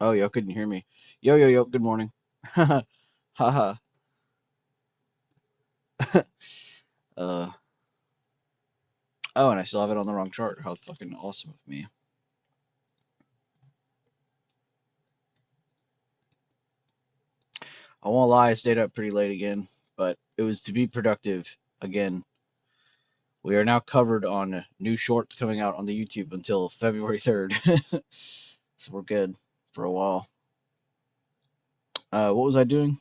Oh, yo, couldn't hear me. Yo, yo, yo, good morning. Haha. uh, oh, and I still have it on the wrong chart. How fucking awesome of me. I won't lie, I stayed up pretty late again, but it was to be productive again. We are now covered on new shorts coming out on the YouTube until February 3rd. So we're good for a while. What was I doing?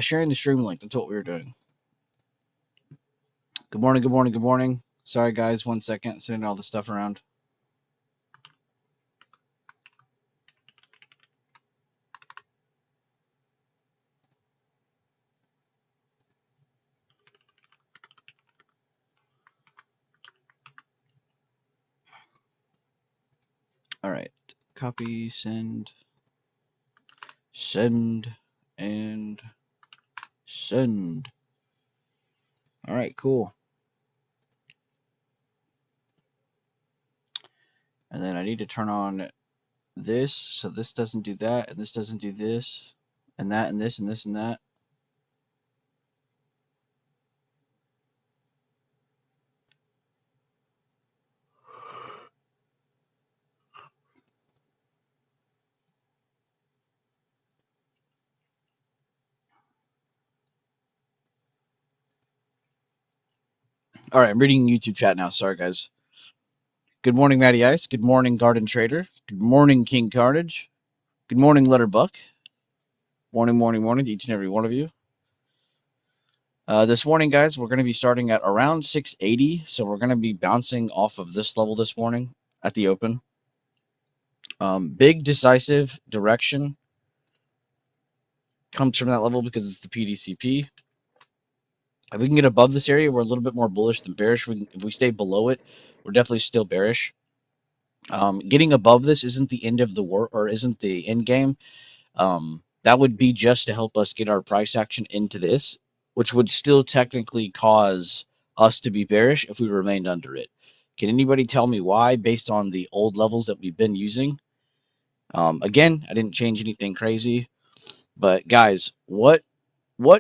Sharing the stream link. That's what we were doing. Good morning, good morning, good morning. Sorry, guys, 1 second. Sending all the stuff around. All right. Copy, send, and send. All right, cool. And then I need to turn on this so this doesn't do that, and this doesn't do this, and that, and this, and this, and that. All right, I'm reading YouTube chat now. Sorry, guys. Good morning, Matty Ice. Good morning, Garden Trader. Good morning, King Carnage. Good morning, Letter Buck. Morning, morning, morning to each and every one of you. This morning, guys, we're going to be starting at around 680. So we're going to be bouncing off of this level this morning at the open. Big decisive direction comes from that level because it's the PDCP. If we can get above this area, we're a little bit more bullish than bearish. If we stay below it, we're definitely still bearish. Getting above this isn't the end of the war, or isn't the end game. That would be just to help us get our price action into this, which would still technically cause us to be bearish if we remained under it. Can anybody tell me why, based on the old levels that we've been using? Again, I didn't change anything crazy, but guys, what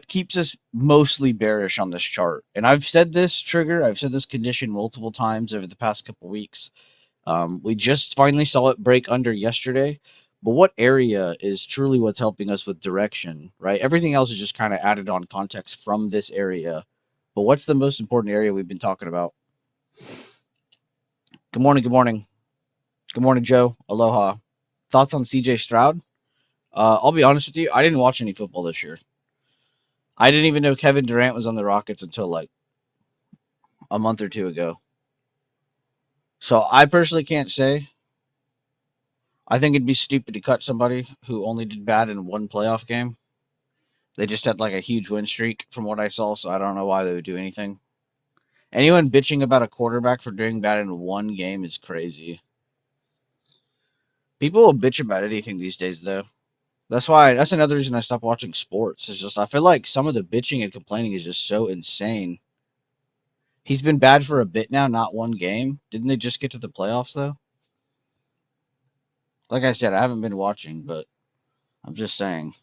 keeps us mostly bearish on this chart? And I've said this trigger, I've said this condition multiple times over the past couple weeks. We just finally saw it break under yesterday, but what area is truly what's helping us with direction, right? Everything else is just kind of added on context from this area. But what's the most important area we've been talking about? Good morning, good morning. Good morning, Joe. Aloha. Thoughts on CJ Stroud? I'll be honest with you, I didn't watch any football this year. I didn't even know Kevin Durant was on the Rockets until like a month or two ago. So I personally can't say. I think it'd be stupid to cut somebody who only did bad in one playoff game. They just had like a huge win streak from what I saw, so I don't know why they would do anything. Anyone bitching about a quarterback for doing bad in one game is crazy. People will bitch about anything these days, though. That's another reason I stopped watching sports. It's just I feel like some of the bitching and complaining is just so insane. He's been bad for a bit now, not one game. Didn't they just get to the playoffs though? Like I said, I haven't been watching, but I'm just saying.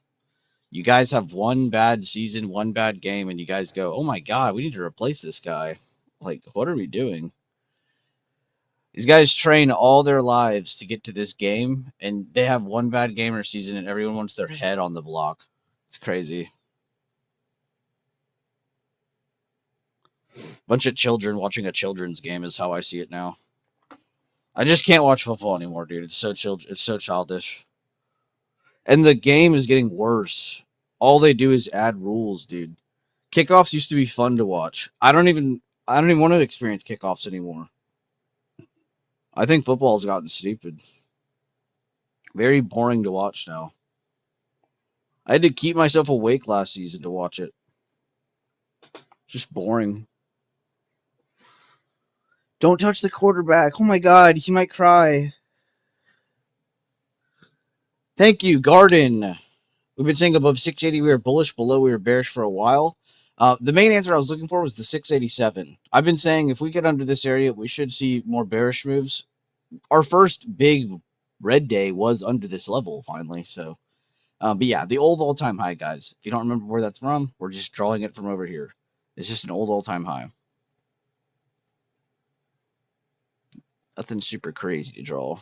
You guys have one bad season, one bad game, and you guys go, "Oh my god, we need to replace this guy." Like, what are we doing? These guys train all their lives to get to this game, and they have one bad game or season, and everyone wants their head on the block. It's crazy. Bunch of children watching a children's game is how I see it now. I just can't watch football anymore, dude. It's so childish. And the game is getting worse. All they do is add rules, dude. Kickoffs used to be fun to watch. I don't even want to experience kickoffs anymore. I think football's gotten stupid. Very boring to watch now. I had to keep myself awake last season to watch it. Just boring. Don't touch the quarterback. Oh my god, he might cry. Thank you, Garden. We've been saying above 680 we were bullish, below we were bearish for a while. The main answer I was looking for was the 687. I've been saying if we get under this area, we should see more bearish moves. Our first big red day was under this level finally. So, but yeah, the old all-time high, guys. If you don't remember where that's from, we're just drawing it from over here. It's just an old all-time high. Nothing super crazy to draw.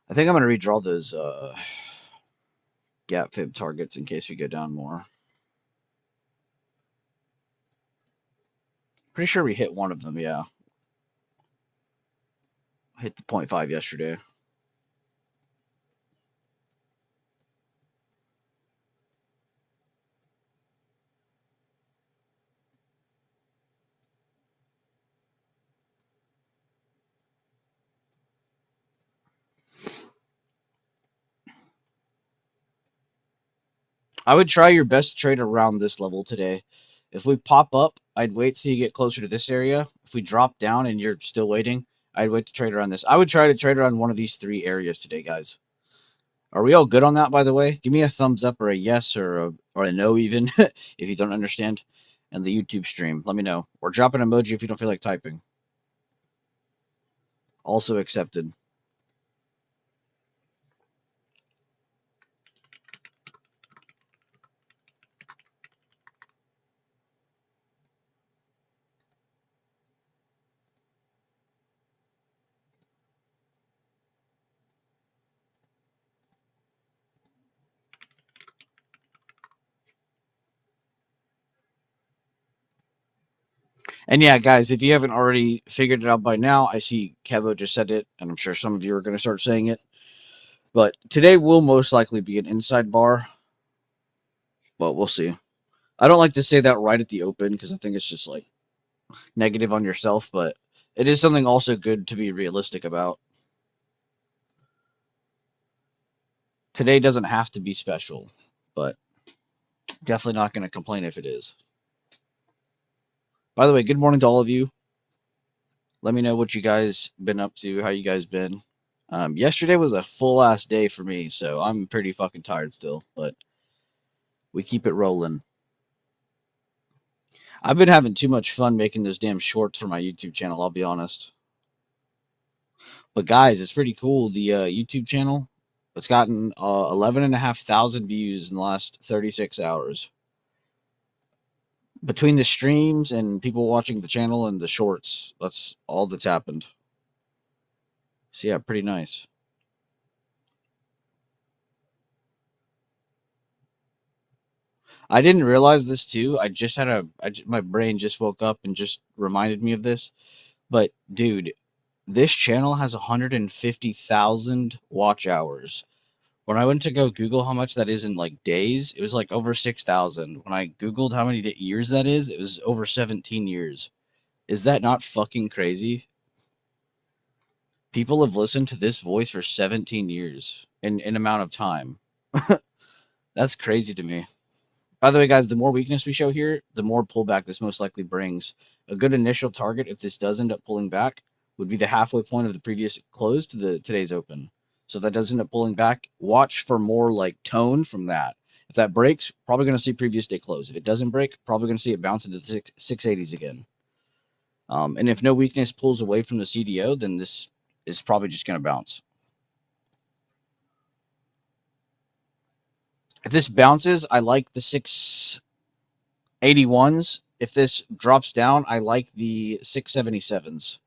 I think I'm going to redraw those gap fib targets in case we go down more. Pretty sure we hit one of them, yeah. Hit the 0.5 yesterday. I would try your best to trade around this level today. If we pop up, I'd wait till you get closer to this area. If we drop down and you're still waiting, I'd wait to trade around this. I would try to trade around one of these three areas today, guys. Are we all good on that, by the way? Give me a thumbs up or a yes or a no even if you don't understand. And the YouTube stream, let me know. Or drop an emoji if you don't feel like typing. Also accepted. And yeah, guys, if you haven't already figured it out by now, I see Kevo just said it, and I'm sure some of you are going to start saying it. But today will most likely be an inside bar, but we'll see. I don't like to say that right at the open because I think it's just like negative on yourself, but it is something also good to be realistic about. Today doesn't have to be special, but definitely not going to complain if it is. By the way, good morning to all of you. Let me know what you guys been up to, how you guys been. Yesterday was a full ass day for me, so I'm pretty fucking tired still, but we keep it rolling. I've been having too much fun making those damn shorts for my YouTube channel, I'll be honest. But guys, it's pretty cool. The YouTube channel, it's gotten 11,500 views in the last 36 hours. Between the streams and people watching the channel and the shorts, that's all that's happened. So yeah, pretty nice. I didn't realize this too. I just had my brain just woke up and just reminded me of this. But dude, this channel has 150,000 watch hours. When I went to go Google how much that is in like days, it was like over 6,000. When I Googled how many years that is, it was over 17 years. Is that not fucking crazy? People have listened to this voice for 17 years in amount of time. That's crazy to me. By the way, guys, the more weakness we show here, the more pullback this most likely brings. A good initial target, if this does end up pulling back, would be the halfway point of the previous close to the today's open. So if that does end up pulling back, watch for more like tone from that. If that breaks, probably going to see previous day close. If it doesn't break, probably going to see it bounce into the 680s again. And if no weakness pulls away from the CDO, then this is probably just going to bounce. If this bounces, I like the 681s. If this drops down, I like the 677s.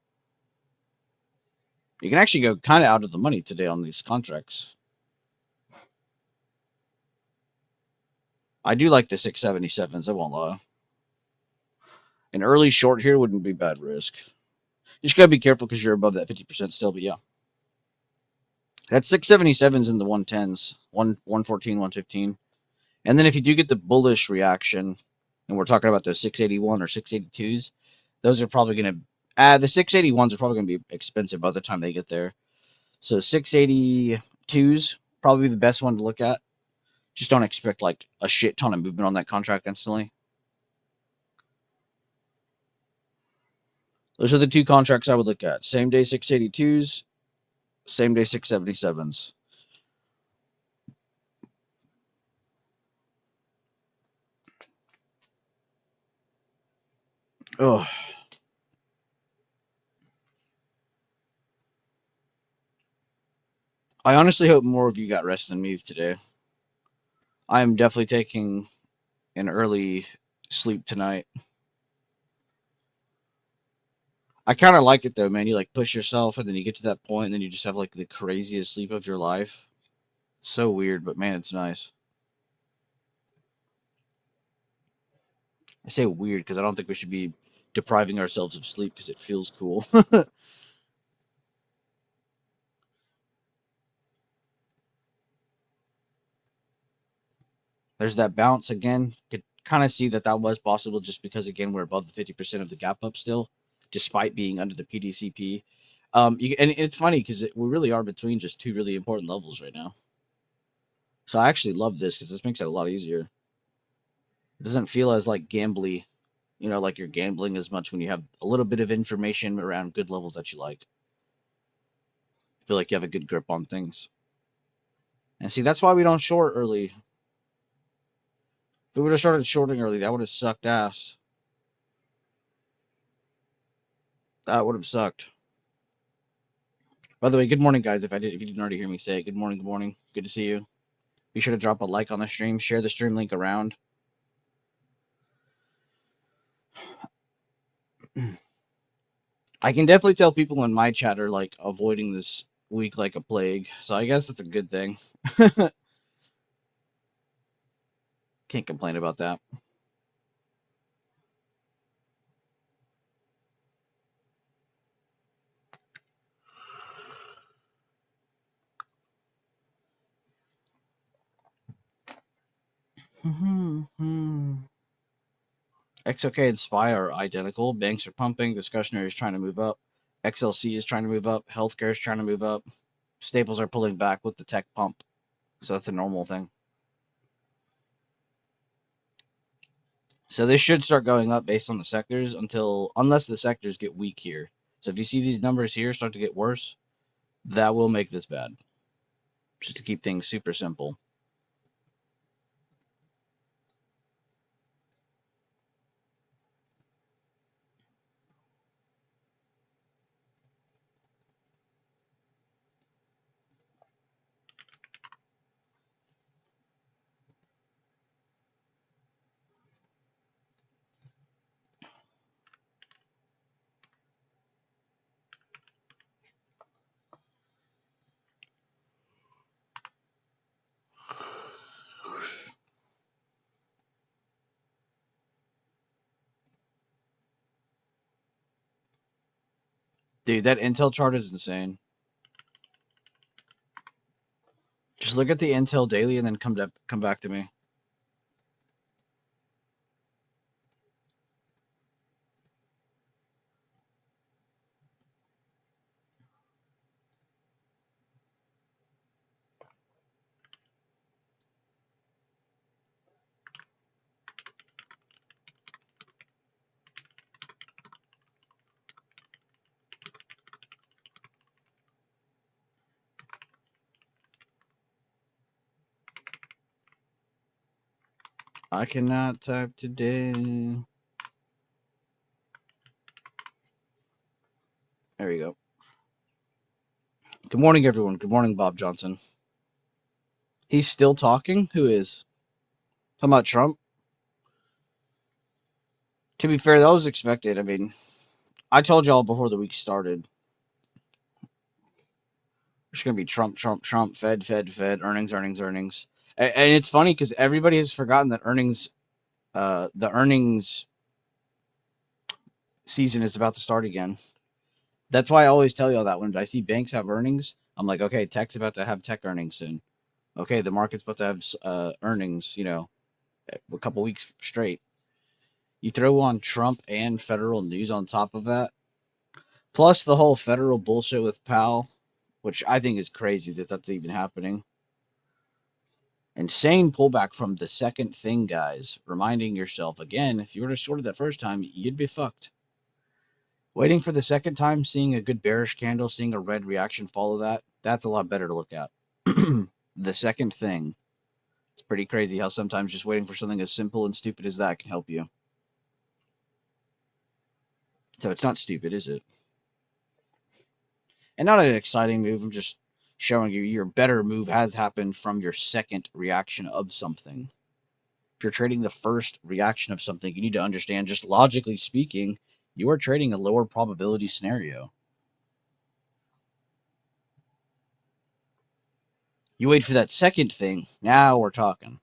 You can actually go kind of out of the money today on these contracts. I do like the 677s, I won't lie. An early short here wouldn't be bad risk. You just got to be careful because you're above that 50% still, but yeah. That 677s in the 110s, 114, 115. And then if you do get the bullish reaction, and we're talking about the 681 or 682s, those are probably going to the 681s are probably going to be expensive by the time they get there. So 682s probably the best one to look at. Just don't expect like a shit ton of movement on that contract instantly. Those are the two contracts I would look at. Same day 682s, same day 677s. Oh, I honestly hope more of you got rest than me today. I am definitely taking an early sleep tonight. I kind of like it though, man. You like push yourself, and then you get to that point, and then you just have like the craziest sleep of your life. It's so weird, but man, it's nice. I say weird because I don't think we should be depriving ourselves of sleep because it feels cool. There's that bounce again. Could kind of see that that was possible just because again we're above the 50% of the gap up still, despite being under the PDCP. And it's funny because we really are between just two really important levels right now. So I actually love this because this makes it a lot easier. It doesn't feel as like gambly, like you're gambling as much when you have a little bit of information around good levels that you like. Feel like you have a good grip on things. And see, that's why we don't short early. If we would have started shorting early, that would have sucked ass. That would have sucked. By the way, good morning, guys. If you didn't already hear me say it, good morning, good morning. Good to see you. Be sure to drop a like on the stream, share the stream link around. I can definitely tell people in my chat are like avoiding this week like a plague, so I guess that's a good thing. Can't complain about that. XOK and SPY are identical. Banks are pumping. Discretionary is trying to move up. XLC is trying to move up. Healthcare is trying to move up. Staples are pulling back with the tech pump. So that's a normal thing. So this should start going up based on the sectors unless the sectors get weak here. So if you see these numbers here start to get worse, that will make this bad. Just to keep things super simple. Dude, that Intel chart is insane. Just look at the Intel daily and then come back to me. I cannot type today. There we go. Good morning, everyone. Good morning, Bob Johnson. He's still talking? Who is? Talking about Trump? To be fair, that was expected. I mean, I told y'all before the week started. It's going to be Trump, Trump, Trump, Fed, Fed, Fed, earnings, earnings, earnings. And it's funny because everybody has forgotten that the earnings season is about to start again. That's why I always tell y'all that when I see banks have earnings, I'm like, okay, tech's about to have tech earnings soon. Okay, the market's about to have earnings, a couple weeks straight. You throw on Trump and federal news on top of that, plus the whole federal bullshit with Powell, which I think is crazy that that's even happening. Insane pullback from the second thing, guys. Reminding yourself again, if you were to short it that first time, you'd be fucked. Waiting for the second time, seeing a good bearish candle, seeing a red reaction follow that, that's a lot better to look at. The second thing. It's pretty crazy how sometimes just waiting for something as simple and stupid as that can help you. So it's not stupid, is it? And not an exciting move. I'm just showing you your better move has happened from your second reaction of something. If you're trading the first reaction of something, you need to understand, just logically speaking, you are trading a lower probability scenario. You wait for that second thing. Now we're talking.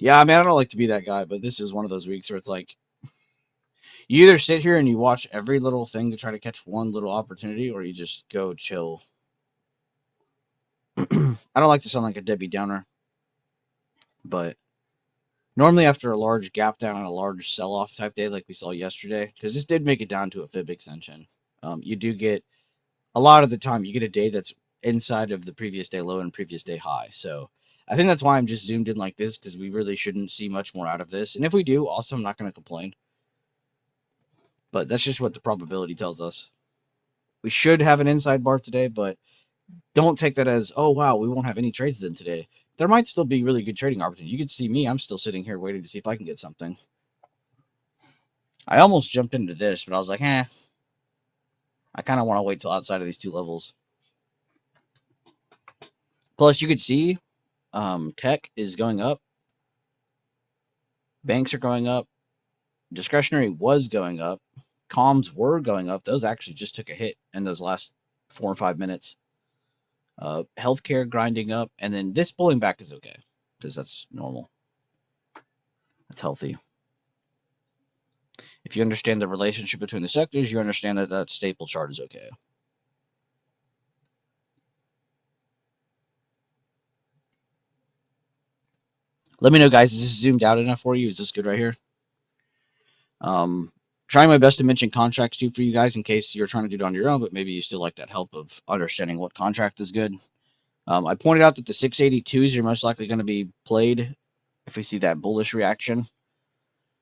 Yeah, I mean, I don't like to be that guy, but this is one of those weeks where it's like, you either sit here and you watch every little thing to try to catch one little opportunity, or you just go chill. I don't like to sound like a Debbie Downer, but normally after a large gap down and a large sell-off type day like we saw yesterday, because this did make it down to a fib extension, you do get, a lot of the time, you get a day that's inside of the previous day low and previous day high. So I think that's why I'm just zoomed in like this, because we really shouldn't see much more out of this. And if we do, also, I'm not going to complain. But that's just what the probability tells us. We should have an inside bar today, but don't take that as, oh, wow, we won't have any trades then today. There might still be really good trading opportunities. You could see me. I'm still sitting here waiting to see if I can get something. I almost jumped into this, but I was like, I kind of want to wait till outside of these two levels. Plus, you could see tech is going up. Banks are going up. Discretionary was going up. Comms were going up. Those actually just took a hit in those last 4 or 5 minutes. Healthcare grinding up. And then this pulling back is okay, because that's normal. That's healthy. If you understand the relationship between the sectors, you understand that that staple chart is okay. Let me know, guys. Is this zoomed out enough for you? Is this good right here? Trying my best to mention contracts too for you guys in case you're trying to do it on your own, but maybe you still like that help of understanding what contract is good. I pointed out that the 682s are most likely going to be played if we see that bullish reaction,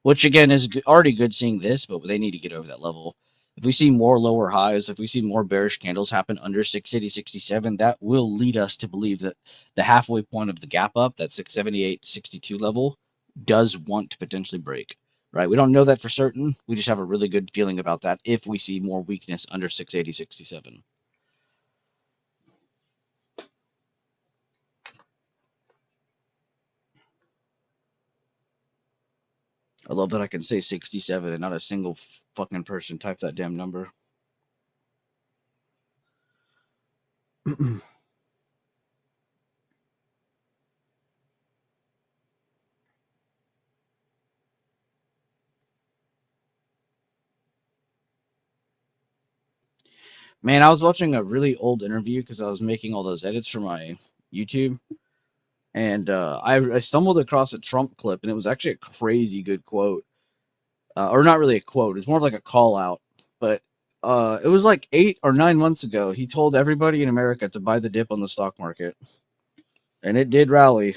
which again is already good seeing this, but they need to get over that level. If we see more lower highs, if we see more bearish candles happen under 680, 67, that will lead us to believe that the halfway point of the gap up, that 678, 62 level, does want to potentially break. Right? We don't know that for certain. We just have a really good feeling about that if we see more weakness under 680, 67. I love that I can say 67 and not a single fucking person type that damn number. Man, I was watching a really old interview because I was making all those edits for my YouTube. And I stumbled across a Trump clip, and it was actually a crazy good quote. Or not really a quote. It's more of like a call out. But it was like 8 or 9 months ago. He told everybody in America to buy the dip on the stock market. And it did rally.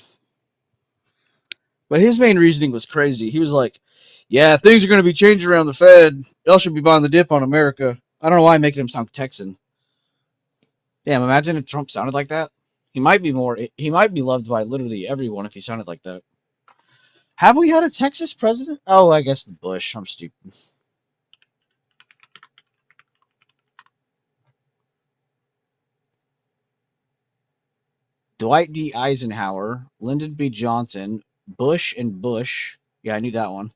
But his main reasoning was crazy. He was like, yeah, things are going to be changing around the Fed. Y'all should be buying the dip on America. I don't know why I'm making him sound Texan. Damn, imagine if Trump sounded like that. He might be loved by literally everyone if he sounded like that. Have we had a Texas president? Oh, I guess the Bush. I'm stupid. Dwight D. Eisenhower, Lyndon B. Johnson, Bush and Bush. Yeah, I knew that one.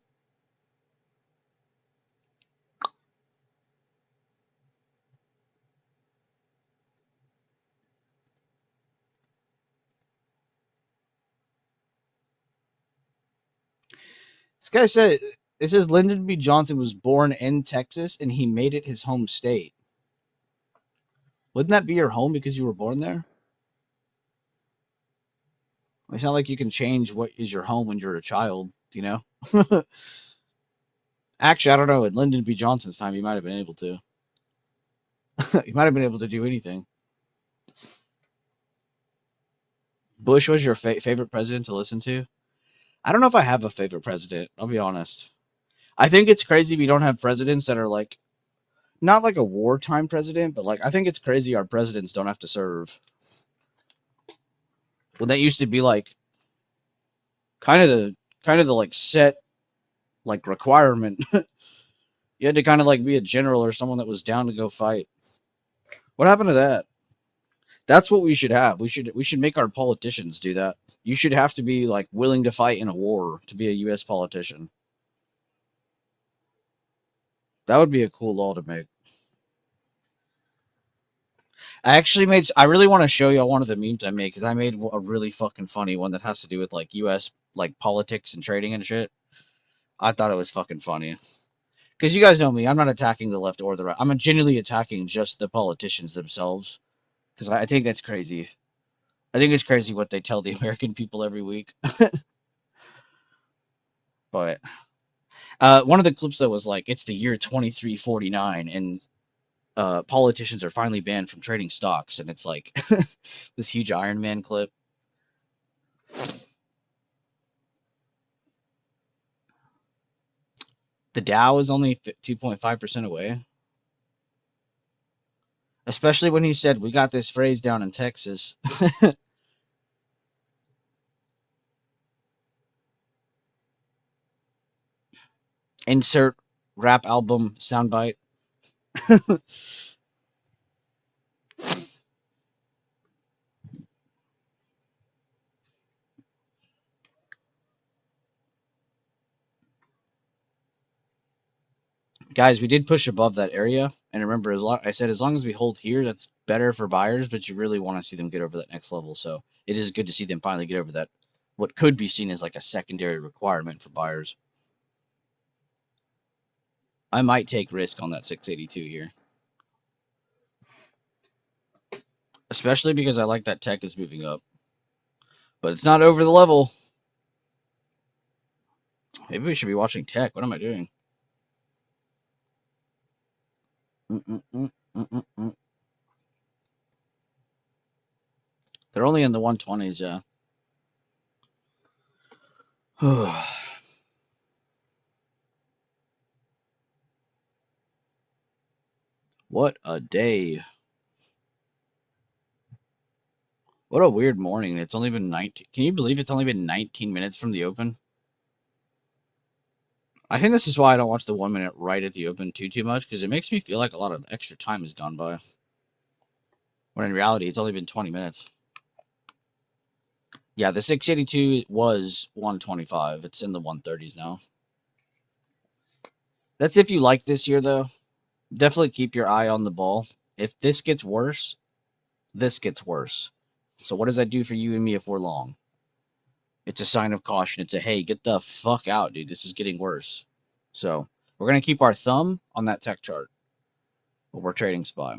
This guy said, it says Lyndon B. Johnson was born in Texas and he made it his home state. Wouldn't that be your home because you were born there? It's not like you can change what is your home when you're a child, you know? Actually, I don't know. At Lyndon B. Johnson's time, he might have been able to. He might have been able to do anything. Bush was your favorite president to listen to? I don't know if I have a favorite president. I'll be honest. I think it's crazy we don't have presidents that are like, not like a wartime president, but like, I think it's crazy our presidents don't have to serve. when that used to be like kind of the like set like requirement. You had to kind of like be a general or someone that was down to go fight. What happened to that? That's what we should have. We should make our politicians do that. You should have to be like willing to fight in a war to be a U.S. politician. That would be a cool law to make. I really want to show you one of the memes I made because I made a really fucking funny one that has to do with like U.S. like politics and trading and shit. I thought it was fucking funny. Because you guys know me, I'm not attacking the left or the right. I'm genuinely attacking just the politicians themselves. Because I think that's crazy. I think it's crazy what they tell the American people every week. But one of the clips though was like, it's the year 2349, and politicians are finally banned from trading stocks, and it's like this huge Iron Man clip. The Dow is only 2.5% away. Especially when he said, we got this phrase down in Texas. Insert rap album soundbite. Guys, we did push above that area. And remember, as long as we hold here, that's better for buyers, but you really want to see them get over that next level. So it is good to see them finally get over that, what could be seen as like a secondary requirement for buyers. I might take risk on that 682 here. Especially because I like that tech is moving up. But it's not over the level. Maybe we should be watching tech. What am I doing? They're only in the 120s, yeah. What a day. What a weird morning. It's only been 19. Can you believe it's only been 19 minutes from the open? I think this is why I don't watch the 1 minute right at the open too much, because it makes me feel like a lot of extra time has gone by. When in reality, it's only been 20 minutes. Yeah, the 682 was 125. It's in the 130s now. That's if you like this year, though. Definitely keep your eye on the ball. If this gets worse, this gets worse. So what does that do for you and me if we're long? It's a sign of caution. It's a, hey, get the fuck out, dude. This is getting worse. So we're going to keep our thumb on that tech chart. But we're trading SPY.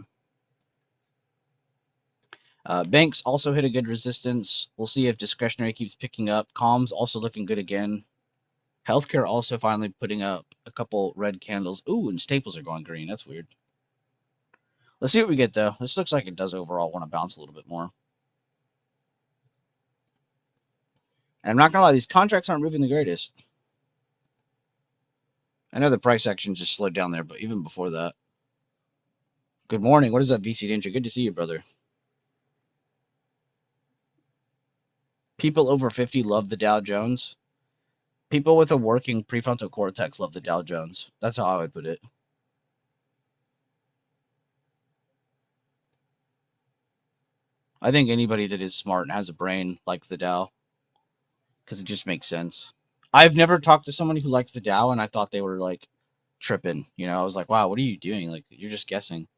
Banks also hit a good resistance. We'll see if discretionary keeps picking up. Comms also looking good again. Healthcare also finally putting up a couple red candles. Ooh, and staples are going green. That's weird. Let's see what we get, though. This looks like it does overall want to bounce a little bit more. And I'm not going to lie, these contracts aren't moving the greatest. I know the price action just slowed down there, but even before that. Good morning. What is up, VC Ninja? Good to see you, brother. People over 50 love the Dow Jones. People with a working prefrontal cortex love the Dow Jones. That's how I would put it. I think anybody that is smart and has a brain likes the Dow. Because it just makes sense. I've never talked to someone who likes the Dow, and I thought they were, like, tripping. You know, I was like, wow, what are you doing? Like, you're just guessing.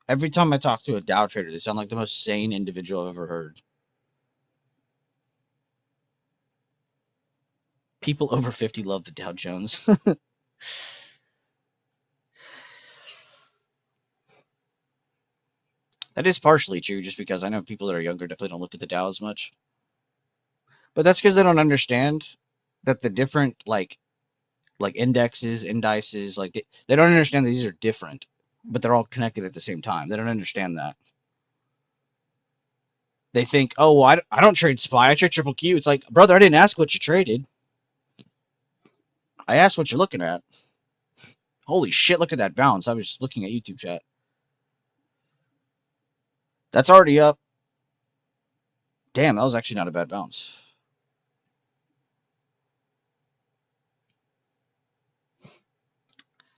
Every time I talk to a Dow trader, they sound like the most sane individual I've ever heard. People over 50 love the Dow Jones. That is partially true, just because I know people that are younger definitely don't look at the Dow as much. But that's because they don't understand that the different, like indexes, indices, like, they don't understand that these are different, but they're all connected at the same time. They don't understand that. They think, oh, well, I don't trade SPY, I trade triple Q. It's like, brother, I didn't ask what you traded. I asked what you're looking at. Holy shit, look at that bounce. I was just looking at YouTube chat. That's already up. Damn, that was actually not a bad bounce.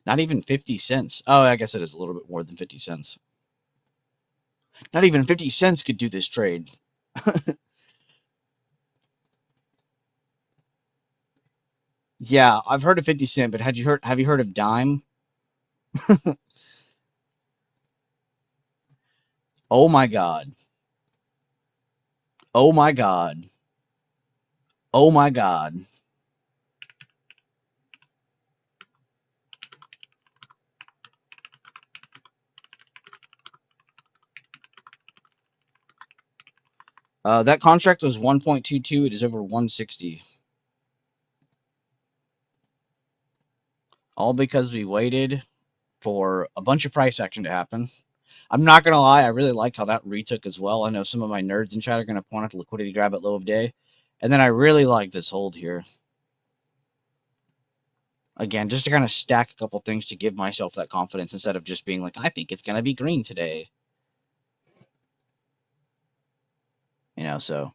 Not even 50 cents. Oh, I guess it is a little bit more than 50 cents. Not even 50 cents could do this trade. Yeah, I've heard of 50 cent, but have you heard of dime? Oh my god. Oh my god. Oh my god. That contract was 1.22. It is over 160. All because we waited for a bunch of price action to happen. I'm not going to lie, I really like how that retook as well. I know some of my nerds in chat are going to point out the liquidity grab at low of day. And then I really like this hold here. Again, just to kind of stack a couple things to give myself that confidence instead of just being like, I think it's going to be green today. You know, so.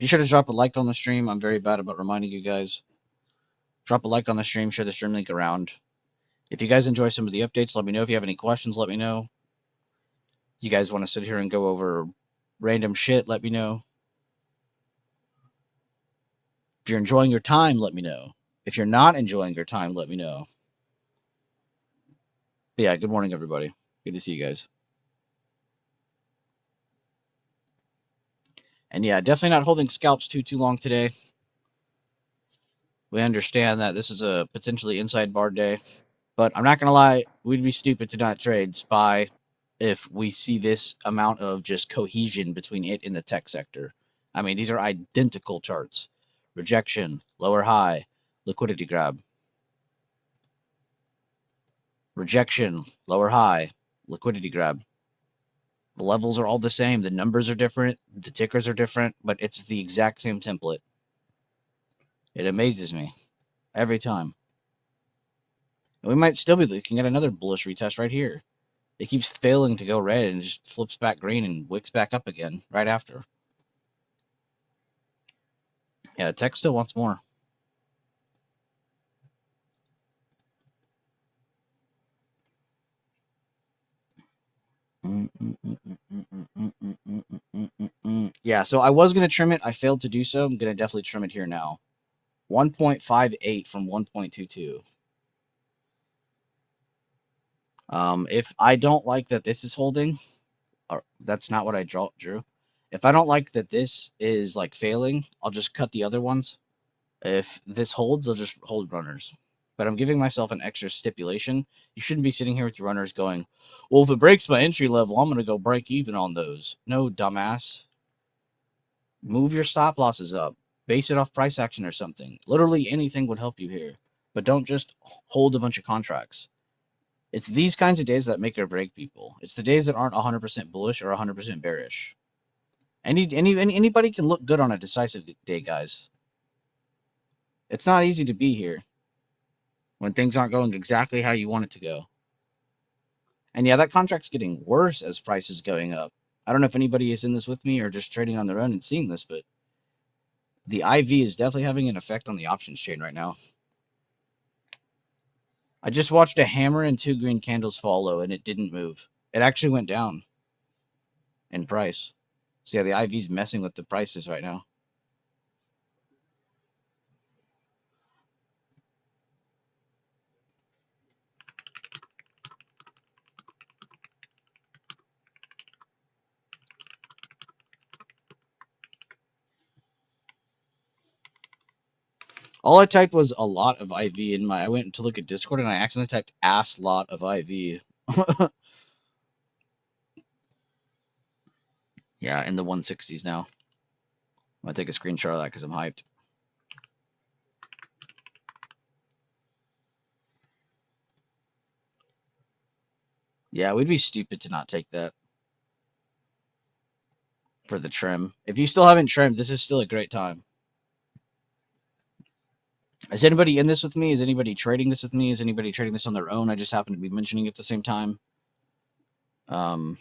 Be sure to drop a like on the stream. I'm very bad about reminding you guys. Drop a like on the stream. Share the stream link around. If you guys enjoy some of the updates, let me know. If you have any questions, let me know. If you guys want to sit here and go over random shit, let me know. If you're enjoying your time, let me know. If you're not enjoying your time, let me know. But yeah, good morning, everybody. Good to see you guys. And yeah, definitely not holding scalps too long today. We understand that this is a potentially inside bar day. But I'm not going to lie, we'd be stupid to not trade SPY if we see this amount of just cohesion between it and the tech sector. I mean, these are identical charts. Rejection, lower high, liquidity grab. Rejection, lower high, liquidity grab. The levels are all the same. The numbers are different. The tickers are different, but it's the exact same template. It amazes me every time. And we might still be looking at another bullish retest right here. It keeps failing to go red and just flips back green and wicks back up again right after. Yeah, tech still wants more. Yeah, so I was going to trim it. I failed to do so. I'm going to definitely trim it here now. 1.58 from 1.22. If I don't like that this is holding, or that's not what I drew. If I don't like that this is like failing, I'll just cut the other ones. If this holds, I'll just hold runners. But I'm giving myself an extra stipulation. You shouldn't be sitting here with your runners going, well, if it breaks my entry level, I'm going to go break even on those. No, dumbass. Move your stop losses up. Base it off price action or something. Literally anything would help you here. But don't just hold a bunch of contracts. It's these kinds of days that make or break people. It's the days that aren't 100% bullish or 100% bearish. Anybody can look good on a decisive day, guys. It's not easy to be here when things aren't going exactly how you want it to go. And yeah, that contract's getting worse as prices going up. I don't know if anybody is in this with me or just trading on their own and seeing this, but the IV is definitely having an effect on the options chain right now. I just watched a hammer and 2 green candles follow, and it didn't move. It actually went down in price. So yeah, the IV's messing with the prices right now. All I typed was a lot of IV in my. I went to look at Discord and I accidentally typed ass lot of IV. Yeah, in the 160s now. I'm gonna take a screenshot of that because I'm hyped. Yeah, we'd be stupid to not take that for the trim. If you still haven't trimmed, this is still a great time. Is anybody in this with me? Is anybody trading this with me? Is anybody trading this on their own? I just happen to be mentioning it at the same time. And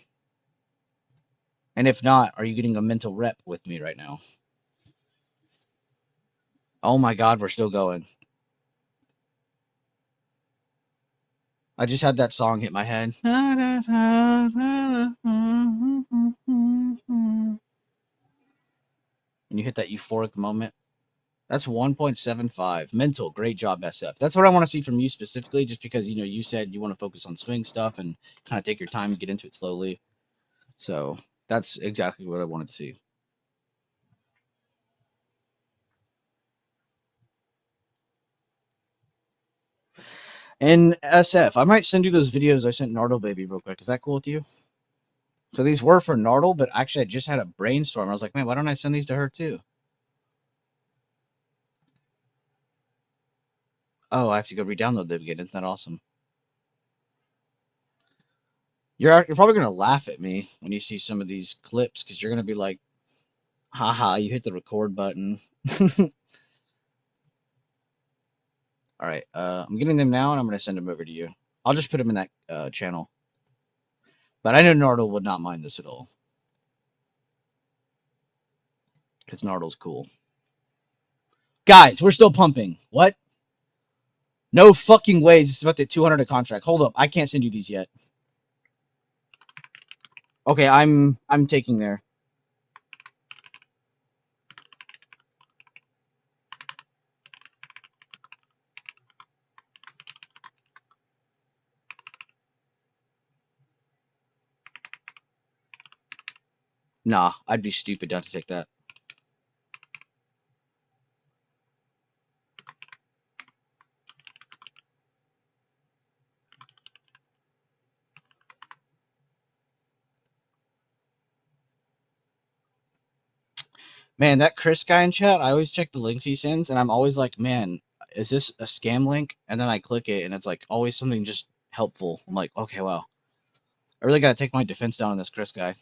if not, are you getting a mental rep with me right now? Oh my God, we're still going. I just had that song hit my head. And you hit that euphoric moment. That's 1.75. Mental. Great job, SF. That's what I want to see from you specifically, just because, you know, you said you want to focus on swing stuff and kind of take your time and get into it slowly. So that's exactly what I wanted to see. And SF, I might send you those videos I sent Nardle Baby real quick. Is that cool with you? So these were for Nardle, but actually I just had a brainstorm. I was like, man, why don't I send these to her too? Oh, I have to go re-download them again. Isn't that awesome? You're probably going to laugh at me when you see some of these clips because you're going to be like, haha, you hit the record button. All right, I'm getting them now, and I'm going to send them over to you. I'll just put them in that channel. But I know Nardle would not mind this at all. Because Nardle's cool. Guys, we're still pumping. What? No fucking ways. It's about the 200 a contract. Hold up. I can't send you these yet. Okay, I'm taking there. Nah, I'd be stupid not to take that. Man, that Chris guy in chat, I always check the links he sends, and I'm always like, man, is this a scam link? And then I click it, and it's like always something just helpful. I'm like, okay, wow. I really got to take my defense down on this Chris guy.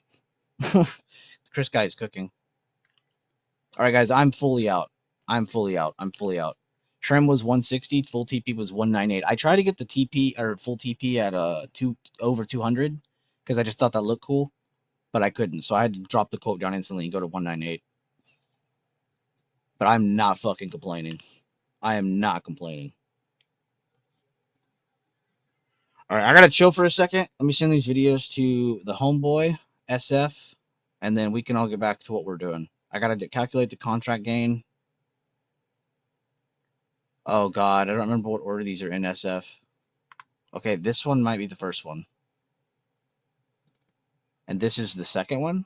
Chris guy is cooking. All right, guys, I'm fully out. I'm fully out. Trim was 160. Full TP was 198. I tried to get the TP or full TP at over 200 because I just thought that looked cool, but I couldn't. So I had to drop the quote down instantly and go to 198. But I'm not fucking complaining. I am not complaining. All right, I gotta chill for a second. Let me send these videos to the homeboy SF, and then we can all get back to what we're doing. I gotta calculate the contract gain. Oh God, I don't remember what order these are in SF. Okay, this one might be the first one, and this is the second one.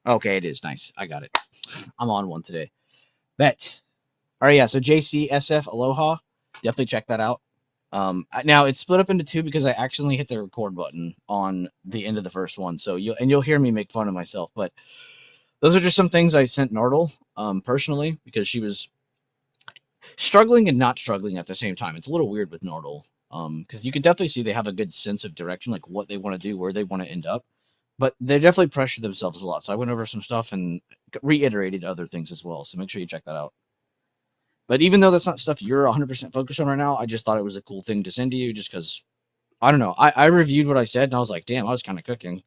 Okay, it is nice. I got it. I'm on one today. Bet. All right, yeah. So JC SF Aloha, definitely check that out. Now it's split up into two because I accidentally hit the record button on the end of the first one. So you'll hear me make fun of myself, but those are just some things I sent Nardle personally because she was struggling and not struggling at the same time. It's a little weird with Nardle because you can definitely see they have a good sense of direction, like what they want to do, where they want to end up. But they definitely pressure themselves a lot. So I went over some stuff and reiterated other things as well. So make sure you check that out. But even though that's not stuff you're 100% focused on right now, I just thought it was a cool thing to send to you just because, I don't know. I reviewed what I said and I was like, damn, I was kind of cooking.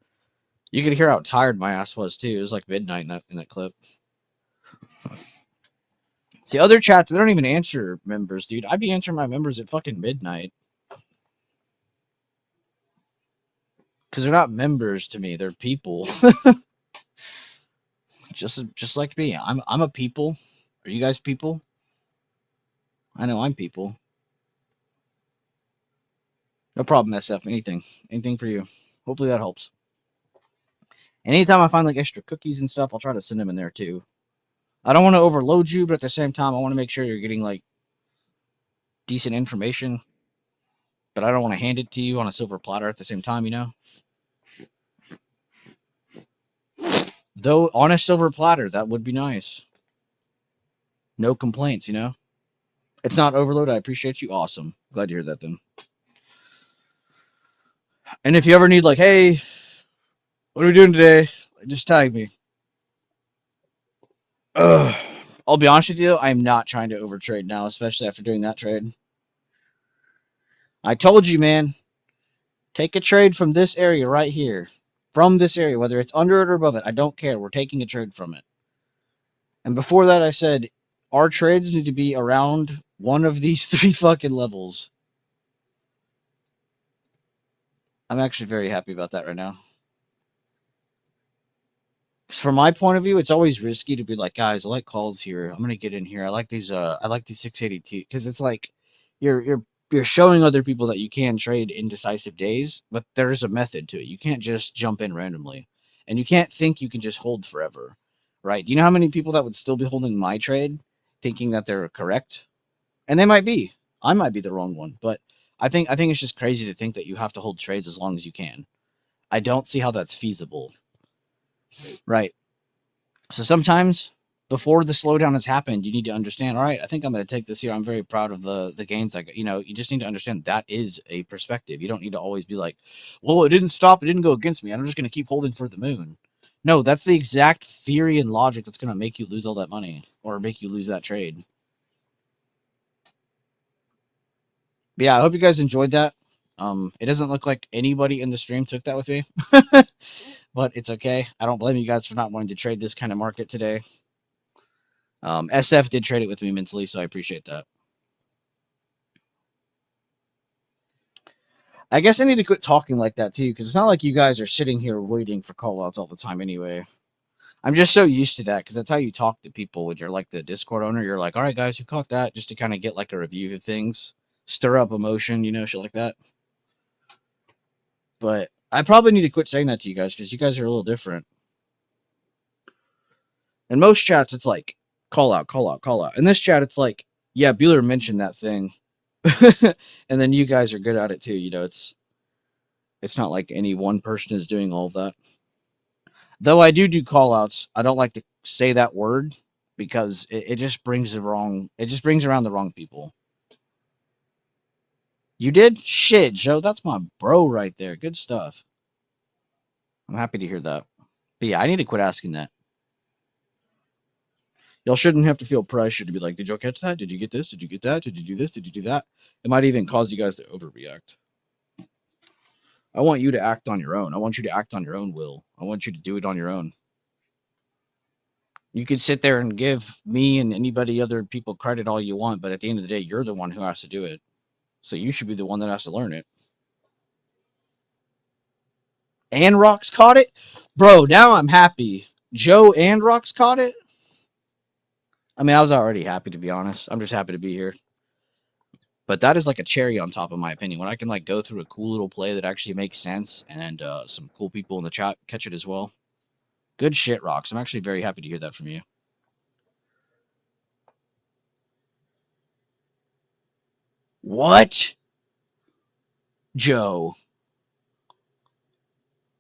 You could hear how tired my ass was too. It was like midnight in that clip. See, other chats, they don't even answer members, dude. I'd be answering my members at fucking midnight. Because they're not members to me. They're people. just like me. I'm a people. Are you guys people? I know I'm people. No problem, SF. Anything for you. Hopefully that helps. And anytime I find like extra cookies and stuff, I'll try to send them in there too. I don't want to overload you, but at the same time, I want to make sure you're getting like decent information. But I don't want to hand it to you on a silver platter at the same time, you know? Though on a silver platter, that would be nice. No complaints, you know? It's not overload. I appreciate you. Awesome. Glad to hear that then. And if you ever need like, hey, what are we doing today? Just tag me. Ugh. I'll be honest with you, I'm not trying to overtrade now, especially after doing that trade. I told you, man. Take a trade from this area right here. From this area, whether it's under it or above it, I don't care. We're taking a trade from it. And before that, I said our trades need to be around one of these 3 fucking levels. I'm actually very happy about that right now. From my point of view, it's always risky to be like, guys, I like calls here. I'm gonna get in here. I like these 682 because it's like you're showing other people that you can trade indecisive days, but there's a method to it. You can't just jump in randomly, and you can't think you can just hold forever, right? Do you know how many people that would still be holding my trade, thinking that they're correct, and they might be. I might be the wrong one, but I think it's just crazy to think that you have to hold trades as long as you can. I don't see how that's feasible, right? So sometimes before the slowdown has happened, you need to understand, all right, I think I'm going to take this here. I'm very proud of the gains I got. You just need to understand that is a perspective. You don't need to always be like, well, it didn't stop. It didn't go against me. I'm just going to keep holding for the moon. No, that's the exact theory and logic that's going to make you lose all that money or make you lose that trade. But yeah, I hope you guys enjoyed that. It doesn't look like anybody in the stream took that with me, but it's okay. I don't blame you guys for not wanting to trade this kind of market today. SF did trade it with me mentally, so I appreciate that. I guess I need to quit talking like that too, because it's not like you guys are sitting here waiting for callouts all the time anyway. I'm just so used to that because that's how you talk to people when you're like the Discord owner. You're like, all right, guys, who caught that? Just to kind of get like a review of things, stir up emotion, shit like that. But I probably need to quit saying that to you guys because you guys are a little different. In most chats, it's like call out, call out, call out. In this chat, it's like, yeah, Bueller mentioned that thing. And then you guys are good at it too. It's not like any one person is doing all of that. Though I do call outs, I don't like to say that word because it just brings around the wrong people. You did? Shit, Joe, that's my bro right there. Good stuff. I'm happy to hear that. But yeah, I need to quit asking that. Y'all shouldn't have to feel pressure to be like, did y'all catch that? Did you get this? Did you get that? Did you do this? Did you do that? It might even cause you guys to overreact. I want you to act on your own. I want you to act on your own will. I want you to do it on your own. You could sit there and give me and anybody other people credit all you want, but at the end of the day, you're the one who has to do it. So you should be the one that has to learn it. And Rocks caught it? Bro, now I'm happy. Joe and Rocks caught it? I mean, I was already happy, to be honest. I'm just happy to be here. But that is like a cherry on top, of my opinion. When I can like go through a cool little play that actually makes sense and some cool people in the chat catch it as well. Good shit, Rocks. I'm actually very happy to hear that from you. What? Joe.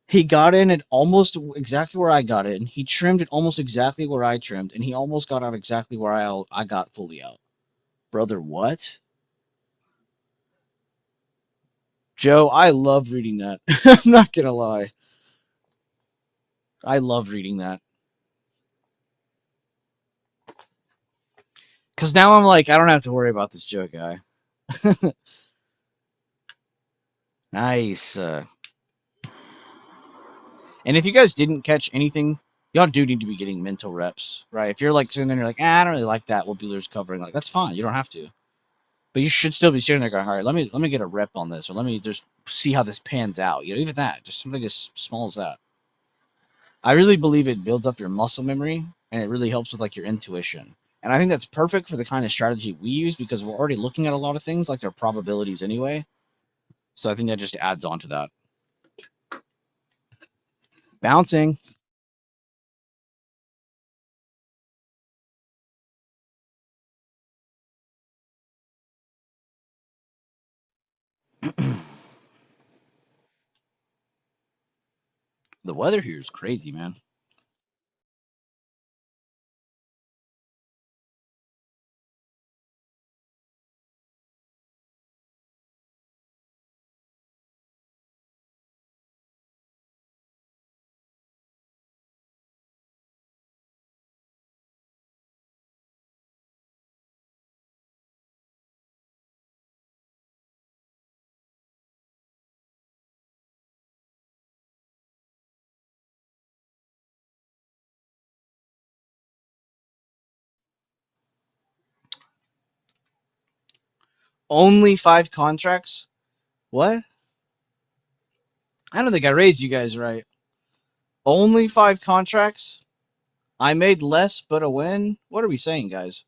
He got in at almost exactly where I got in. He trimmed it almost exactly where I trimmed, and he almost got out exactly where I got fully out. Brother, what? Joe, I love reading that. I'm not gonna lie. I love reading that. Because now I'm like, I don't have to worry about this Joe guy. Nice. And if you guys didn't catch anything, y'all do need to be getting mental reps, right? If you're like sitting there and you're like, I don't really like that, what Bueller's covering, like that's fine. You don't have to. But you should still be sitting there going, all right, let me get a rep on this, or let me just see how this pans out. Even that, just something as small as that. I really believe it builds up your muscle memory and it really helps with like your intuition. And I think that's perfect for the kind of strategy we use because we're already looking at a lot of things like their probabilities anyway. So I think that just adds on to that. Bouncing. The weather here is crazy, man. Only 5 contracts? What? I don't think I raised you guys right. Only 5 contracts? I made less but a win? What are we saying, guys?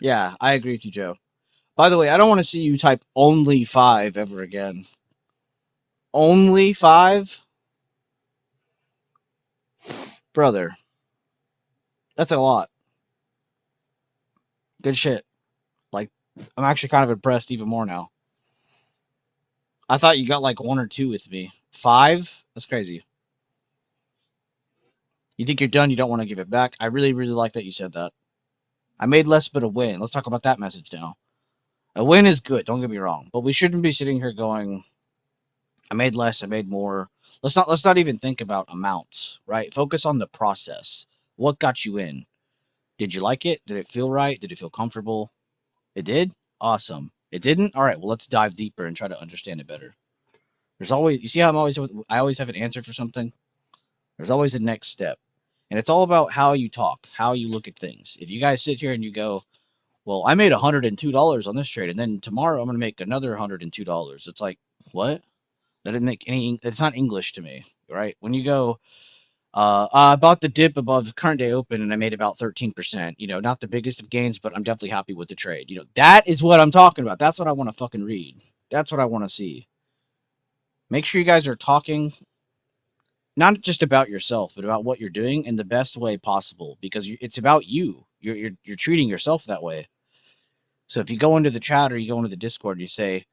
Yeah, I agree with you, Joe. By the way, I don't want to see you type only 5 ever again. Only 5? Brother, that's a lot. Good shit. Like, I'm actually kind of impressed even more now. I thought you got like 1 or 2 with me. 5? That's crazy. You think you're done, you don't want to give it back. I really, really like that you said that. I made less but a win. Let's talk about that message now. A win is good, don't get me wrong. But we shouldn't be sitting here going, I made less, I made more. Let's not even think about amounts, right? Focus on the process. What got you in? Did you like it? Did it feel right? Did it feel comfortable? It did? Awesome. It didn't? All right, well, let's dive deeper and try to understand it better. There's always, you see how I always have an answer for something? There's always a next step. And it's all about how you talk, how you look at things. If you guys sit here and you go, well, I made $102 on this trade, and then tomorrow I'm going to make another $102. It's like, what? That didn't make any, it's not English to me, right? When you go, I bought the dip above current day open and I made about 13%. You know, not the biggest of gains, but I'm definitely happy with the trade. You know, that is what I'm talking about. That's what I want to fucking read. That's what I want to see. Make sure you guys are talking not just about yourself, but about what you're doing in the best way possible, because it's about you. You're treating yourself that way. So if you go into the chat or you go into the Discord and you say,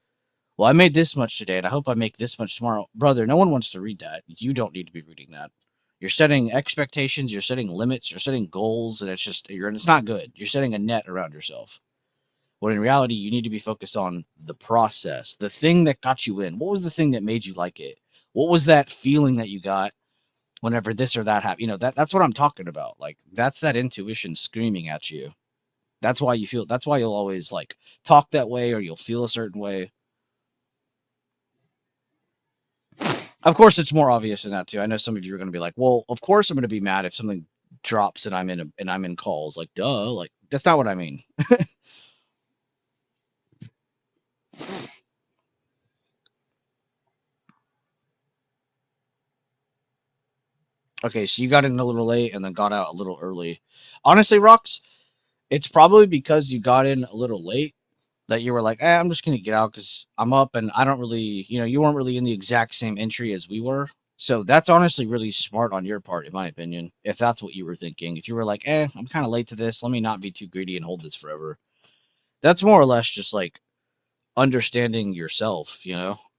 well, I made this much today and I hope I make this much tomorrow. Brother, no one wants to read that. You don't need to be reading that. You're setting expectations, you're setting limits, you're setting goals, and it's not good. You're setting a net around yourself. When in reality, you need to be focused on the process, the thing that got you in. What was the thing that made you like it? What was that feeling that you got whenever this or that happened? You know, that's what I'm talking about. Like, that's that intuition screaming at you. That's why you'll always like talk that way, or you'll feel a certain way. Of course, it's more obvious than that too. I know some of you are going to be like, "Well, of course I'm going to be mad if something drops and I'm in calls." Like, duh, like that's not what I mean. Okay, so you got in a little late and then got out a little early. Honestly, Rox, it's probably because you got in a little late that you were like, I'm just going to get out because I'm up and I don't really, you weren't really in the exact same entry as we were. So that's honestly really smart on your part, in my opinion, if that's what you were thinking. If you were like, I'm kind of late to this, let me not be too greedy and hold this forever. That's more or less just like understanding yourself,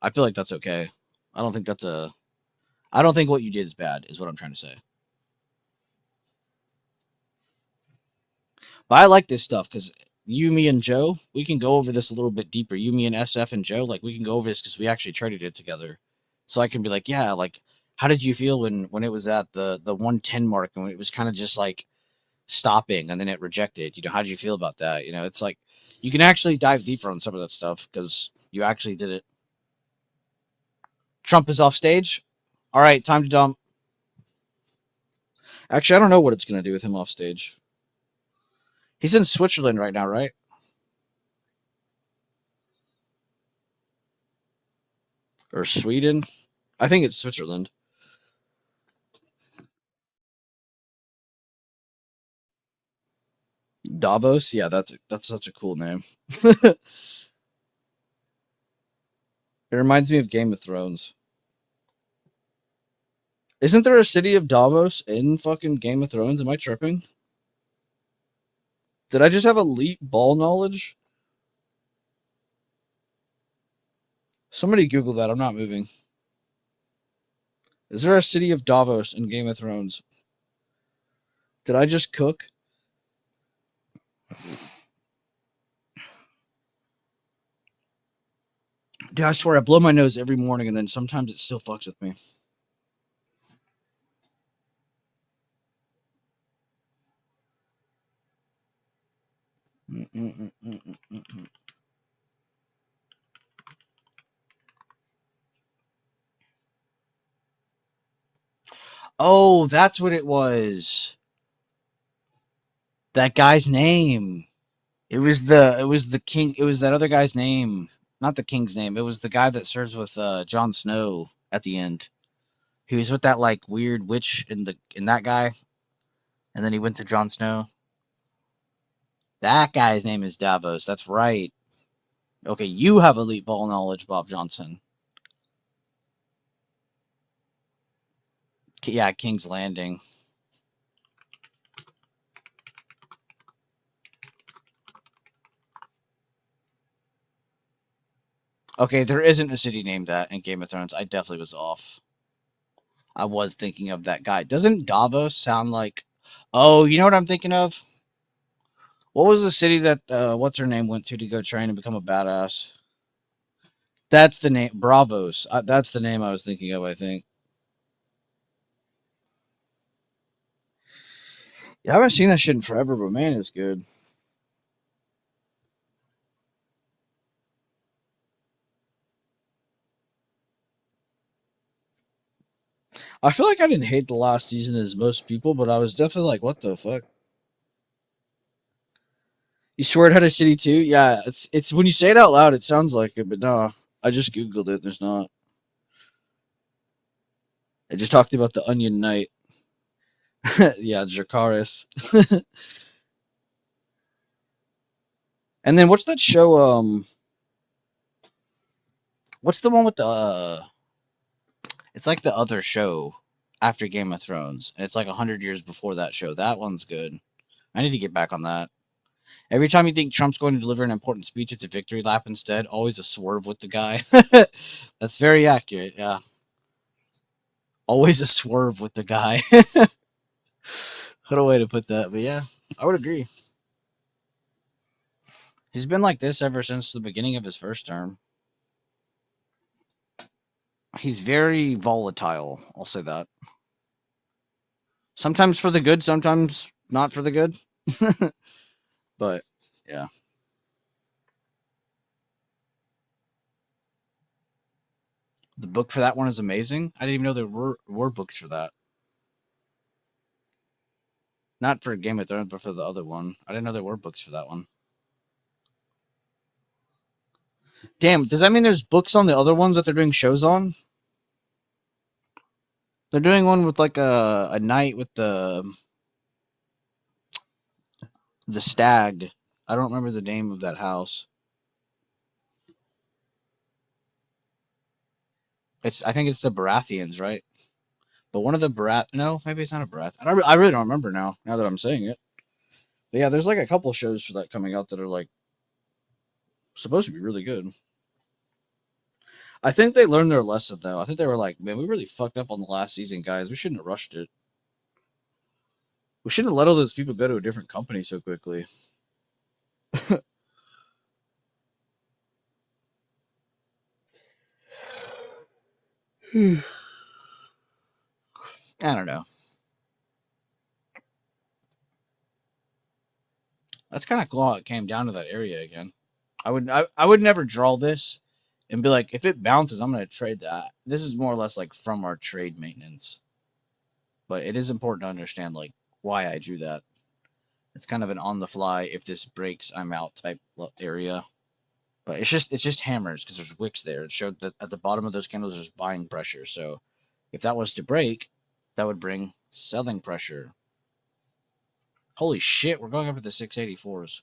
I feel like that's okay. I don't think I don't think what you did is bad, is what I'm trying to say. But I like this stuff because you, me, and Joe, we can go over this a little bit deeper. You, me, and SF and Joe, like we can go over this because we actually traded it together. So I can be like, yeah, like, how did you feel when it was at the 110 mark and it was kind of just like stopping and then it rejected? How did you feel about that? It's like you can actually dive deeper on some of that stuff because you actually did it. Trump is off stage. All right, time to dump. Actually, I don't know what it's going to do with him off stage. He's in Switzerland right now, right? Or Sweden? I think it's Switzerland. Davos? Yeah, that's such a cool name. It reminds me of Game of Thrones. Isn't there a city of Davos in fucking Game of Thrones? Am I tripping? Did I just have elite ball knowledge? Somebody Google that. I'm not moving. Is there a city of Davos in Game of Thrones? Did I just cook? Dude, I swear I blow my nose every morning and then sometimes it still fucks with me. Oh, that's what it was. That guy's name. It was the king. It was that other guy's name, not the king's name. It was the guy that serves with Jon Snow at the end. He was with that like weird witch in that guy, and then he went to Jon Snow. That guy's name is Davos. That's right. Okay, you have elite ball knowledge, Bob Johnson. Yeah, King's Landing. Okay, there isn't a city named that in Game of Thrones. I definitely was off. I was thinking of that guy. Doesn't Davos sound like? Oh, you know what I'm thinking of? What was the city that what's her name went to go train and become a badass? That's the name. Bravos. That's the name I was thinking of. I think. Yeah, I haven't seen that shit in forever, but man, it's good. I feel like I didn't hate the last season as most people, but I was definitely like, what the fuck? You swear it had a city too? Yeah, it's when you say it out loud, it sounds like it, but no. I just googled it. There's not. I just talked about the Onion Knight. Yeah, Dracarys. And then what's that show? What's the one with the? It's like the other show after Game of Thrones. And it's like 100 years before that show. That one's good. I need to get back on that. Every time you think Trump's going to deliver an important speech, it's a victory lap instead. Always a swerve with the guy. That's very accurate. Yeah. Always a swerve with the guy. What a way to put that. But yeah, I would agree. He's been like this ever since the beginning of his first term. He's very volatile. I'll say that. Sometimes for the good, sometimes not for the good. But yeah. The book for that one is amazing. I didn't even know there were books for that. Not for Game of Thrones, but for the other one. I didn't know there were books for that one. Damn, does that mean there's books on the other ones that they're doing shows on? They're doing one with like a night with the stag. I don't remember the name of that house. I think it's the Baratheons, right? But one of the no, maybe it's not a Barath. I really don't remember now. Now that I'm saying it, but yeah, there's like a couple shows for that coming out that are like supposed to be really good. I think they learned their lesson though. I think they were like, man, we really fucked up on the last season, guys. We shouldn't have rushed it. We shouldn't have let all those people go to a different company so quickly. I don't know. That's kind of cool how it came down to that area again. I would never draw this and be like, if it bounces, I'm gonna trade that. This is more or less like from our trade maintenance. But it is important to understand like why I drew that. It's kind of an on the fly, if this breaks, I'm out type area. But it's just hammers because there's wicks there. It showed that at the bottom of those candles there's buying pressure. So if that was to break, that would bring selling pressure. Holy shit, we're going up to the 684s.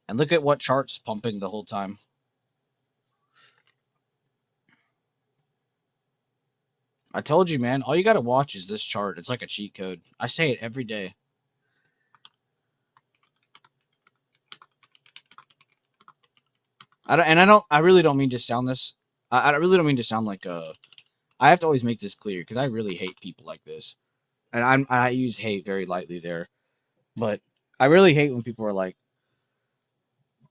And look at what chart's pumping the whole time. I told you, man. All you gotta watch is this chart. It's like a cheat code. I say it every day. I really don't mean to sound this. I really don't mean to sound like a. I have to always make this clear because I really hate people like this, and I use hate very lightly there, but I really hate when people are like,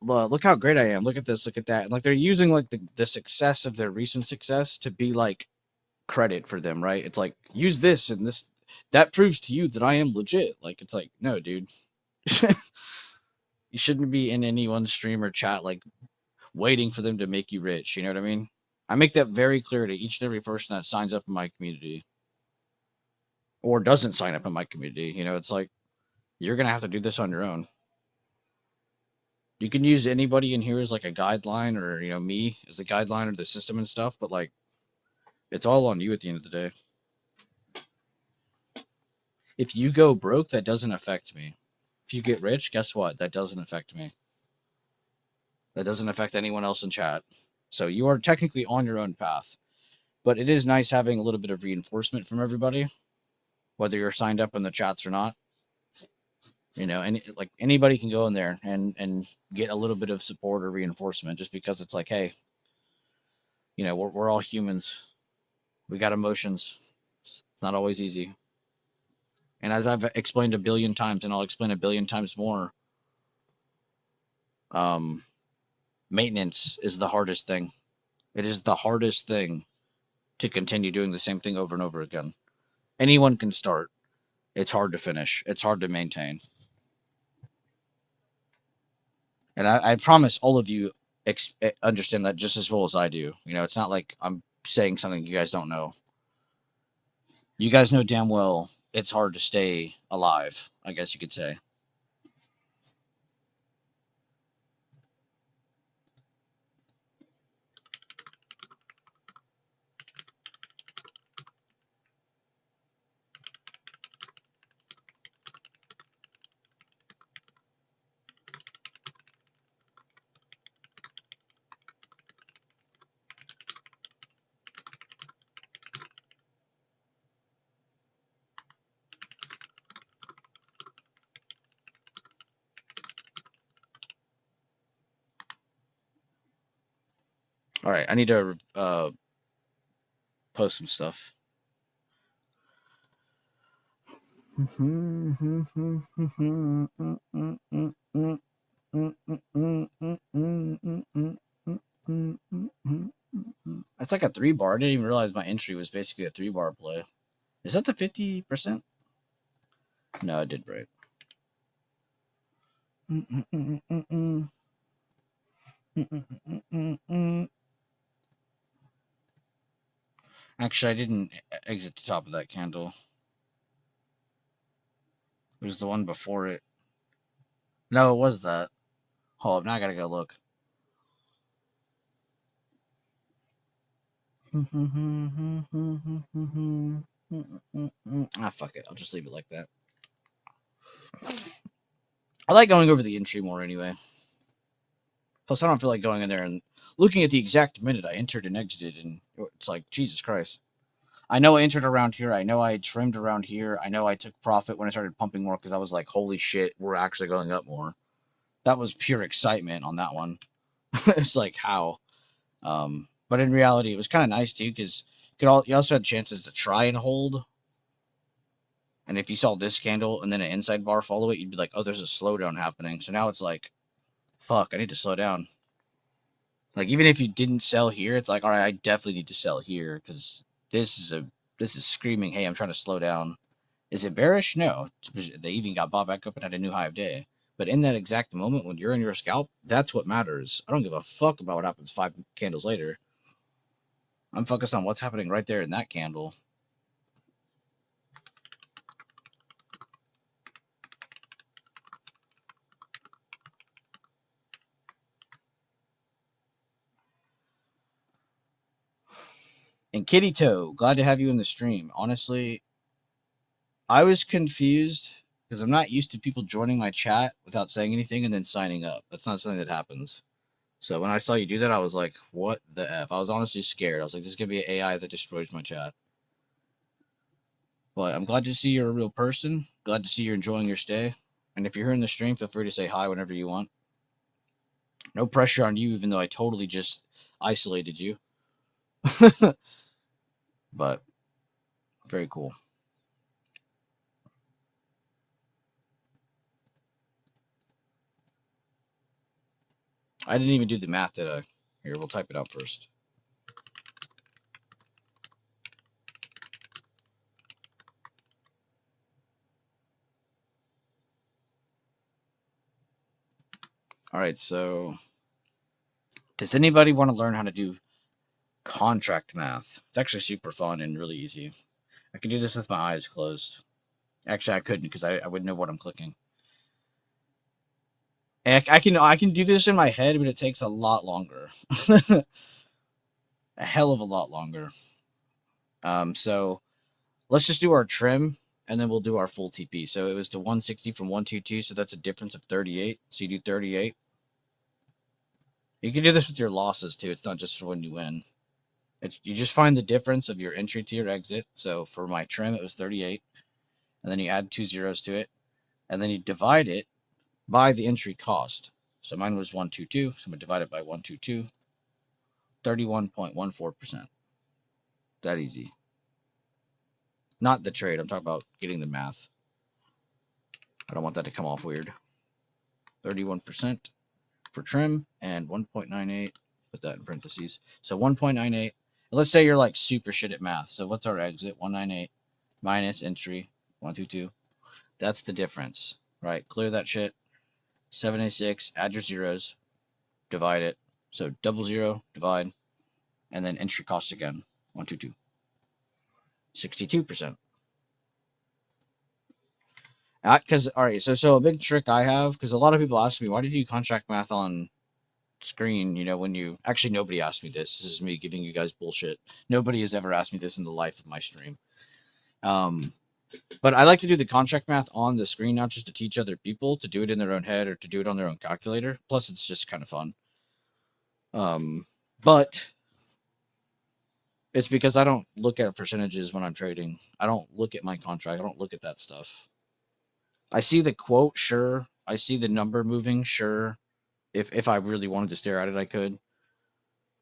"Look how great I am! Look at this! Look at that!" And like they're using like the success of their recent success to be like credit for them, right? It's like use this and this that proves to you that I am legit. Like it's like no, dude. You shouldn't be in anyone's stream or chat like waiting for them to make you rich. You know what I mean? I make that very clear to each and every person that signs up in my community. or doesn't sign up in my community. You know, it's like you're gonna have to do this on your own. You can use anybody in here as like a guideline, or me as a guideline, or the system and stuff, but like it's all on you at the end of the day. If you go broke, that doesn't affect me. If you get rich, guess what? That doesn't affect me. That doesn't affect anyone else in chat. So you are technically on your own path. But it is nice having a little bit of reinforcement from everybody, whether you're signed up in the chats or not. And like anybody can go in there and get a little bit of support or reinforcement, just because it's like, hey, we're all humans. We got emotions. It's not always easy. And as I've explained a billion times, and I'll explain a billion times more, maintenance is the hardest thing. It is the hardest thing to continue doing the same thing over and over again. Anyone can start. It's hard to finish. It's hard to maintain. And I promise all of you understand that just as well as I do. It's not like I'm saying something you guys don't know. You guys know damn well it's hard to stay alive, I guess you could say. All right, I need to post some stuff. That's like a 3-bar. I didn't even realize my entry was basically a 3-bar play. Is that the 50%? No, I did right. Actually, I didn't exit the top of that candle. It was the one before it. No, it was that. Hold up, now I gotta go look. Fuck it. I'll just leave it like that. I like going over the entry more anyway. Plus, I don't feel like going in there and looking at the exact minute I entered and exited, and it's like, Jesus Christ. I know I entered around here. I know I trimmed around here. I know I took profit when I started pumping more because I was like, holy shit, we're actually going up more. That was pure excitement on that one. It's like, how? But in reality, it was kind of nice too, because you also had chances to try and hold. And if you saw this candle and then an inside bar follow it, you'd be like, oh, there's a slowdown happening. So now it's like, fuck, I need to slow down. Like, even if you didn't sell here, it's like, all right, I definitely need to sell here, because this is screaming, hey, I'm trying to slow down. Is it bearish? No. They even got bought back up and had a new high of day. But in that exact moment when you're in your scalp, that's what matters. I don't give a fuck about what happens 5 candles later. I'm focused on what's happening right there in that candle. And Kitty Toe, glad to have you in the stream. Honestly, I was confused because I'm not used to people joining my chat without saying anything and then signing up. That's not something that happens. So when I saw you do that, I was like, what the F? I was honestly scared. I was like, this is going to be an AI that destroys my chat. But I'm glad to see you're a real person. Glad to see you're enjoying your stay. And if you're here in the stream, feel free to say hi whenever you want. No pressure on you, even though I totally just isolated you. But very cool. I didn't even do the math, did I? Here, we'll type it out first. All right, so does anybody want to learn how to do contract math? It's actually super fun and really easy. I can do this with my eyes closed. Actually, I couldn't because I wouldn't know what I'm clicking. And I can do this in my head, but it takes a lot longer. A hell of a lot longer. So let's just do our trim, and then we'll do our full TP. So it was to 160 from 122, so that's a difference of 38. So you do 38. You can do this with your losses too. It's not just for when you win. You just find the difference of your entry to your exit. So for my trim, it was 38. And then you add 2 zeros to it. And then you divide it by the entry cost. So mine was 122. So I'm going to divide it by 122. 31.14%. That easy. Not the trade. I'm talking about getting the math. I don't want that to come off weird. 31% for trim and 1.98. Put that in parentheses. So 1.98. Let's say you're like super shit at math. So what's our exit? 198 minus entry 122. That's the difference, right? Clear that shit. 786. Add your zeros. Divide it. So double zero, divide, and then entry cost again. 122. 62%. Because all right, so a big trick I have, because a lot of people ask me, why did you contract math on screen? You know, when you actually, nobody asked me this. This is me giving you guys bullshit. Nobody has ever asked me this in the life of my stream. But I like to do the contract math on the screen, not just to teach other people to do it in their own head or to do it on their own calculator. Plus, it's just kind of fun. But it's because I don't look at percentages when I'm trading. I don't look at my contract. I don't look at that stuff. I see the quote, sure. I see the number moving, sure. If I really wanted to stare at it, I could.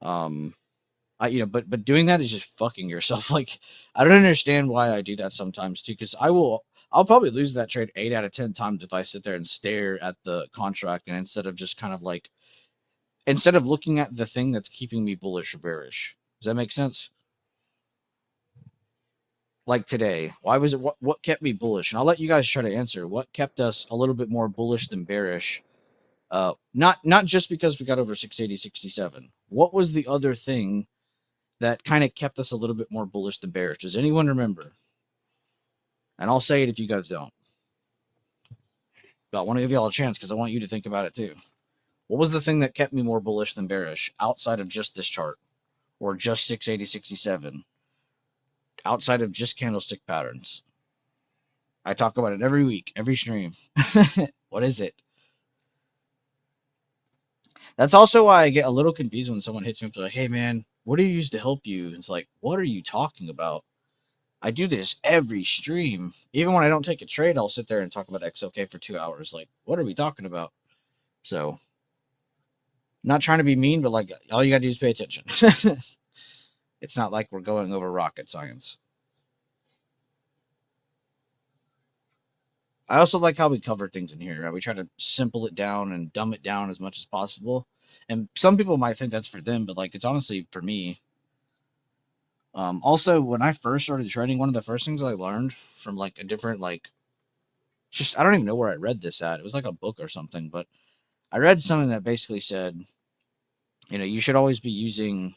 But doing that is just fucking yourself. Like, I don't understand why I do that sometimes too, because I'll probably lose that trade 8 out of 10 times if I sit there and stare at the contract, and instead of just kind of like, instead of looking at the thing that's keeping me bullish or bearish. Does that make sense? Like today, why was it, what kept me bullish? And I'll let you guys try to answer. What kept us a little bit more bullish than bearish? Not just because we got over 680, 67. What was the other thing that kind of kept us a little bit more bullish than bearish? Does anyone remember? And I'll say it if you guys don't. But I want to give y'all a chance because I want you to think about it too. What was the thing that kept me more bullish than bearish outside of just this chart? Or just 680, 67? Outside of just candlestick patterns? I talk about it every week, every stream. What is it? That's also why I get a little confused when someone hits me up like, hey man, what do you use to help you? It's like, what are you talking about? I do this every stream. Even when I don't take a trade, I'll sit there and talk about XOK for 2 hours. Like, what are we talking about? So, not trying to be mean, but like, all you gotta do is pay attention. It's not like we're going over rocket science. I also like how we cover things in here. Right? We try to simple it down and dumb it down as much as possible. And some people might think that's for them, but like, it's honestly for me. Also, when I first started trading, one of the first things I learned from like a different, like, just, I don't even know where I read this at. It was like a book or something, but I read something that basically said, you should always be using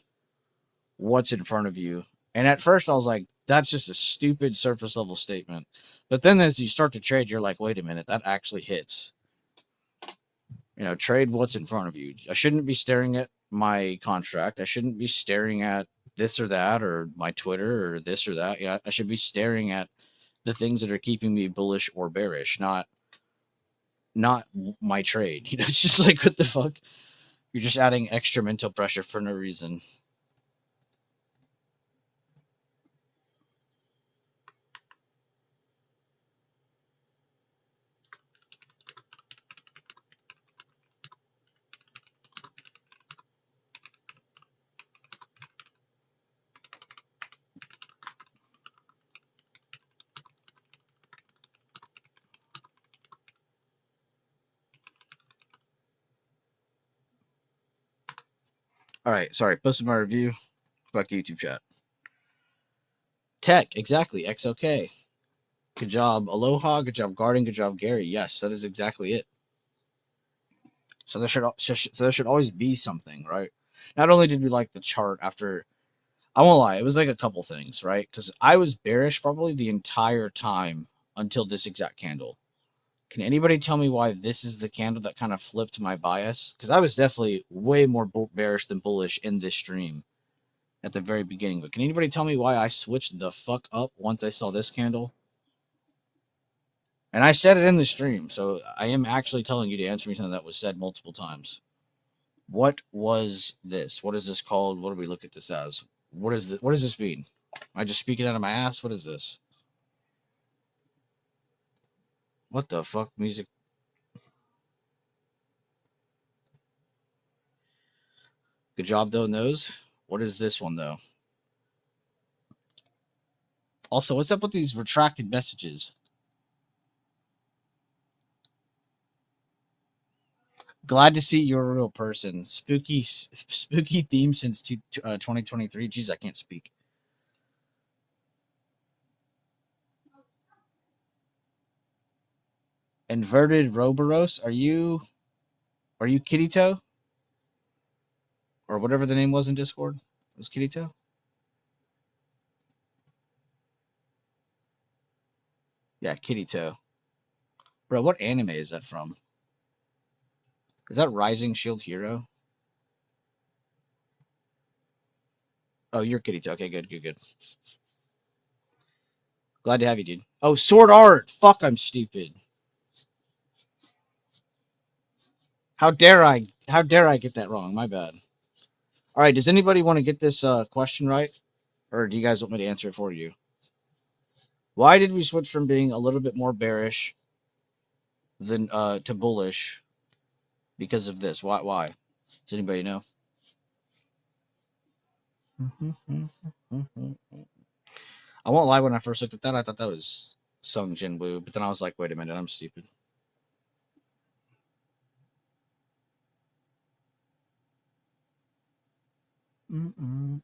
what's in front of you. And at first I was like, that's just a stupid surface level statement. But then as you start to trade, you're like, wait a minute, that actually hits. Trade what's in front of you. I shouldn't be staring at my contract. I shouldn't be staring at this or that or my Twitter or this or that. Yeah, I should be staring at the things that are keeping me bullish or bearish, not my trade. It's just like, what the fuck? You're just adding extra mental pressure for no reason. All right, sorry. Posted my review. Back to YouTube chat. Tech, exactly. XOK. Good job, Aloha. Good job, Garden. Good job, Gary. Yes, that is exactly it. So there should always be something, right? Not only did we like the chart after I won't lie, it was like a couple things, right? Because I was bearish probably the entire time until this exact candle. Can anybody tell me why this is the candle that kind of flipped my bias? Because I was definitely way more bearish than bullish in this stream at the very beginning. But can anybody tell me why I switched the fuck up once I saw this candle? And I said it in the stream, so I am actually telling you to answer me something that was said multiple times. What was this? What is this called? What do we look at this as? What is this? What does this mean? Am I just speaking out of my ass? What is this? What the fuck music? Good job though, nose. What is this one though? Also, what's up with these retracted messages? Glad to see you're a real person. Spooky theme since 2023. Jeez, I can't speak. Inverted Roboros. Are you Kitty Toe? Or whatever the name was in Discord? It was Kitty Toe? Yeah, Kitty Toe. Bro, what anime is that from? Is that Rising Shield Hero? Oh, you're Kitty Toe. Okay, good. Glad to have you, dude. Oh, Sword Art. Fuck, I'm stupid. How dare I get that wrong? My bad. All right, does anybody want to get this question right? Or do you guys want me to answer it for you? Why did we switch from being a little bit more bearish than to bullish because of this? Why? Does anybody know? I won't lie, when I first looked at that, I thought that was Sung Jin Woo, but then I was like, wait a minute, I'm stupid. All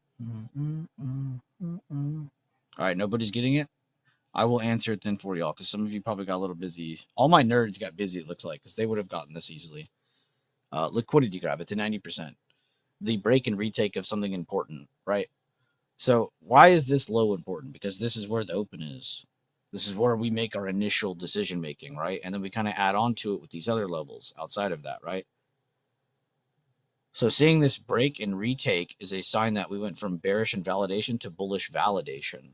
right, nobody's getting it. I will answer it then for y'all, because some of you probably got a little busy. All my nerds got busy, it looks like, because they would have gotten this easily. Liquidity grab, it's a 90%. The break and retake of something important, right? So why is this low important? Because this is where the open is. This is where we make our initial decision making, right? And then we kind of add on to it with these other levels outside of that, right? So seeing this break and retake is a sign that we went from bearish invalidation to bullish validation.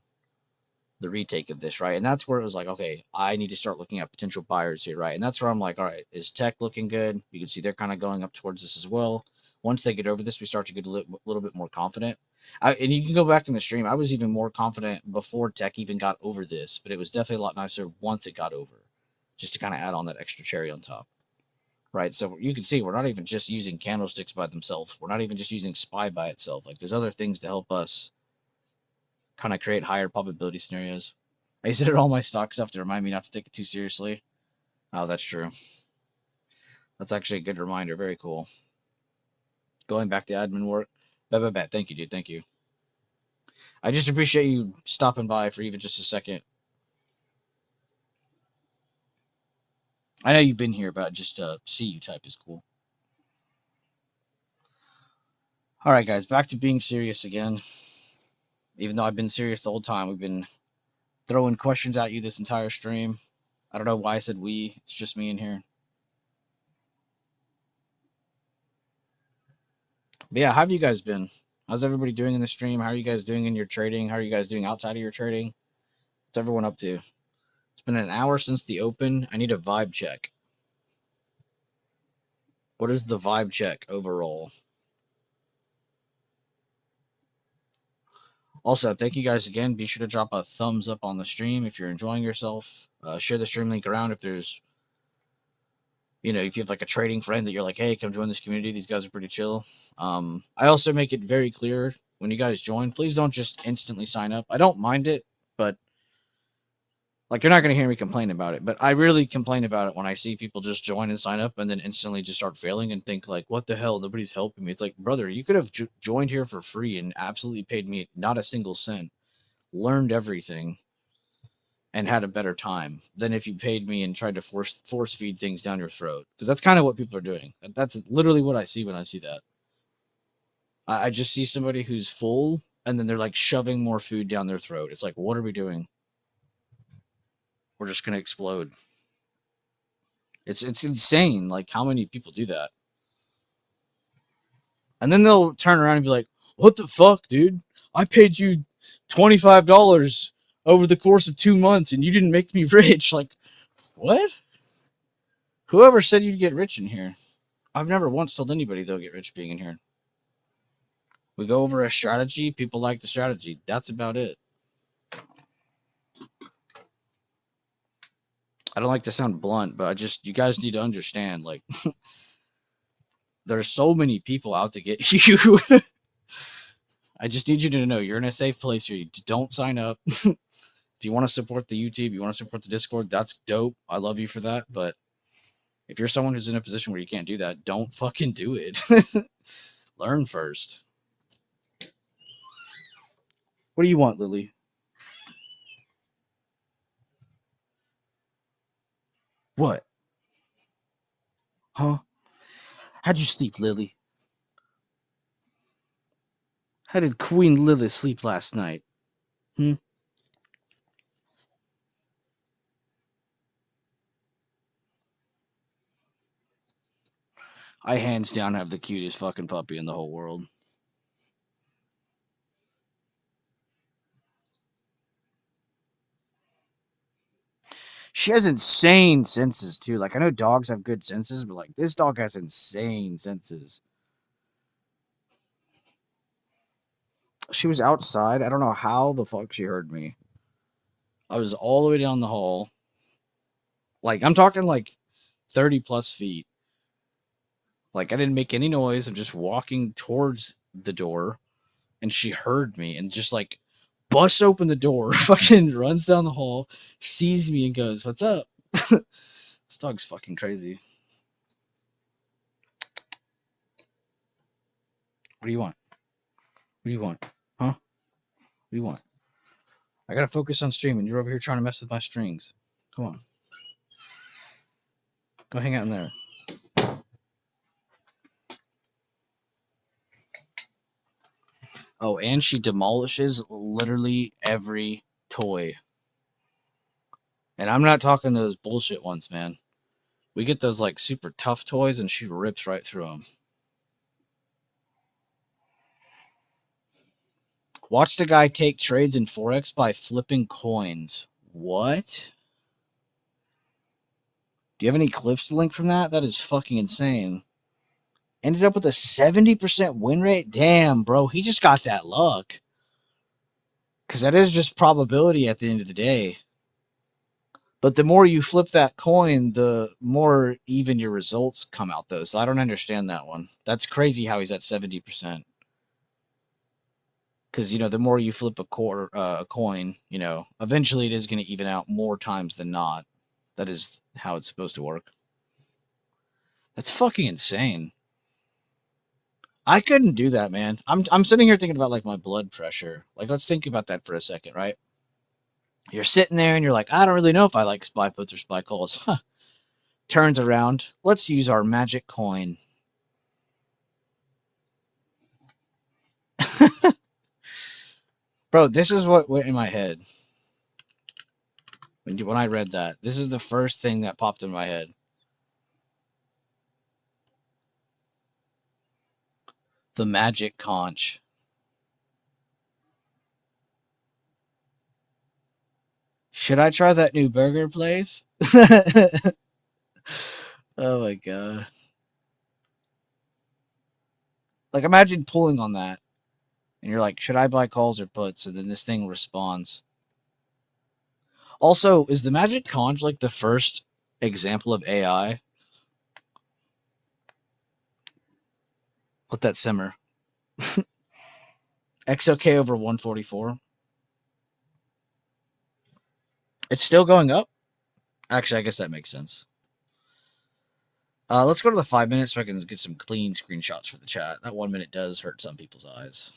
The retake of this, right? And that's where it was like, okay, I need to start looking at potential buyers here, right? And that's where I'm like, all right, is tech looking good? You can see they're kind of going up towards this as well. Once they get over this, we start to get a little bit more confident. And you can go back in the stream. I was even more confident before tech even got over this, but it was definitely a lot nicer once it got over, just to kind of add on that extra cherry on top, right? So you can see we're not even just using candlesticks by themselves. We're not even just using SPY by itself. Like there's other things to help us kind of create higher probability scenarios. I used it at all my stock stuff to remind me not to take it too seriously. Oh, that's true. That's actually a good reminder. Very cool. Going back to admin work. Bet. Thank you, dude. Thank you. I just appreciate you stopping by for even just a second. I know you've been here, but just see you type is cool. All right, guys, back to being serious again. Even though I've been serious the whole time, we've been throwing questions at you this entire stream. I don't know why I said we. It's just me in here. But yeah, how have you guys been? How's everybody doing in the stream? How are you guys doing in your trading? How are you guys doing outside of your trading? What's everyone up to? It's been an hour since the open. I need a vibe check. What is the vibe check overall? Also, thank you guys again. Be sure to drop a thumbs up on the stream if you're enjoying yourself. Share the stream link around if there's, if you have like a trading friend that you're like, hey, come join this community. These guys are pretty chill. I also make it very clear when you guys join, please don't just instantly sign up. I don't mind it, but like you're not going to hear me complain about it. But I really complain about it when I see people just join and sign up and then instantly just start failing and think like, what the hell? Nobody's helping me. It's like, brother, you could have joined here for free and absolutely paid me not a single cent, learned everything, and had a better time than if you paid me and tried to force feed things down your throat. Because that's kind of what people are doing. That's literally what I see when I see that. I just see somebody who's full and then they're like shoving more food down their throat. It's like, what are we doing? We're just gonna explode. It's insane. Like, how many people do that? And then they'll turn around and be like, "What the fuck, dude? I paid you $25 over the course of 2 months, and you didn't make me rich." Like, what? Whoever said you'd get rich in here? I've never once told anybody they'll get rich being in here. We go over a strategy. People like the strategy. That's about it. I don't like to sound blunt, but you guys need to understand, like, there's so many people out to get you. I just need you to know you're in a safe place here. Don't sign up. If you want to support the YouTube, you want to support the Discord, that's dope. I love you for that. But if you're someone who's in a position where you can't do that, don't fucking do it. Learn first. What do you want, Lily? What? Huh? How'd you sleep, Lily? How did Queen Lily sleep last night? Hmm? I hands down have the cutest fucking puppy in the whole world. She has insane senses too. Like, I know dogs have good senses, but like, this dog has insane senses. She was outside. I don't know how the fuck she heard me. I was all the way down the hall. Like, I'm talking like 30 plus feet. Like, I didn't make any noise. I'm just walking towards the door, and she heard me and just like busts open the door, fucking runs down the hall, sees me, and goes, "What's up?" This dog's fucking crazy. What do you want? What do you want? Huh? What do you want? I gotta focus on streaming. You're over here trying to mess with my strings. Come on. Go hang out in there. Oh, and she demolishes literally every toy. And I'm not talking those bullshit ones, man. We get those like super tough toys and she rips right through them. Watched a guy take trades in Forex by flipping coins. What? Do you have any clips to link from that? That is fucking insane. Ended up with a 70% win rate? Damn, bro. He just got that luck. Because that is just probability at the end of the day. But the more you flip that coin, the more even your results come out, though. So I don't understand that one. That's crazy how he's at 70%. Because, you know, the more you flip a coin, you know, eventually it is going to even out more times than not. That is how it's supposed to work. That's fucking insane. I couldn't do that, man. I'm sitting here thinking about, like, my blood pressure. Like, let's think about that for a second, right? You're sitting there and you're like, I don't really know if I like spy puts or spy calls. Huh. Turns around. Let's use our magic coin. Bro, this is what went in my head. When I read that, this is the first thing that popped in my head. The magic conch. Should I try that new burger place? Oh my god. Like, imagine pulling on that. And you're like, should I buy calls or puts? And then this thing responds. Also, is the magic conch like the first example of AI? Let that simmer. XOK over 144. It's still going up? Actually, I guess that makes sense. Let's go to the 5 minutes so I can get some clean screenshots for the chat. That 1 minute does hurt some people's eyes.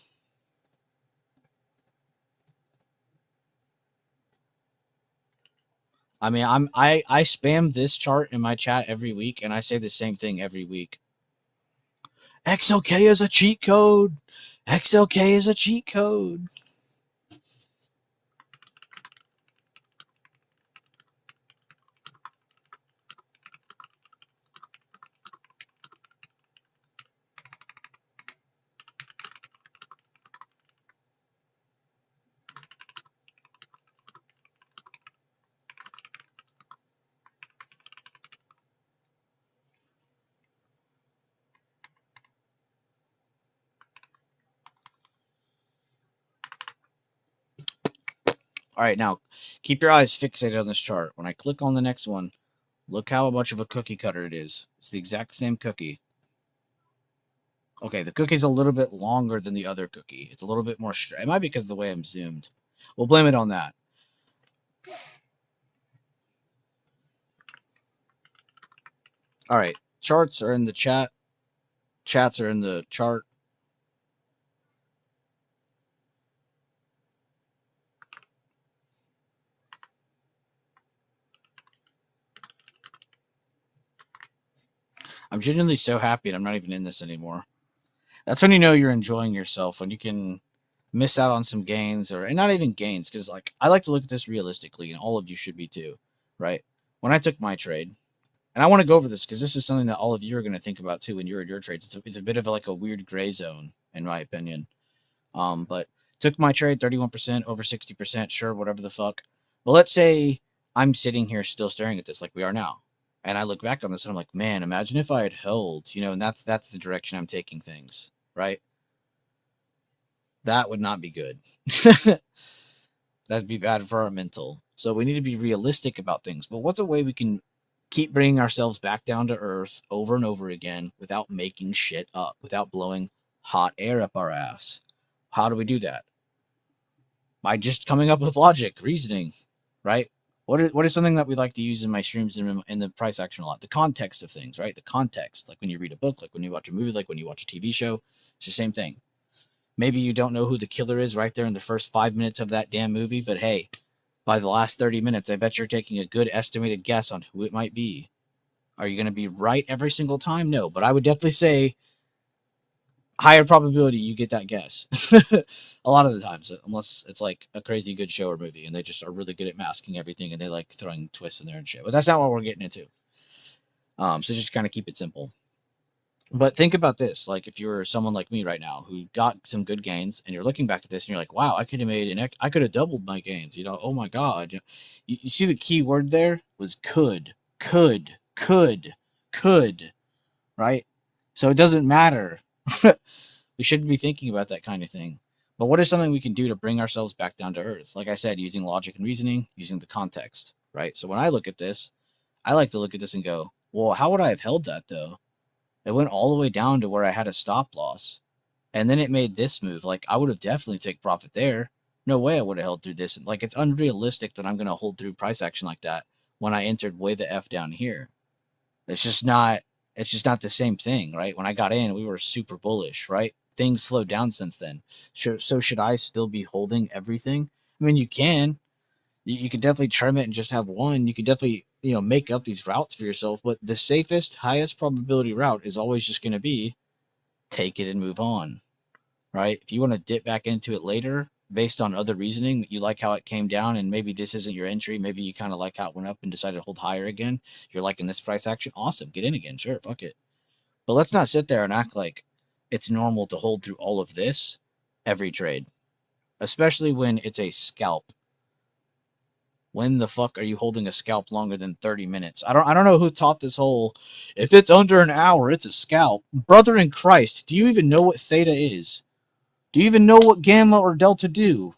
I mean, I spam this chart in my chat every week, and I say the same thing every week. XOK is a cheat code. XLK is a cheat code. All right, now keep your eyes fixated on this chart. When I click on the next one, look how much of a cookie cutter it is. It's the exact same cookie. Okay, the cookie's a little bit longer than the other cookie. It's a little bit more straight. It might be because of the way I'm zoomed. We'll blame it on that. All right, charts are in the chat. Chats are in the chart. I'm genuinely so happy and I'm not even in this anymore. That's when you know you're enjoying yourself, when you can miss out on some gains, and not even gains, because like I like to look at this realistically, and all of you should be too, right? When I took my trade, and I want to go over this because this is something that all of you are going to think about too when you're in your trades. It's a bit of like a weird gray zone, in my opinion. But took my trade 31%, over 60%, sure, whatever the fuck. But let's say I'm sitting here still staring at this like we are now. And I look back on this and I'm like, man, imagine if I had held, and that's the direction I'm taking things, right? That would not be good. That'd be bad for our mental. So we need to be realistic about things. But what's a way we can keep bringing ourselves back down to earth over and over again without making shit up, without blowing hot air up our ass? How do we do that? By just coming up with logic, reasoning, right? What is something that we like to use in my streams and in the price action a lot? The context of things, right? The context, like when you read a book, like when you watch a movie, like when you watch a TV show, it's the same thing. Maybe you don't know who the killer is right there in the first 5 minutes of that damn movie, but hey, by the last 30 minutes, I bet you're taking a good estimated guess on who it might be. Are you going to be right every single time? No, but I would definitely say higher probability you get that guess. A lot of the times, unless it's like a crazy good show or movie and they just are really good at masking everything and they like throwing twists in there and shit. But that's not what we're getting into. So just kind of keep it simple. But think about this, like if you're someone like me right now who got some good gains and you're looking back at this and you're like, wow, I could have I could have doubled my gains, oh my God. You see the key word there was could, right? So it doesn't matter. We shouldn't be thinking about that kind of thing. But what is something we can do to bring ourselves back down to earth? Like I said, using logic and reasoning, using the context, right? So when I look at this, I like to look at this and go, well, how would I have held that though? It went all the way down to where I had a stop loss. And then it made this move. Like, I would have definitely taken profit there. No way I would have held through this. Like, it's unrealistic that I'm going to hold through price action like that when I entered way the F down here. It's just not the same thing, right? When I got in, we were super bullish, right? Things slowed down since then. So should I still be holding everything? I mean, you can. You could definitely trim it and just have one. You could definitely, make up these routes for yourself. But the safest, highest probability route is always just going to be take it and move on, right? If you want to dip back into it later based on other reasoning, you like how it came down and maybe this isn't your entry. Maybe you kind of like how it went up and decided to hold higher again. You're liking this price action. Awesome. Get in again. Sure. Fuck it. But let's not sit there and act like it's normal to hold through all of this every trade, especially when it's a scalp. When the fuck are you holding a scalp longer than 30 minutes? I don't know who taught this whole if it's under an hour, it's a scalp. Brother in Christ, do you even know what theta is? Do you even know what gamma or delta do?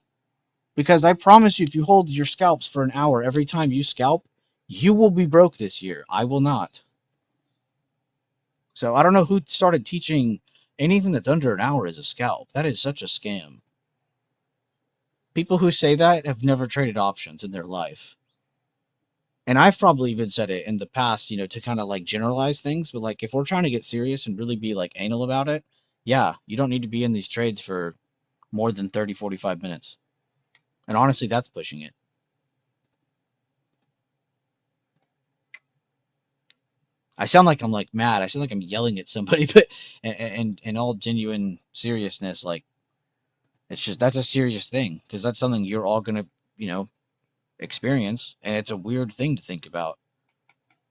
Because I promise you, if you hold your scalps for an hour every time you scalp, you will be broke this year. I will not. So I don't know who started teaching anything that's under an hour is a scalp. That is such a scam. People who say that have never traded options in their life. And I've probably even said it in the past, to kind of like generalize things. But like, if we're trying to get serious and really be like anal about it, yeah, you don't need to be in these trades for more than 30, 45 minutes. And honestly, that's pushing it. I sound like I'm like mad. I sound like I'm yelling at somebody, but and in all genuine seriousness, like It's just, that's a serious thing because that's something you're all going to, you know, experience. And it's a weird thing to think about.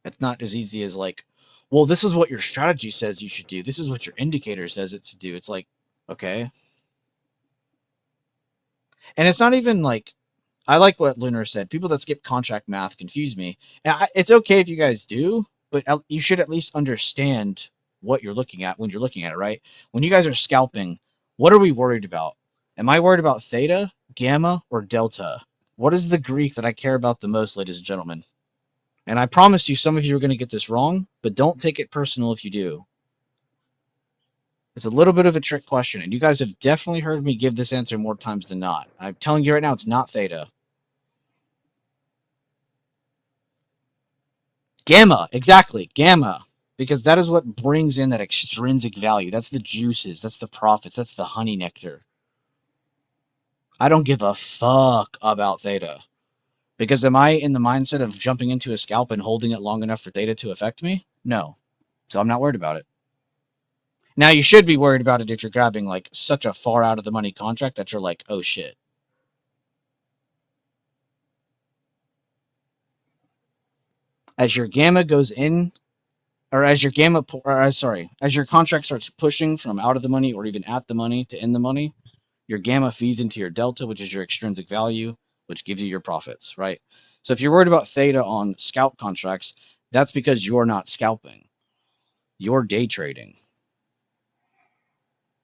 It's not as easy as like, well, this is what your strategy says you should do. This is what your indicator says it's to do. It's like, okay. And it's not even like, I like what Lunar said. People that skip contract math confuse me. And it's okay if you guys do, but you should at least understand what you're looking at when you're looking at it, right? When you guys are scalping, what are we worried about? Am I worried about theta, gamma, or delta? What is the Greek that I care about the most, ladies and gentlemen? And I promise you, some of you are going to get this wrong, but don't take it personal if you do. It's a little bit of a trick question, and you guys have definitely heard me give this answer more times than not. I'm telling you right now, it's not theta. Gamma, exactly, gamma. Because that is what brings in that extrinsic value. That's the juices, that's the profits, that's the honey nectar. I don't give a fuck about theta. Because am I in the mindset of jumping into a scalp and holding it long enough for theta to affect me? No. So I'm not worried about it. Now, you should be worried about it if you're grabbing like such a far out of the money contract that you're like, oh shit. As your gamma goes in, or as your gamma, as your contract starts pushing from out of the money or even at the money to in the money, your gamma feeds into your delta, which is your extrinsic value, which gives you your profits, right? So if you're worried about theta on scalp contracts, that's because you're not scalping. You're day trading.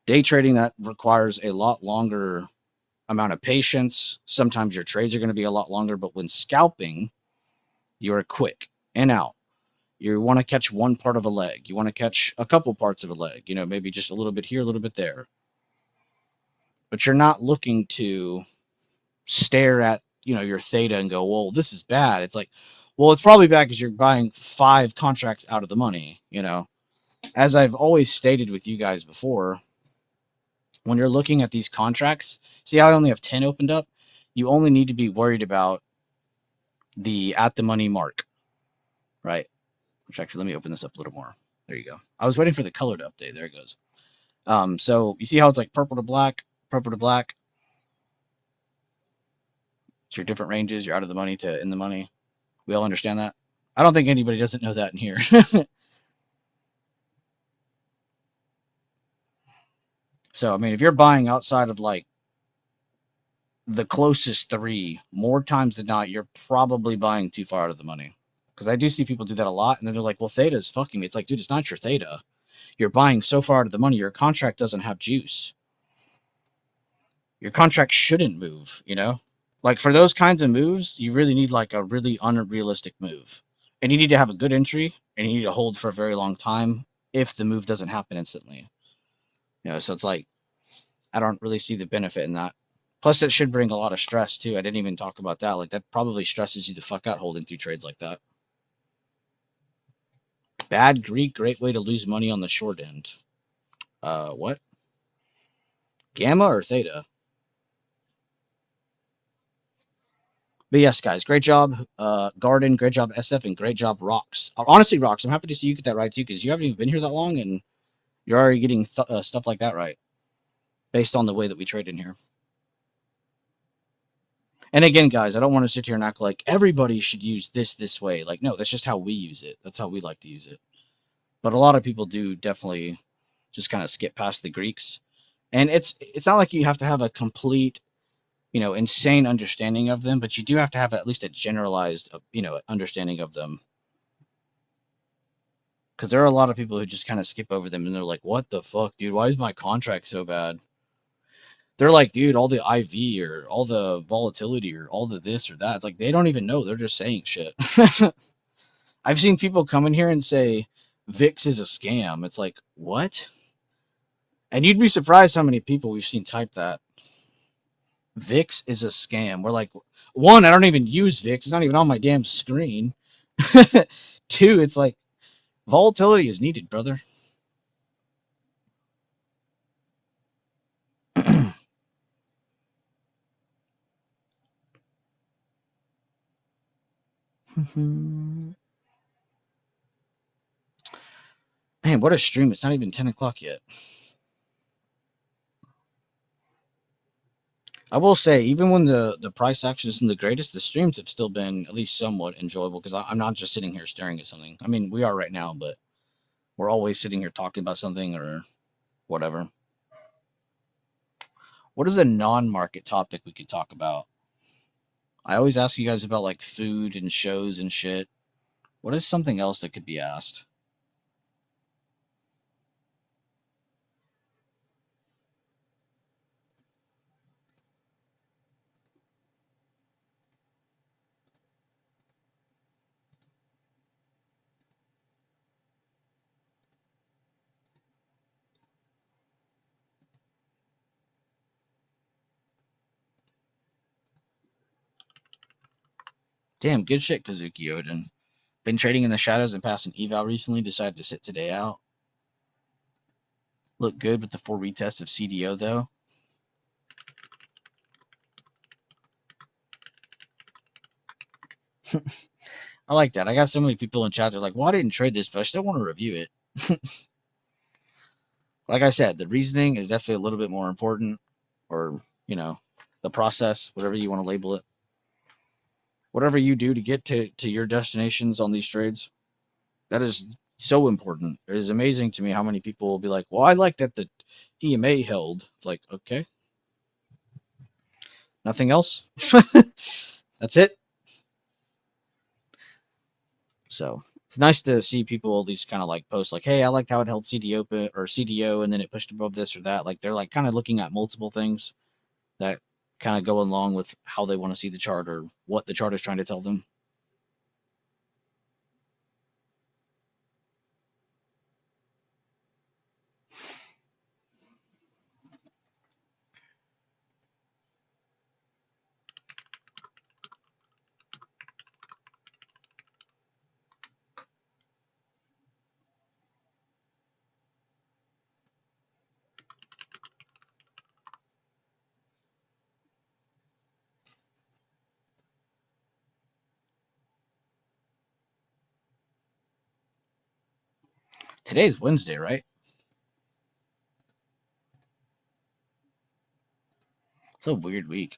Day trading, that requires a lot longer amount of patience. Sometimes your trades are going to be a lot longer, but when scalping, you're quick in out. You want to catch one part of a leg. You want to catch a couple parts of a leg, you know, maybe just a little bit here, a little bit there. But you're not looking to stare at, you know, your theta and go, well, this is bad. It's like, well, it's probably bad because you're buying 5 contracts out of the money, you know. As I've always stated with you guys before, when you're looking at these contracts, see how I only have 10 opened up? You only need to be worried about the at the money mark, right? Which actually, let me open this up a little more. There you go. I was waiting for the color to update. There it goes. So you see how it's like purple to black, purple to black. It's your different ranges. You're out of the money to in the money. We all understand that. I don't think anybody doesn't know that in here. So I mean, if you're buying outside of like the closest 3, more times than not, you're probably buying too far out of the money. Because I do see people do that a lot, and then they're like, "Well, theta is fucking me." It's like, dude, it's not your theta. You're buying so far out of the money. Your contract doesn't have juice. Your contract shouldn't move, you know? Like for those kinds of moves, you really need like a really unrealistic move. And you need to have a good entry and you need to hold for a very long time if the move doesn't happen instantly. You know, so it's like I don't really see the benefit in that. Plus it should bring a lot of stress too. I didn't even talk about that. Like that probably stresses you the fuck out holding through trades like that. Bad Greek, great way to lose money on the short end. What? Gamma or theta? But yes, guys, great job, Garden, great job, SF, and great job, Rocks. Honestly, Rocks, I'm happy to see you get that right too, because you haven't even been here that long, and you're already getting stuff like that right, based on the way that we trade in here. And again, guys, I don't want to sit here and act like everybody should use this way. Like, no, that's just how we use it. That's how we like to use it. But a lot of people do definitely just kind of skip past the Greeks, and it's not like you have to have a complete, you know, insane understanding of them, but you do have to have at least a generalized, you know, understanding of them. Because there are a lot of people who just kind of skip over them and they're like, what the fuck, dude? Why is my contract so bad? They're like, dude, all the IV or all the volatility or all the this or that. It's like they don't even know. They're just saying shit. I've seen people come in here and say VIX is a scam. It's like, what? And you'd be surprised how many people we've seen type that. VIX is a scam. We're like, one, I don't even use VIX. It's not even on my damn screen. Two, it's like, volatility is needed, brother. Man, what a stream. It's not even 10 o'clock yet. I will say, even when the price action isn't the greatest, the streams have still been at least somewhat enjoyable because I'm not just sitting here staring at something. I mean, we are right now, but we're always sitting here talking about something or whatever. What is a non-market topic we could talk about? I always ask you guys about like food and shows and shit. What is something else that could be asked? Damn, good shit, Kazuki Odin. Been trading in the shadows and passed an eval recently. Decided to sit today out. Look good with the 4 retest of CDO though. I like that. I got so many people in chat. They're like, "Well, I didn't trade this, but I still want to review it." Like I said, the reasoning is definitely a little bit more important, or the process, whatever you want to label it. Whatever you do to get to your destinations on these trades, that is so important. It is amazing to me how many people will be like, "Well, I like that the EMA held." It's like, okay, nothing else. That's it. So it's nice to see people at least kind of like post like, "Hey, I liked how it held CDO or CDO, and then it pushed above this or that." Like they're like kind of looking at multiple things that kind of go along with how they want to see the chart or what the chart is trying to tell them. Today's Wednesday, right? It's a weird week.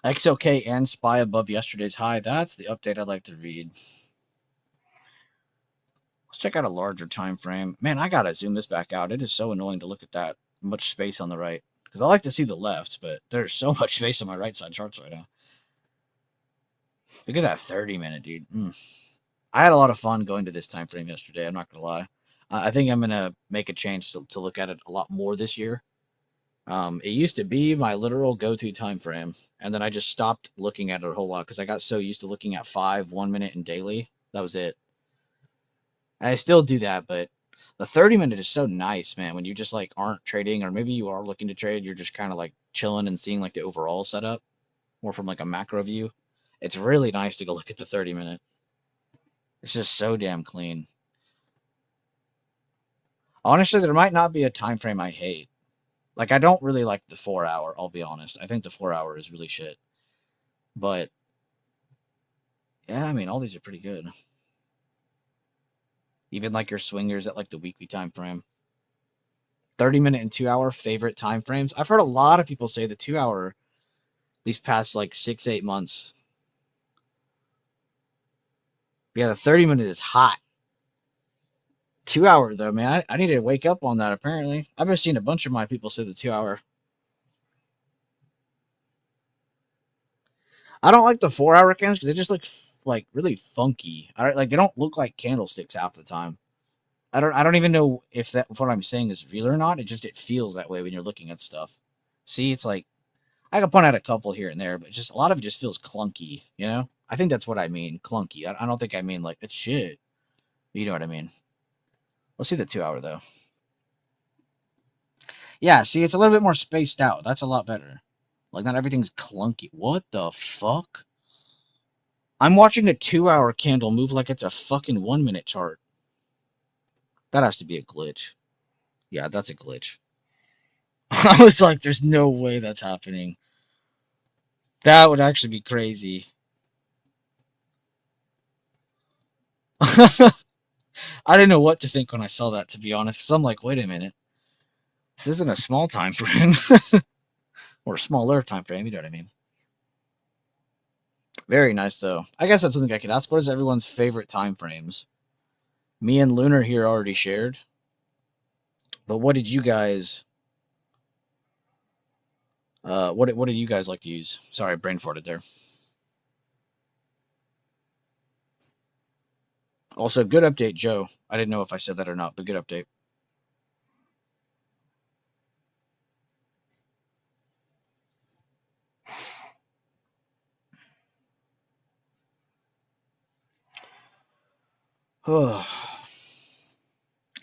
XLK and SPY above yesterday's high. That's the update I'd like to read. Let's check out a larger time frame. Man, I gotta zoom this back out. It is so annoying to look at that much space on the right. Because I like to see the left, but there's so much space on my right side charts right now. Look at that 30-minute, dude. I had a lot of fun going to this time frame yesterday. I'm not gonna lie. I think I'm gonna make a change to look at it a lot more this year. It used to be my literal go-to time frame, and then I just stopped looking at it a whole lot because I got so used to looking at 5, 1 minute, and daily. That was it. And I still do that, but the 30-minute is so nice, man. When you just like aren't trading, or maybe you are looking to trade, you're just kind of like chilling and seeing like the overall setup, more from like a macro view. It's really nice to go look at the 30-minute. It's just so damn clean. Honestly, there might not be a time frame I hate. Like I don't really like the 4 hour. I'll be honest. I think the 4 hour is really shit. But yeah, I mean, all these are pretty good. Even like your swingers at like the weekly time frame. 30-minute and 2 hour favorite time frames. I've heard a lot of people say the 2 hour these past like 6, 8 months. Yeah, the 30-minute is hot. 2 hour though, man. I need to wake up on that. Apparently, I've been seeing a bunch of my people say the 2 hour. I don't like the 4 hour candles because they just look like really funky. I don't, like they don't look like candlesticks half the time. I don't even know if that if what I'm saying is real or not. It feels that way when you're looking at stuff. See, it's like I can point out a couple here and there, but just a lot of it just feels clunky. You know, I think that's what I mean, clunky. I don't think I mean like it's shit. You know what I mean? Let's see the 2 hour though. Yeah, see, it's a little bit more spaced out. That's a lot better. Like not everything's clunky. What the fuck? I'm watching a 2 hour candle move like it's a fucking 1 minute chart. That has to be a glitch. Yeah, that's a glitch. I was like, there's no way that's happening. That would actually be crazy. I didn't know what to think when I saw that, to be honest. Because I'm like, wait a minute. This isn't a small time frame. Or a smaller time frame, you know what I mean? Very nice, though. I guess that's something I could ask. What is everyone's favorite time frames? Me and Lunar here already shared. But what did you guys... what did you guys like to use? Sorry, brain farted there. Also, good update, Joe. I didn't know if I said that or not, but good update.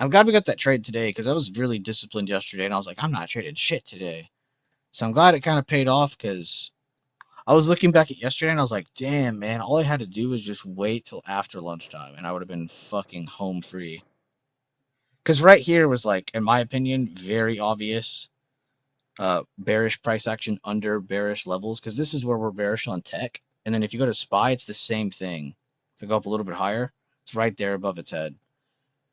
I'm glad we got that trade today because I was really disciplined yesterday and I was like, I'm not trading shit today. So I'm glad it kind of paid off because I was looking back at yesterday and I was like, damn, man, all I had to do was just wait till after lunchtime and I would have been fucking home free. Because right here was like, in my opinion, very obvious bearish price action under bearish levels because this is where we're bearish on tech. And then if you go to SPY, it's the same thing. If I go up a little bit higher, it's right there above its head.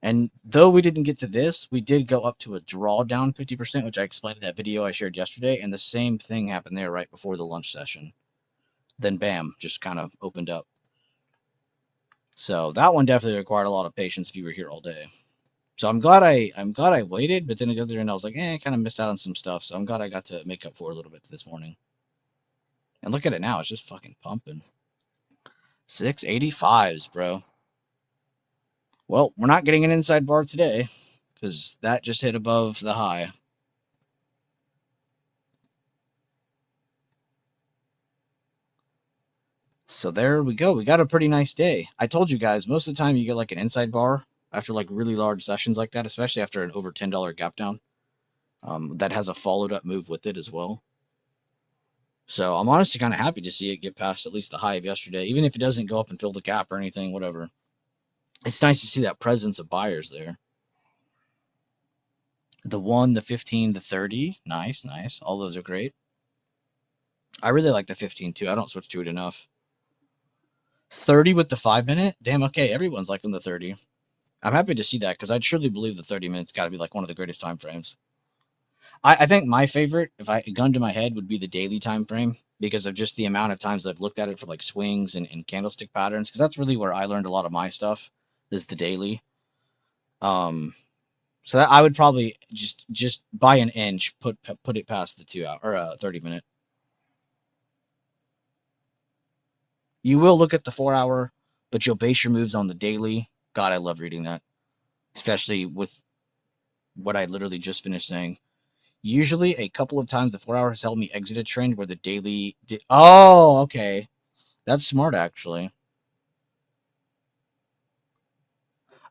And though we didn't get to this, we did go up to a drawdown 50%, which I explained in that video I shared yesterday. And the same thing happened there right before the lunch session. Then bam, just kind of opened up. So that one definitely required a lot of patience if you were here all day. So I'm glad I waited, but then at the other end I was like, I kind of missed out on some stuff. So I'm glad I got to make up for it a little bit this morning. And look at it now, it's just fucking pumping. 685s, bro. Well, we're not getting an inside bar today because that just hit above the high. So there we go. We got a pretty nice day. I told you guys, most of the time you get like an inside bar after like really large sessions like that, especially after an over $10 gap down. That has a followed up move with it as well. So I'm honestly kind of happy to see it get past at least the high of yesterday, even if it doesn't go up and fill the gap or anything, whatever. It's nice to see that presence of buyers there. The 1, the 15, the 30. Nice, nice. All those are great. I really like the 15 too. I don't switch to it enough. 30 with the 5-minute? Damn, okay. Everyone's liking the 30. I'm happy to see that because I truly believe the 30 minutes got to be like one of the greatest time frames. I think my favorite, if I gun to my head, would be the daily time frame because of just the amount of times I've looked at it for like swings and candlestick patterns. Because that's really where I learned a lot of my stuff is the daily. So that I would probably just by an inch put it past the 2 hour or 30-minute. You will look at the 4 hour, but you'll base your moves on the daily. God, I love reading that, especially with what I literally just finished saying. Usually, a couple of times the 4 hour has helped me exit a trend where the daily did. Oh, okay. That's smart, actually.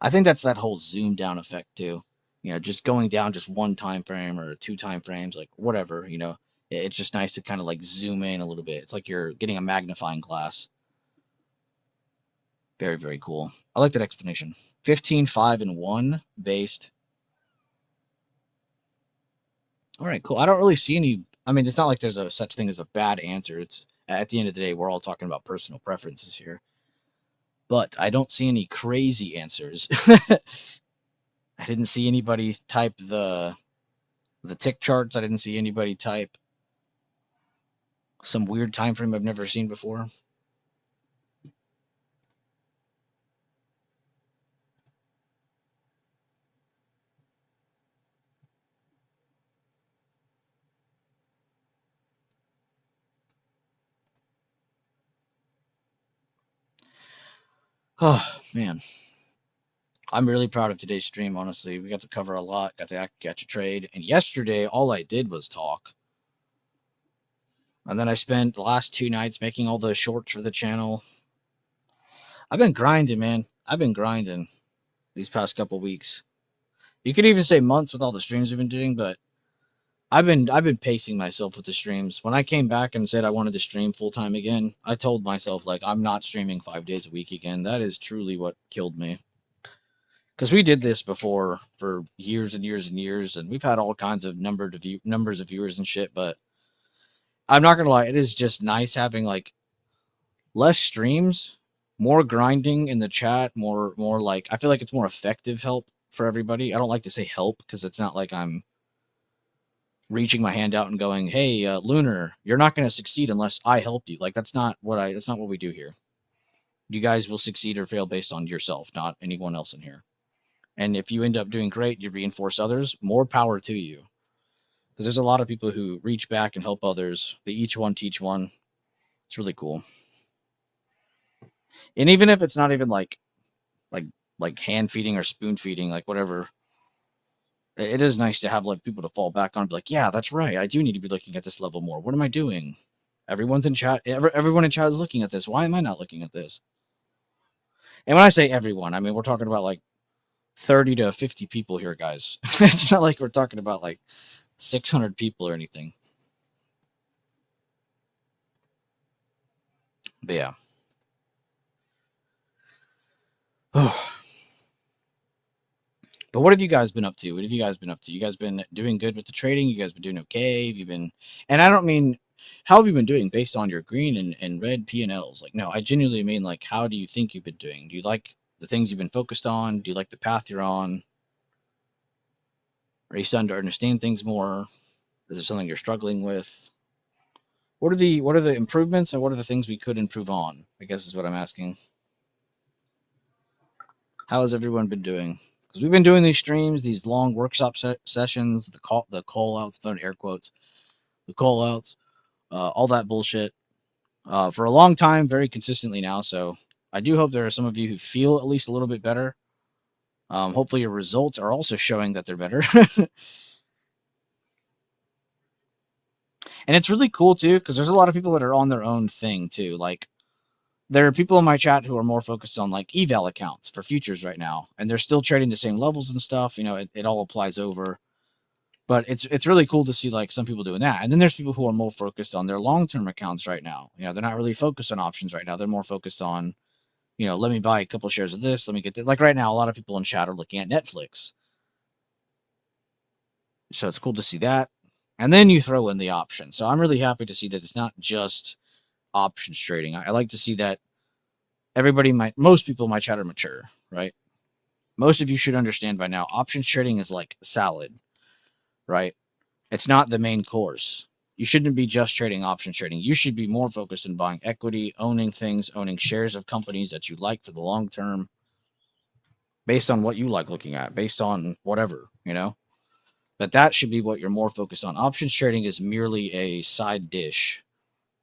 I think that's that whole zoom down effect, too. You know, just going down just one time frame or 2 time frames, like whatever, you know. It's just nice to kind of like zoom in a little bit. It's like you're getting a magnifying glass. Very, very cool. I like that explanation. 15, 5, and 1 based. All right, cool. I don't really see any. I mean, it's not like there's a such thing as a bad answer. It's at the end of the day, we're all talking about personal preferences here. But I don't see any crazy answers. I didn't see anybody type the tick charts. I didn't see anybody type some weird time frame I've never seen before. Oh, man. I'm really proud of today's stream, honestly. We got to cover a lot, got to catch a trade. And yesterday, all I did was talk. And then I spent the last 2 nights making all the shorts for the channel. I've been grinding, man. I've been grinding these past couple weeks. You could even say months with all the streams I've been doing, but I've been pacing myself with the streams. When I came back and said I wanted to stream full time again, I told myself like I'm not streaming 5 days a week again. That is truly what killed me. Because we did this before for years and years and years, and we've had all kinds of numbers of viewers and shit. But I'm not gonna lie, it is just nice having like less streams, more grinding in the chat, more like I feel like it's more effective help for everybody. I don't like to say help because it's not like I'm reaching my hand out and going, "Hey, Lunar, you're not going to succeed unless I help you." Like that's not what we do here. You guys will succeed or fail based on yourself, not anyone else in here. And if you end up doing great, you reinforce others. More power to you, because there's a lot of people who reach back and help others. They each one teach one. It's really cool. And even if it's not even like like hand feeding or spoon feeding, like whatever, it is nice to have like people to fall back on and be like, yeah, that's right. I do need to be looking at this level more. What am I doing? Everyone's in chat. Everyone in chat is looking at this. Why am I not looking at this? And when I say everyone, I mean we're talking about like 30 to 50 people here, guys. It's not like we're talking about like 600 people or anything. But yeah. But what have you guys been up to? What have you guys been up to? You guys been doing good with the trading? You guys been doing okay? Have you been, and I don't mean, how have you been doing based on your green and red P&Ls? Like, no, I genuinely mean, like, how do you think you've been doing? Do you like the things you've been focused on? Do you like the path you're on? Are you starting to understand things more? Is there something you're struggling with? What are the improvements and what are the things we could improve on? I guess is what I'm asking. How has everyone been doing? Because we've been doing these streams, these long workshop sessions, the call outs, air quotes, the call outs, all that bullshit for a long time, very consistently now. So I do hope there are some of you who feel at least a little bit better. Hopefully your results are also showing that they're better. And it's really cool too, because there's a lot of people that are on their own thing too. Like there are people in my chat who are more focused on like eval accounts for futures right now, and they're still trading the same levels and stuff. You know, it all applies over. But it's really cool to see like some people doing that. And then there's people who are more focused on their long-term accounts right now. You know, they're not really focused on options right now. They're more focused on, you know, let me buy a couple shares of this. Let me get that. Like right now, a lot of people in chat are looking at Netflix. So it's cool to see that. And then you throw in the option. So I'm really happy to see that it's not just options trading. I like to see that most people in my chat are mature, right? Most of you should understand by now, options trading is like salad, right? It's not the main course. You shouldn't be just trading options trading. You should be more focused on buying equity, owning things, owning shares of companies that you like for the long term, based on what you like looking at, based on whatever, you know? But that should be what you're more focused on. Options trading is merely a side dish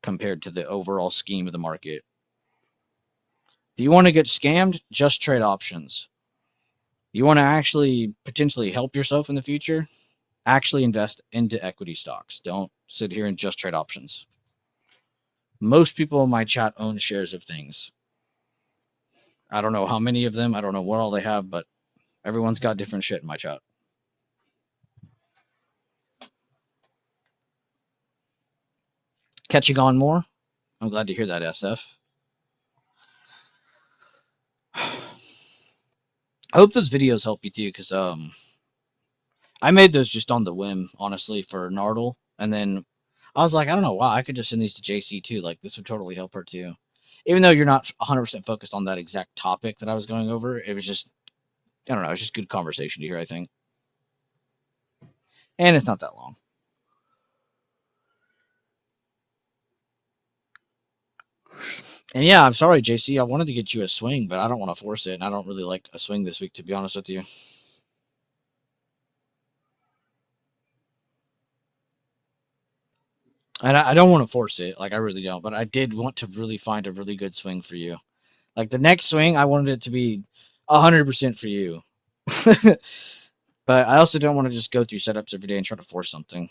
compared to the overall scheme of the market. If you want to get scammed, just trade options. You want to actually potentially help yourself in the future, actually invest into equity stocks. Don't sit here and just trade options. Most people in my chat own shares of things. I don't know how many of them, I don't know what all they have, but everyone's got different shit in my chat. Catching on more? I'm glad to hear that, SF. I hope those videos help you too, because I made those just on the whim, honestly, for Nardle. And then I was like, I don't know why. I could just send these to JC too. Like, this would totally help her too. Even though you're not 100% focused on that exact topic that I was going over, it was just, I don't know, it's just good conversation to hear, I think. And it's not that long. And yeah, I'm sorry, JC. I wanted to get you a swing, but I don't want to force it. And I don't really like a swing this week, to be honest with you. And I don't want to force it. Like, I really don't. But I did want to really find a really good swing for you. Like the next swing, I wanted it to be 100% for you. But I also don't want to just go through setups every day and try to force something.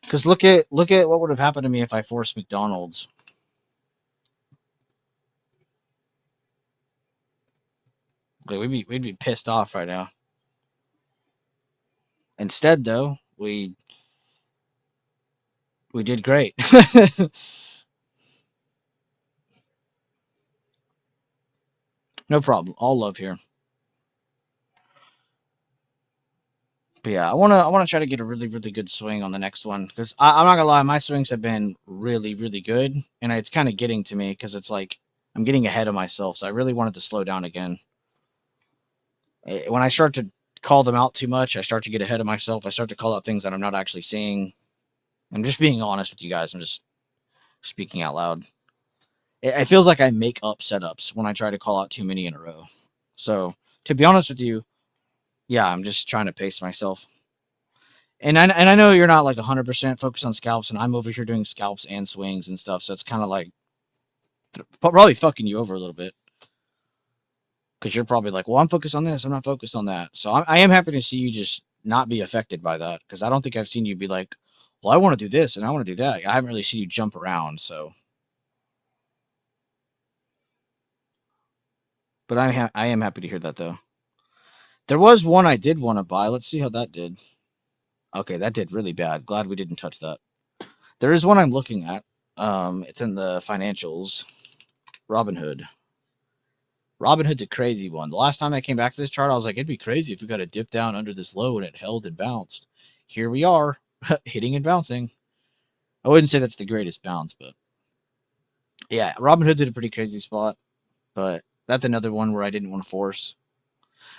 Because look at what would have happened to me if I forced McDonald's. Like, we'd be pissed off right now. Instead, though, we did great. No problem. All love here. But yeah, I wanna try to get a really really good swing on the next one because I'm not gonna lie, my swings have been really really good, and it's kind of getting to me because it's like I'm getting ahead of myself. So I really wanted to slow down again. When I start to call them out too much, I start to get ahead of myself. I start to call out things that I'm not actually seeing. I'm just being honest with you guys. I'm just speaking out loud. It feels like I make up setups when I try to call out too many in a row. So to be honest with you, yeah, I'm just trying to pace myself. And I know you're not like 100% focused on scalps, and I'm over here doing scalps and swings and stuff. So it's kind of like probably fucking you over a little bit because you're probably like, well, I'm focused on this, I'm not focused on that. So I am happy to see you just not be affected by that because I don't think I've seen you be like, well, I want to do this and I want to do that. I haven't really seen you jump around. So, but I am happy to hear that though. There was one I did want to buy. Let's see how that did. Okay, that did really bad. Glad we didn't touch that. There is one I'm looking at. It's in the financials. Robinhood. Robinhood's a crazy one. The last time I came back to this chart, I was like, it'd be crazy if we got a dip down under this low and it held and bounced. Here we are, hitting and bouncing. I wouldn't say that's the greatest bounce, but yeah, Robinhood's in a pretty crazy spot. But that's another one where I didn't want to force.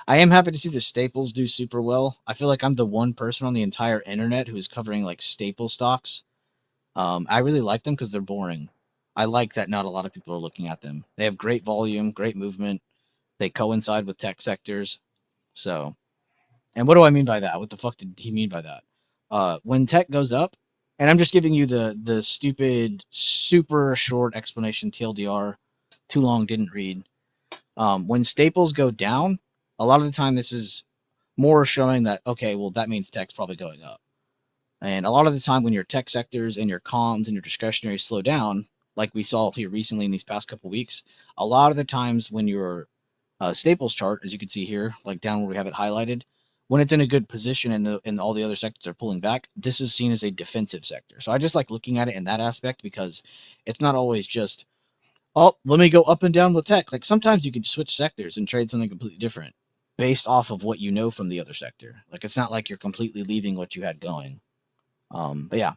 I am happy to see the staples do super well. I feel like I'm the one person on the entire internet who is covering like staple stocks. I really like them because they're boring. I like that not a lot of people are looking at them. They have great volume, great movement. They coincide with tech sectors. So, and what do I mean by that? What the fuck did he mean by that? When tech goes up, and I'm just giving you the stupid, super short explanation TLDR, too long, didn't read. When staples go down, a lot of the time this is more showing that okay, well that means tech's probably going up. And a lot of the time when your tech sectors and your comms and your discretionary slow down, like we saw here recently in these past couple weeks, a lot of the times when your staples chart, as you can see here, like down where we have it highlighted, when it's in a good position and all the other sectors are pulling back, this is seen as a defensive sector. So I just like looking at it in that aspect because it's not always just, oh, let me go up and down with tech. Like sometimes you can switch sectors and trade something completely different based off of what you know from the other sector. Like it's not like you're completely leaving what you had going. But yeah,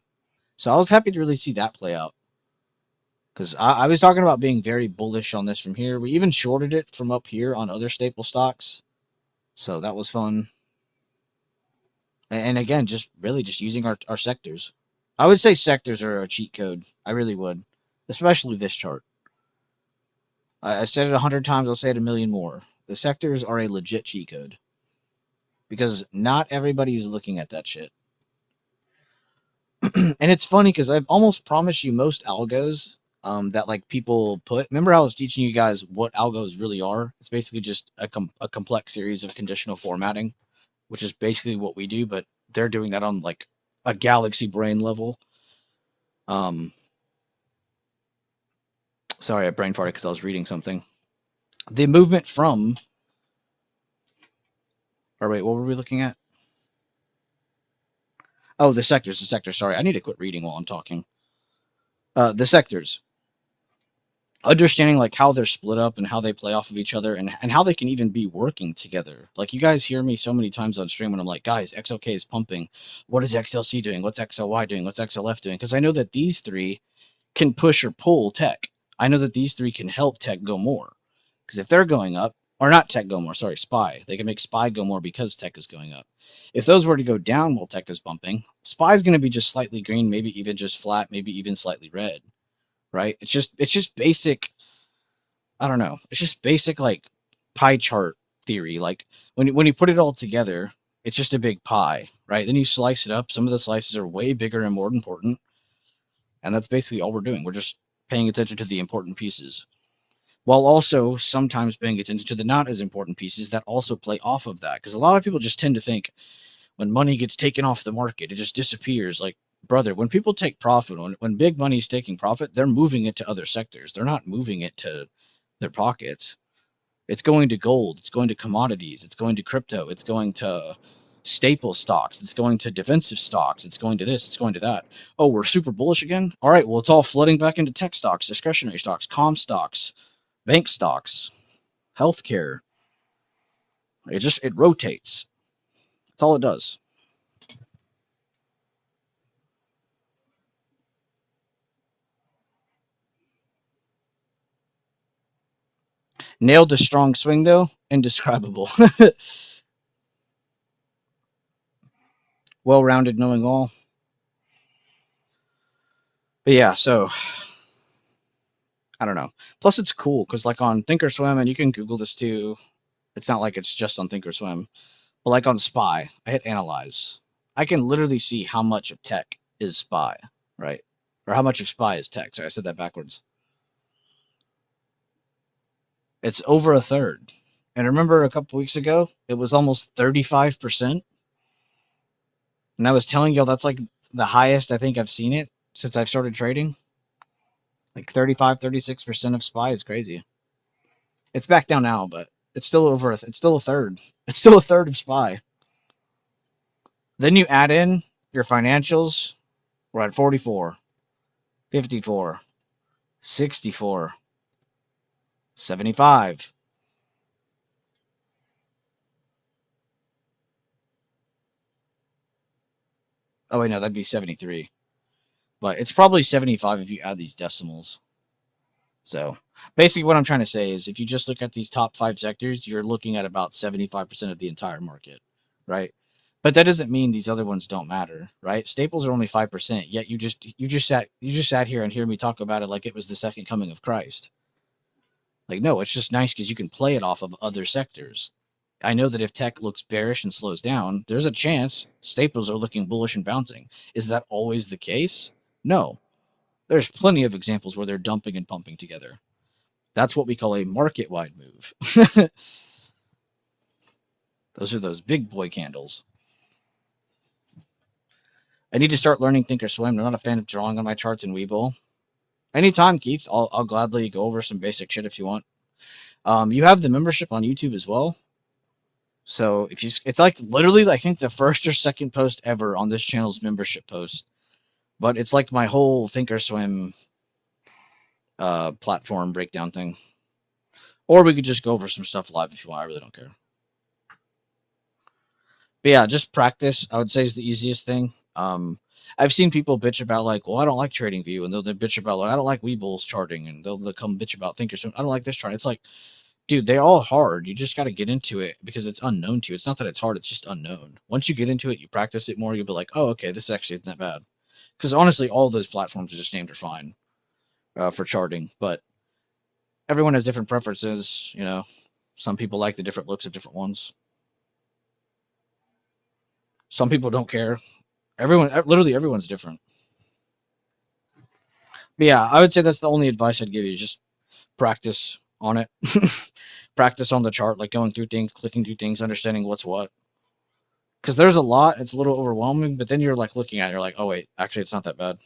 so I was happy to really see that play out because I was talking about being very bullish on this from here. We even shorted it from up here on other staple stocks, so that was fun. And again, just really just using our sectors. I would say sectors are a cheat code. I really would, especially this chart. I said it 100 times. I'll say it a million more. The sectors are a legit cheat code because not everybody's looking at that shit. And it's funny because I've almost promised you most algos that like people put. Remember, I was teaching you guys what algos really are. It's basically just a complex series of conditional formatting, which is basically what we do, but they're doing that on like a galaxy brain level. Um, sorry, I brain farted because I was reading something. The movement from, or wait, what were we looking at? Oh, the sectors. The sectors. Sorry, I need to quit reading while I'm talking. The sectors. Understanding like how they're split up and how they play off of each other and how they can even be working together. Like you guys hear me so many times on stream when I'm like, guys, XOK is pumping. What is XLC doing? What's XLY doing? What's XLF doing? Because I know that these three can push or pull tech. I know that these three can help tech go more. Because if they're going up, or not tech go more, sorry, SPY. They can make SPY go more because tech is going up. If those were to go down while tech is bumping, SPY is going to be just slightly green, maybe even just flat, maybe even slightly red. Right? It's just basic. I don't know. It's just basic like pie chart theory. Like when you put it all together, it's just a big pie, right? Then you slice it up. Some of the slices are way bigger and more important, and that's basically all we're doing. We're just paying attention to the important pieces. while also sometimes paying attention to the not as important pieces that also play off of that. Because a lot of people just tend to think when money gets taken off the market, it just disappears. Like, brother, when people take profit, when big money is taking profit, they're moving it to other sectors. They're not moving it to their pockets. It's going to gold. It's going to commodities. It's going to crypto. It's going to staple stocks. It's going to defensive stocks. It's going to this. It's going to that. Oh, we're super bullish again? All right, well, it's all flooding back into tech stocks, discretionary stocks, com stocks, bank stocks, healthcare. It rotates. That's all it does. Nailed a strong swing though. Indescribable. Well rounded, knowing all. But yeah, so I don't know. Plus, it's cool because like on Thinkorswim, and you can Google this too. It's not like it's just on Thinkorswim, but like on Spy, I hit analyze. I can literally see how much of tech is Spy, right? Or how much of Spy is tech. Sorry, I said that backwards. It's over a third. And remember a couple weeks ago, it was almost 35%. And I was telling y'all that's like the highest I think I've seen it since I've started trading. Like 35, 36% of SPY is crazy. It's back down now, but it's still it's still a third. It's still a third of SPY. Then you add in your financials, we're at 44, 54, 64, 75. Oh, wait, no, that'd be 73. But it's probably 75 if you add these decimals. So basically, what I'm trying to say is if you just look at these top 5 sectors, you're looking at about 75% of the entire market, right? But that doesn't mean these other ones don't matter, right? Staples are only 5%, yet you just sat here and hear me talk about it like it was the second coming of Christ. Like, no, it's just nice because you can play it off of other sectors. I know that if tech looks bearish and slows down, there's a chance staples are looking bullish and bouncing. Is that always the case? No. There's plenty of examples where they're dumping and pumping together. That's what we call a market-wide move. Those are those big boy candles. I need to start learning Thinkorswim. I'm not a fan of drawing on my charts in Webull. Anytime, Keith. I'll gladly go over some basic shit if you want. You have the membership on YouTube as well. So if you, it's like literally, I think the first or second post ever on this channel's membership post. But it's like my whole Thinkorswim platform breakdown thing. Or we could just go over some stuff live if you want. I really don't care. But yeah, just practice, I would say, is the easiest thing. I've seen people bitch about like, well, I don't like TradingView, and they'll bitch about like, I don't like Webull's charting, and they'll come bitch about Thinkorswim. I don't like this chart. It's like, dude, they're all hard. You just got to get into it because it's unknown to you. It's not that it's hard; it's just unknown. Once you get into it, you practice it more. You'll be like, oh, okay, this actually isn't that bad. Because honestly, all those platforms are just named are fine for charting, but everyone has different preferences. You know, some people like the different looks of different ones. Some people don't care. Literally everyone's different. But yeah, I would say that's the only advice I'd give you. Just practice on it. Practice on the chart, like going through things, clicking through things, understanding what's what. Because there's a lot, it's a little overwhelming, but then you're like looking at it, you're like, oh wait, actually it's not that bad.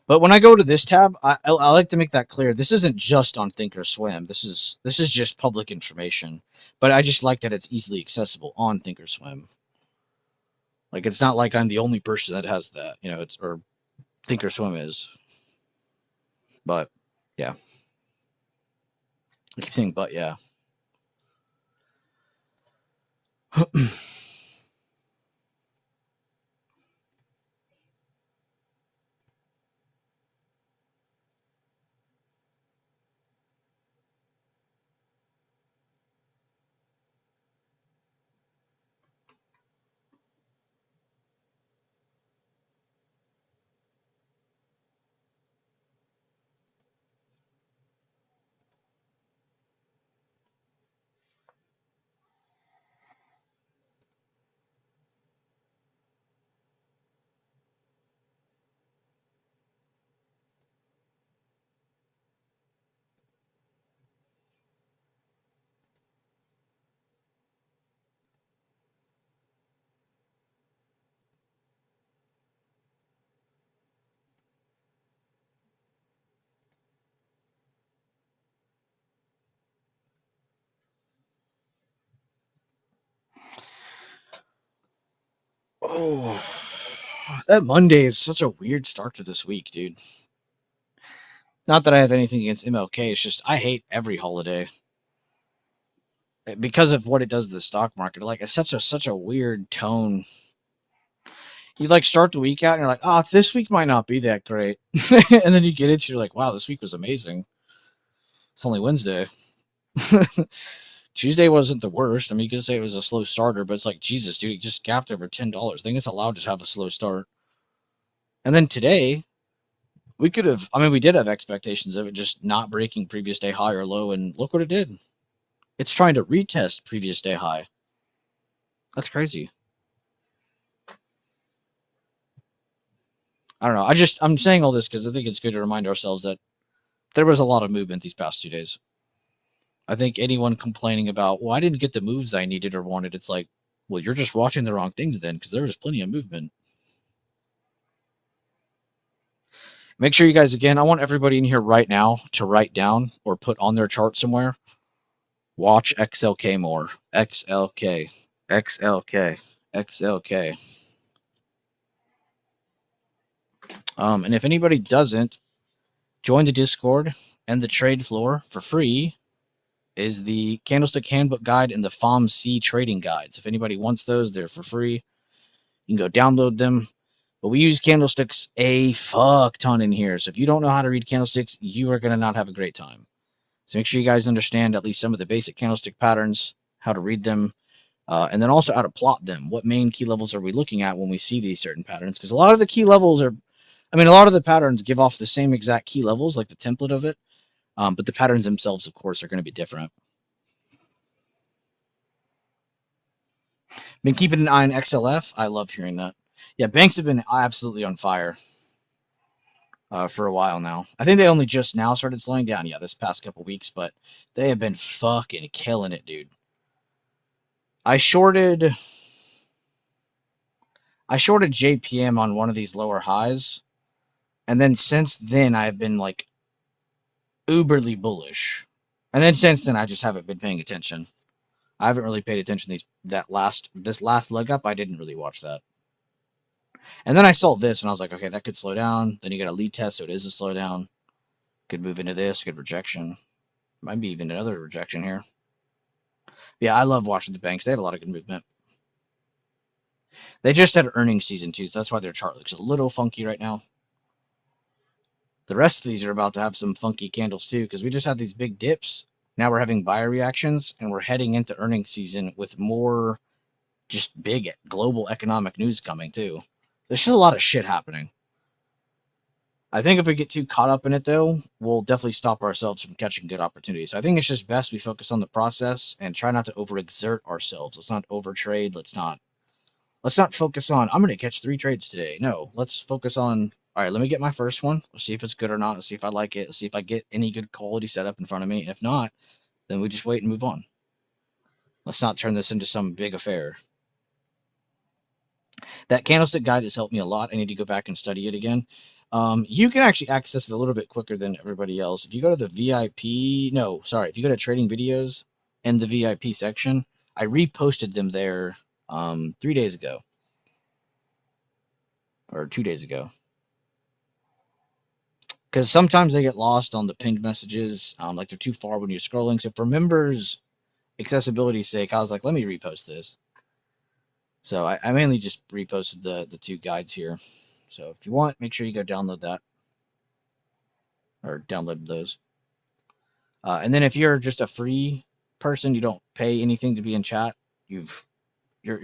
But when I go to this tab, I like to make that clear. This isn't just on Thinkorswim. This is just public information. But I just like that it's easily accessible on Thinkorswim. Like it's not like I'm the only person that has that, you know, it's or Thinkorswim is. But yeah. I keep saying but yeah. Oh, that Monday is such a weird start to this week, dude. Not that I have anything against MLK. It's just I hate every holiday because of what it does to the stock market. Like it's such a weird tone. You like start the week out and you're like, oh, this week might not be that great, and then you get into you're like, wow, this week was amazing. It's only Wednesday. Tuesday wasn't the worst. I mean, you could say it was a slow starter, but it's like Jesus, dude, it just gapped over $10. I think it's allowed to have a slow start. And then today, we could have. I mean, we did have expectations of it just not breaking previous day high or low, and look what it did. It's trying to retest previous day high. That's crazy. I don't know. I'm saying all this because I think it's good to remind ourselves that there was a lot of movement these past 2 days. I think anyone complaining about, well, I didn't get the moves I needed or wanted, it's like, well, you're just watching the wrong things then, because there was plenty of movement. Make sure you guys, again, I want everybody in here right now to write down or put on their chart somewhere, watch XLK more. XLK. XLK. XLK. And if anybody doesn't, join the Discord and the trade floor for free is the Candlestick Handbook Guide and the FOMC Trading Guides. If anybody wants those, they're for free. You can go download them. But we use candlesticks a fuck ton in here. So if you don't know how to read candlesticks, you are going to not have a great time. So make sure you guys understand at least some of the basic candlestick patterns, how to read them, and then also how to plot them. What main key levels are we looking at when we see these certain patterns? Because a lot of the key levels are, I mean, a lot of the patterns give off the same exact key levels, like the template of it. But the patterns themselves, of course, are going to be different. Been keeping an eye on XLF. I love hearing that. Yeah, banks have been absolutely on fire for a while now. I think they only just now started slowing down. Yeah, this past couple weeks, but they have been fucking killing it, dude. I shorted JPM on one of these lower highs, and then since then I've been like uberly bullish. And then since then I just haven't been paying attention. I haven't really paid attention to this last leg up. I didn't really watch that. And then I saw this and I was like, okay, that could slow down. Then you got a lead test, so it is a slowdown. Could move into this, good rejection. Might be even another rejection here. Yeah, I love watching the banks. They have a lot of good movement. They just had earnings season too, so that's why their chart looks a little funky right now. The rest of these are about to have some funky candles too, because we just had these big dips. Now we're having buyer reactions, and we're heading into earnings season with more just big global economic news coming too. There's just a lot of shit happening. I think if we get too caught up in it, though, we'll definitely stop ourselves from catching good opportunities. I think it's just best we focus on the process and try not to overexert ourselves. Let's not overtrade. Let's not focus on, I'm going to catch 3 trades today. No, let's focus on, all right, let me get my first one. Let's see if it's good or not. Let's see if I like it. Let's see if I get any good quality setup in front of me. And if not, then we just wait and move on. Let's not turn this into some big affair. That candlestick guide has helped me a lot. I need to go back and study it again. You can actually access it a little bit quicker than everybody else. If you go to the VIP, if you go to trading videos and the VIP section, I reposted them there 3 days ago or 2 days ago. Because sometimes they get lost on the pinned messages, like they're too far when you're scrolling. So for members' accessibility's sake, I was like, let me repost this. So I mainly just reposted the 2 guides here. So if you want, make sure you go download that. Or download those. And then if you're just a free person, you don't pay anything to be in chat, you're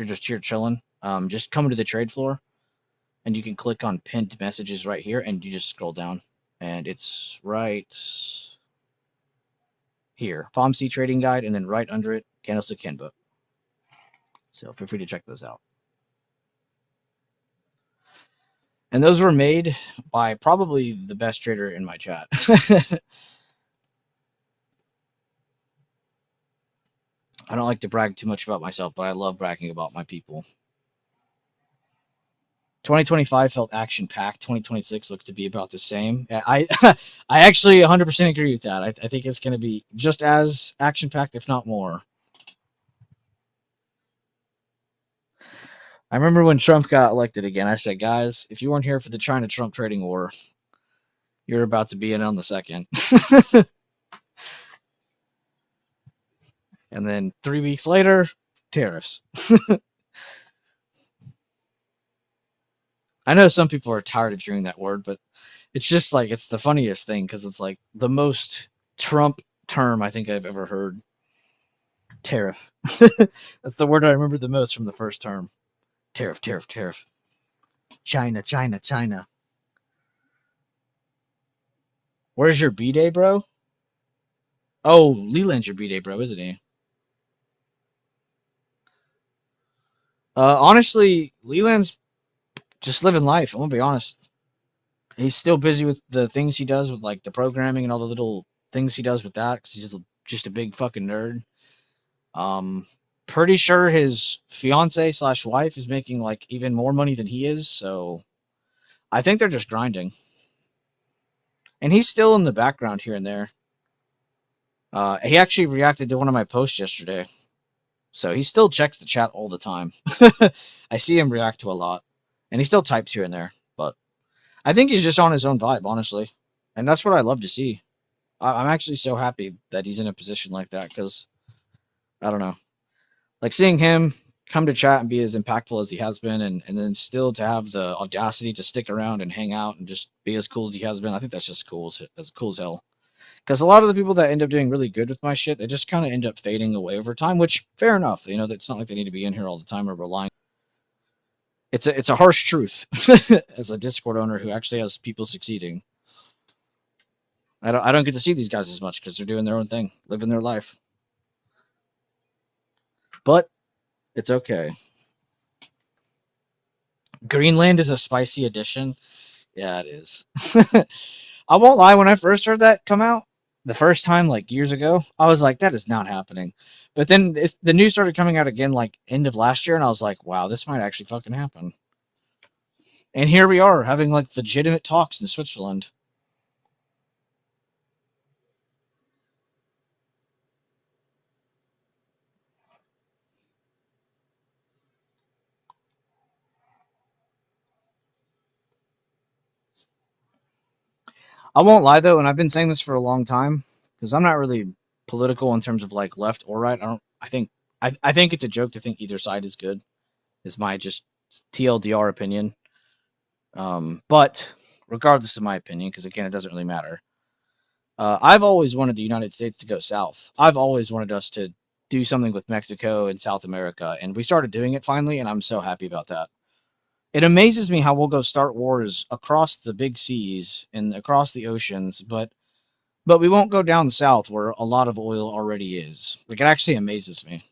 just here chilling, just come to the trade floor, and you can click on pinned messages right here, and you just scroll down. And it's right here. FOMC Trading Guide, and then right under it, Candlestick Handbook. So feel free to check those out. And those were made by probably the best trader in my chat. I don't like to brag too much about myself, but I love bragging about my people. 2025 felt action-packed. 2026 looks to be about the same. I actually 100% agree with that. I think it's going to be just as action-packed, if not more. I remember when Trump got elected again, I said, guys, if you weren't here for the China-Trump trading war, you're about to be in on the second. And then 3 weeks later, tariffs. I know some people are tired of hearing that word, but it's just like, it's the funniest thing because it's like the most Trump term I think I've ever heard. Tariff. That's the word I remember the most from the first term. Tariff, tariff, tariff. China, China, China. Where's your B-Day, bro? Oh, Leland's your B-Day, bro, isn't he? Honestly, Leland's just living life. I'm gonna be honest. He's still busy with the things he does with like the programming and all the little things he does with that because he's just a big fucking nerd. Um, Pretty sure his fiance slash wife is making like even more money than he is. So I think they're just grinding, and he's still in the background here and there. He actually reacted to one of my posts yesterday, so he still checks the chat all the time. I see him react to a lot, and he still types here and there. But I think he's just on his own vibe, honestly, and that's what I love to see. I'm actually so happy that he's in a position like that because I don't know, like seeing him come to chat and be as impactful as he has been, and then still to have the audacity to stick around and hang out and just be as cool as he has been. I think that's just cool as cool as hell. Because a lot of the people that end up doing really good with my shit, they just kind of end up fading away over time, which fair enough. You know, it's not like they need to be in here all the time or relying. It's a harsh truth as a Discord owner who actually has people succeeding. I don't get to see these guys as much because they're doing their own thing, living their life. But it's okay. Greenland is a spicy addition. Yeah, it is. I won't lie. When I first heard that come out, the first time, like years ago, I was like, that is not happening. But then the news started coming out again, like end of last year, and I was like, wow, this might actually fucking happen. And here we are having like legitimate talks in Switzerland. I won't lie though, and I've been saying this for a long time because I'm not really political in terms of like left or right. I don't. I think it's a joke to think either side is good. Is my just TLDR opinion. But regardless of my opinion, because again, it doesn't really matter. I've always wanted the United States to go south. I've always wanted us to do something with Mexico and South America, and we started doing it finally, and I'm so happy about that. It amazes me how we'll go start wars across the big seas and across the oceans, but we won't go down south where a lot of oil already is. Like it actually amazes me.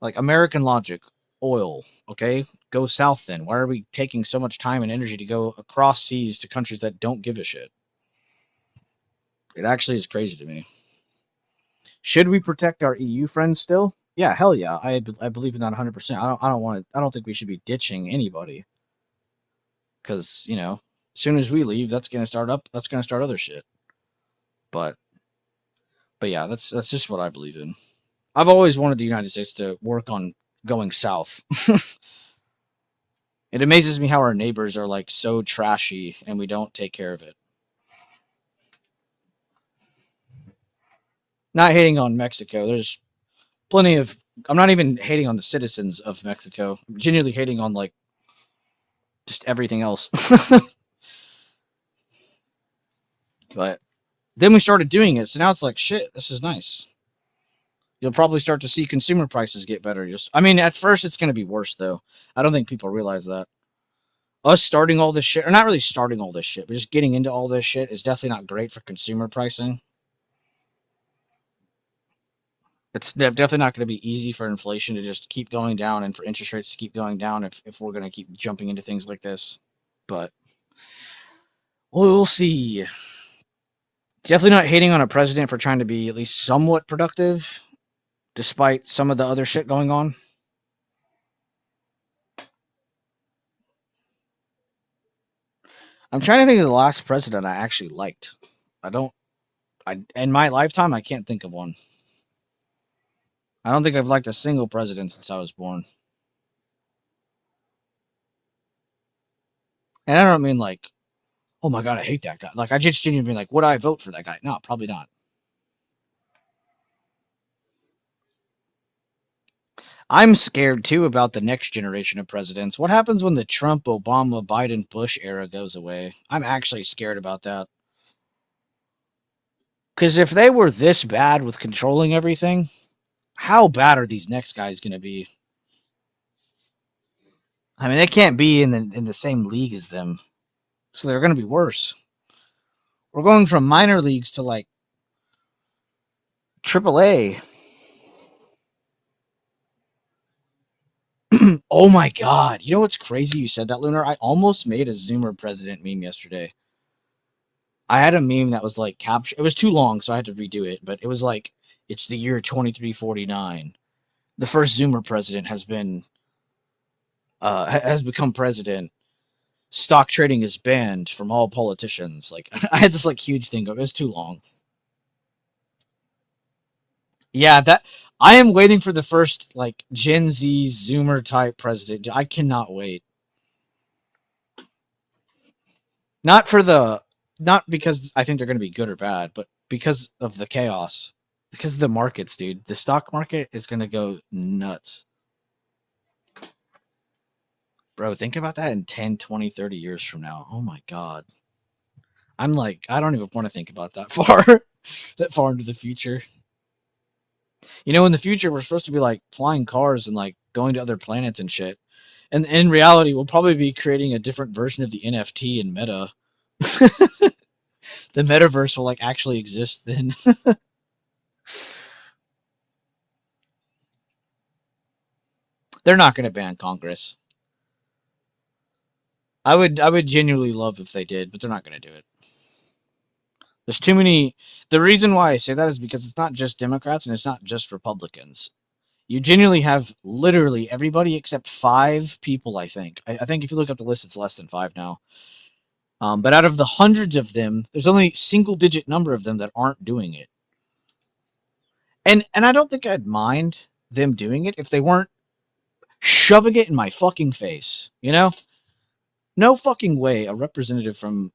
Like American logic, oil, okay? Go south then. Why are we taking so much time and energy to go across seas to countries that don't give a shit? It actually is crazy to me. Should we protect our EU friends still? Yeah, hell yeah. I believe in that 100%. I don't think we should be ditching anybody. Cuz, you know, as soon as we leave, that's going to start other shit. But yeah, that's just what I believe in. I've always wanted the United States to work on going south. It amazes me how our neighbors are like so trashy and we don't take care of it. Not hating on Mexico. There's plenty of. I'm not even hating on the citizens of Mexico. I'm genuinely hating on like just everything else. But then we started doing it, so now it's like shit. This is nice. You'll probably start to see consumer prices get better. I mean, at first it's going to be worse though. I don't think people realize that. Us starting all this shit, or not really starting all this shit, but just getting into all this shit is definitely not great for consumer pricing. It's definitely not going to be easy for inflation to just keep going down and for interest rates to keep going down if we're going to keep jumping into things like this. But we'll see. Definitely not hating on a president for trying to be at least somewhat productive, despite some of the other shit going on. I'm trying to think of the last president I actually liked. I don't. In my lifetime, I can't think of one. I don't think I've liked a single president since I was born. And I don't mean like, oh my God, I hate that guy. Like, I just genuinely mean like, would I vote for that guy? No, probably not. I'm scared too about the next generation of presidents. What happens when the Trump, Obama, Biden, Bush era goes away? I'm actually scared about that. Because if they were this bad with controlling everything, how bad are these next guys going to be? I mean, they can't be in the same league as them, so they're going to be worse. We're going from minor leagues to like AAA. Oh my God! You know what's crazy? You said that, Lunar. I almost made a Zoomer president meme yesterday. I had a meme that was like capture. It was too long, so I had to redo it. But it was like, it's the year 2349. The first Zoomer president has become president. Stock trading is banned from all politicians. Like, I had this like huge thing. It was too long. Yeah, that I am waiting for the first like Gen Z Zoomer type president. I cannot wait. Not for the not because I think they're going to be good or bad, but because of the chaos. Because of the markets, dude. The stock market is going to go nuts. Bro, think about that in 10, 20, 30 years from now. Oh my God. I'm like, I don't even want to think about that far. That far into the future. You know, in the future, we're supposed to be like flying cars and like going to other planets and shit. And in reality, we'll probably be creating a different version of the NFT in Meta. The metaverse will like actually exist then. They're not going to ban Congress. I would genuinely love if they did, but they're not going to do it. There's too many. The reason why I say that is because it's not just Democrats and it's not just Republicans. You genuinely have literally everybody except 5 people, I think. I think if you look up the list, it's less than 5 now. But out of the hundreds of them, there's only single-digit number of them that aren't doing it. And I don't think I'd mind them doing it if they weren't shoving it in my fucking face. You know? No fucking way a representative from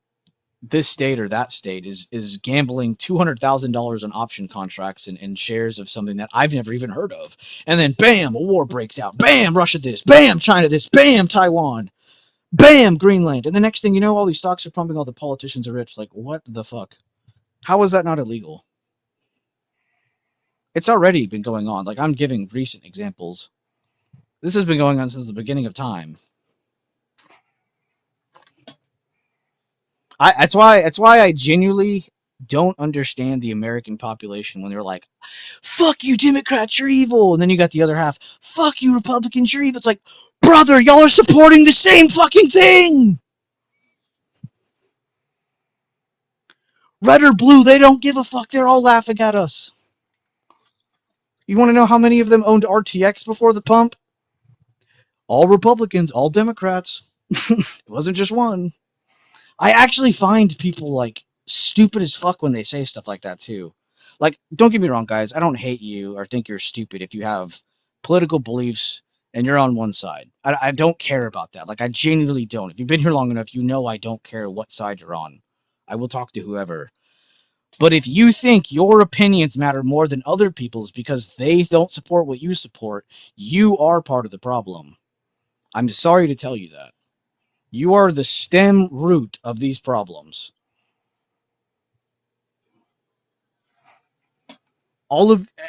this state or that state is gambling $200,000 on option contracts and shares of something that I've never even heard of. And then bam, a war breaks out. Bam, Russia this. Bam, China this. Bam, Taiwan. Bam, Greenland. And the next thing you know, all these stocks are pumping, all the politicians are rich. Like, what the fuck? How is that not illegal? It's already been going on. Like, I'm giving recent examples. This has been going on since the beginning of time. That's why I genuinely don't understand the American population when they're like, fuck you, Democrats, you're evil. And then you got the other half, fuck you, Republicans, you're evil. It's like, brother, y'all are supporting the same fucking thing. Red or blue, they don't give a fuck. They're all laughing at us. You want to know how many of them owned RTX before the pump? All Republicans, all Democrats. It wasn't just one. I actually find people like stupid as fuck when they say stuff like that too. Like, don't get me wrong, guys. I don't hate you or think you're stupid if you have political beliefs and you're on one side. I don't care about that. Like, I genuinely don't. If you've been here long enough, you know I don't care what side you're on. I will talk to whoever. But if you think your opinions matter more than other people's because they don't support what you support, you are part of the problem. I'm sorry to tell you that. You are the stem root of these problems.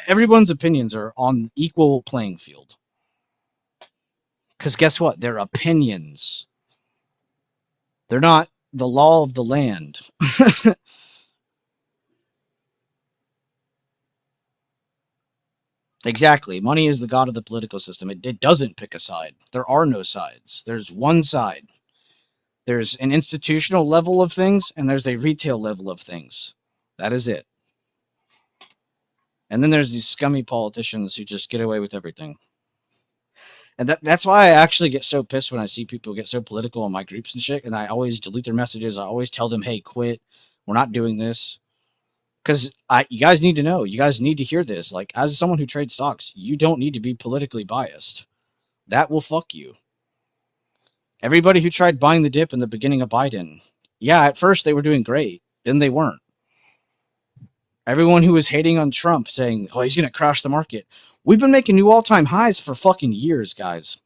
Everyone's opinions are on equal playing field. Because guess what? They're opinions. They're not the law of the land. Exactly. Money is the god of the political system. It doesn't pick a side. There are no sides. There's one side. There's an institutional level of things, and there's a retail level of things. That is it. And then there's these scummy politicians who just get away with everything. And that's why I actually get so pissed when I see people get so political in my groups and shit, and I always delete their messages. I always tell them, hey, quit. We're not doing this. Because you guys need to know. You guys need to hear this. Like, as someone who trades stocks, you don't need to be politically biased. That will fuck you. Everybody who tried buying the dip in the beginning of Biden, yeah, at first they were doing great. Then they weren't. Everyone who was hating on Trump saying, oh, he's going to crash the market. We've been making new all-time highs for fucking years, guys.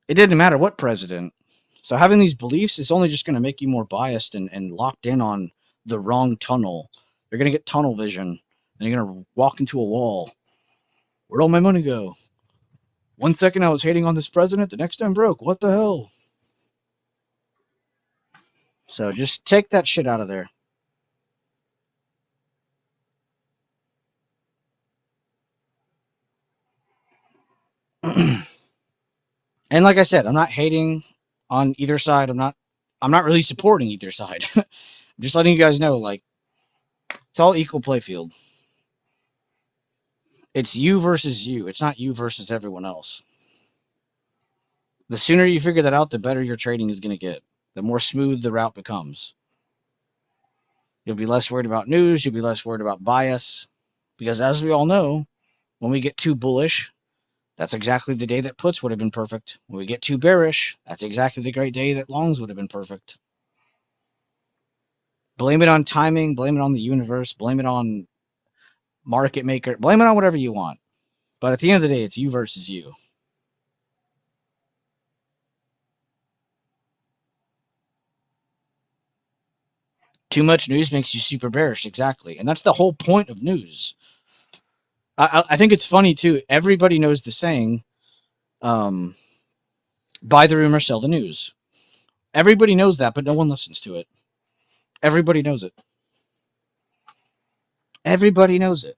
It didn't matter what president. So having these beliefs is only just going to make you more biased and locked in on the wrong tunnel. You're going to get tunnel vision, and you're going to walk into a wall. Where'd all my money go? 1 second I was hating on this president, the next time broke. What the hell? So just take that shit out of there. And like I said, I'm not hating on either side. I'm not really supporting either side. I'm just letting you guys know, like, it's all equal playfield. It's you versus you. It's not you versus everyone else. The sooner you figure that out, the better your trading is going to get. The more smooth the route becomes. You'll be less worried about news. You'll be less worried about bias. Because as we all know, when we get too bullish, that's exactly the day that puts would have been perfect. When we get too bearish, that's exactly the great day that longs would have been perfect. Blame it on timing. Blame it on the universe. Blame it on market maker. Blame it on whatever you want. But at the end of the day, it's you versus you. Too much news makes you super bearish, exactly. And that's the whole point of news. I think it's funny, too. Everybody knows the saying, buy the rumor, sell the news. Everybody knows that, but no one listens to it. Everybody knows it. Everybody knows it.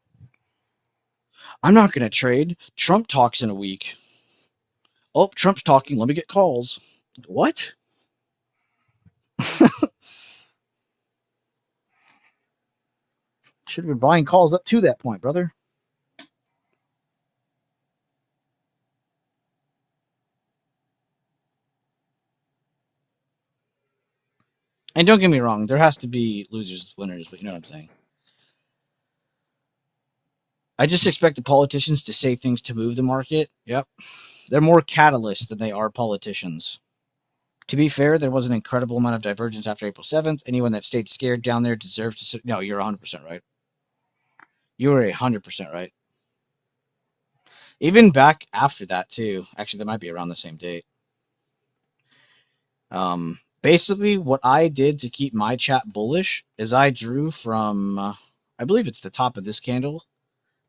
I'm not going to trade. Trump talks in a week. Oh, Trump's talking. Let me get calls. What? Should have been buying calls up to that point, brother. And don't get me wrong, there has to be losers, winners, but you know what I'm saying. I just expect the politicians to say things to move the market. Yep. They're more catalysts than they are politicians. To be fair, there was an incredible amount of divergence after April 7th. Anyone that stayed scared down there deserves to... No, you're 100% right. You were 100% right. Even back after that, too. Actually, that might be around the same date. Basically, what I did to keep my chat bullish is I drew from... I believe it's the top of this candle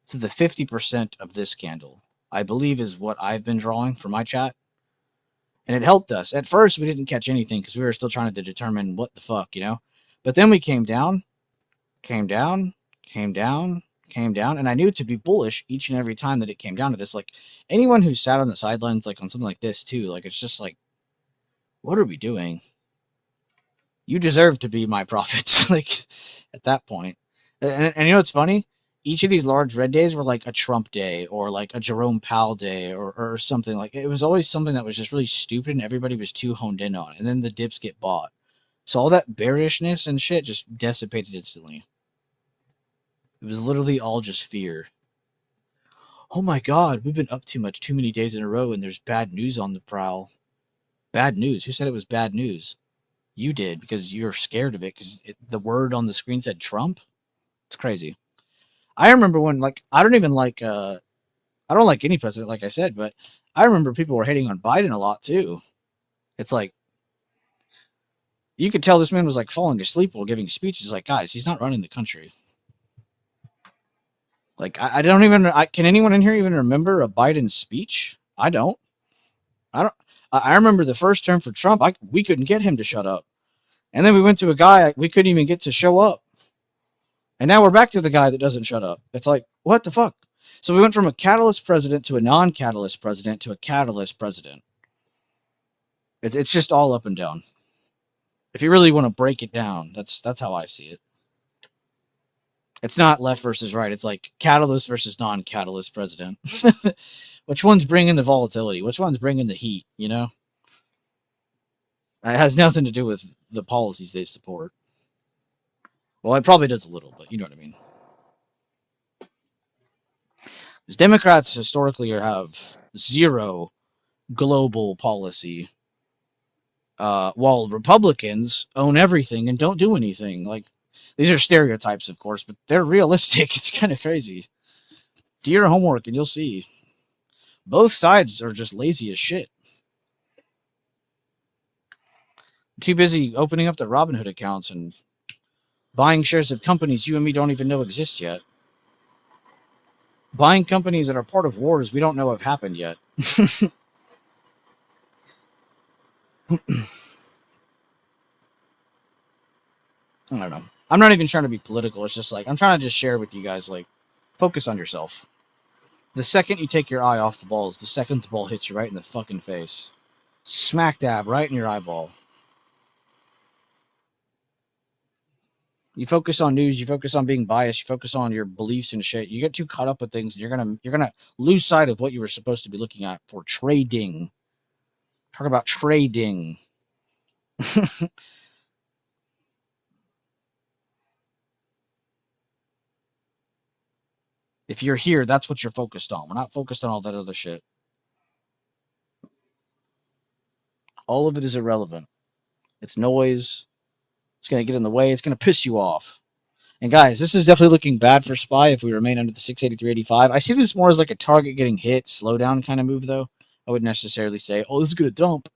to the 50% of this candle. I believe is what I've been drawing for my chat. And it helped us. At first, we didn't catch anything because we were still trying to determine what the fuck, you know? But then we came down, came down, came down, came down, and I knew to be bullish each and every time that it came down to this. Like, anyone who sat on the sidelines, like, on something like this, too, like, it's just like, what are we doing? You deserve to be my prophets, like, at that point. And you know what's funny? Each of these large red days were like a Trump day or like a Jerome Powell day or something. Like, it was always something that was just really stupid and everybody was too honed in on. And then the dips get bought. So all that bearishness and shit just dissipated instantly. It was literally all just fear. Oh my god, we've been up too much, too many days in a row, and there's bad news on the prowl. Bad news? Who said it was bad news? You did, because you're scared of it, because the word on the screen said Trump? It's crazy. I remember when, like, I don't like any president, like I said, but I remember people were hating on Biden a lot, too. It's like, you could tell this man was, like, falling asleep while giving speeches. Like, guys, he's not running the country. Like, I don't even, can anyone in here even remember a Biden speech? I don't. I remember the first term for Trump, we couldn't get him to shut up. And then we went to a guy we couldn't even get to show up. And now we're back to the guy that doesn't shut up. It's like, what the fuck? So we went from a catalyst president to a non-catalyst president to a catalyst president. It's just all up and down. If you really want to break it down, that's how I see it. It's not left versus right. It's like catalyst versus non-catalyst president. Which one's bringing the volatility? Which one's bringing the heat, you know? It has nothing to do with the policies they support. Well, it probably does a little, but you know what I mean. Because Democrats historically have zero global policy. while Republicans own everything and don't do anything. Like, these are stereotypes, of course, but they're realistic. It's kind of crazy. Do your homework and you'll see. Both sides are just lazy as shit. Too busy opening up the Robinhood accounts and buying shares of companies you and me don't even know exist yet. Buying companies that are part of wars we don't know have happened yet. I don't know. I'm not even trying to be political. It's just like, I'm trying to just share with you guys, like, focus on yourself. The second you take your eye off the ball is the second the ball hits you right in the fucking face. Smack dab right in your eyeball. You focus on news, you focus on being biased, you focus on your beliefs and shit. You get too caught up with things, and you're gonna lose sight of what you were supposed to be looking at for trading. Talk about trading. If you're here, that's what you're focused on. We're not focused on all that other shit. All of it is irrelevant. It's noise. It's going to get in the way. It's going to piss you off. And guys, this is definitely looking bad for SPY if we remain under the 683.85. I see this more as like a target getting hit, slowdown kind of move, though. I wouldn't necessarily say, oh, this is going to dump.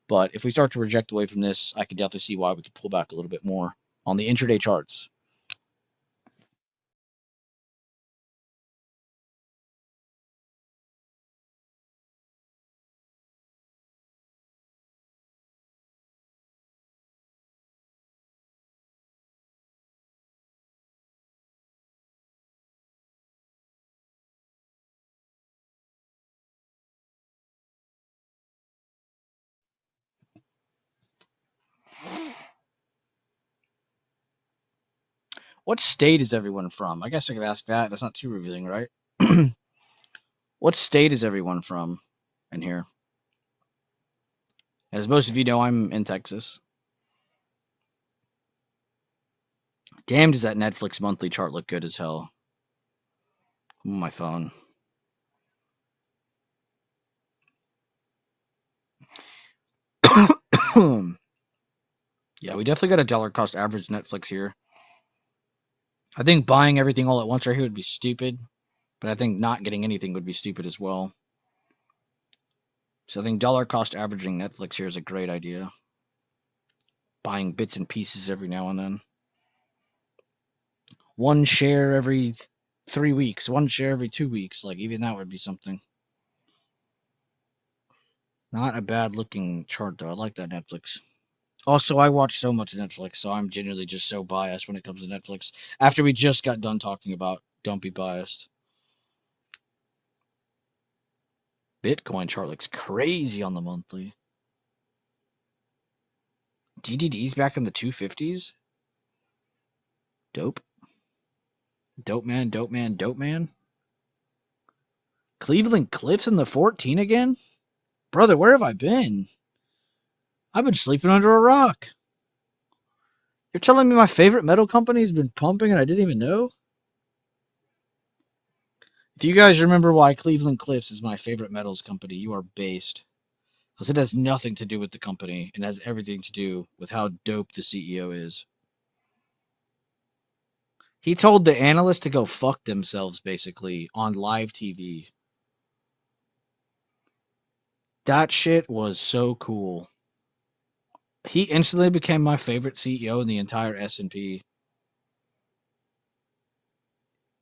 But if we start to reject away from this, I could definitely see why we could pull back a little bit more on the intraday charts. What state is everyone from? I guess I could ask that. That's not too revealing, right? What state is everyone from in here? As most of you know, I'm in Texas. Damn, does that Netflix monthly chart look good as hell? I'm on my phone. Yeah, we definitely got a dollar cost average Netflix here. I think buying everything all at once right here would be stupid, but I think not getting anything would be stupid as well. So I think dollar cost averaging Netflix here is a great idea. Buying bits and pieces every now and then. One share every 3 weeks, one share every 2 weeks. Like, even that would be something. Not a bad looking chart, though. I like that Netflix. Also, I watch so much Netflix, so I'm generally just so biased when it comes to Netflix. After we just got done talking about don't be biased. Bitcoin chart looks crazy on the monthly. DDD's back in the 250s. Dope. Dope man, dope man, dope man. Cleveland Cliffs in the 14 again? Brother, where have I been? I've been sleeping under a rock. You're telling me my favorite metal company's been pumping and I didn't even know? If you guys remember why Cleveland Cliffs is my favorite metals company, you are based. Because it has nothing to do with the company and has everything to do with how dope the CEO is. He told the analysts to go fuck themselves, basically, on live TV. That shit was so cool. He instantly became my favorite CEO in the entire S&P.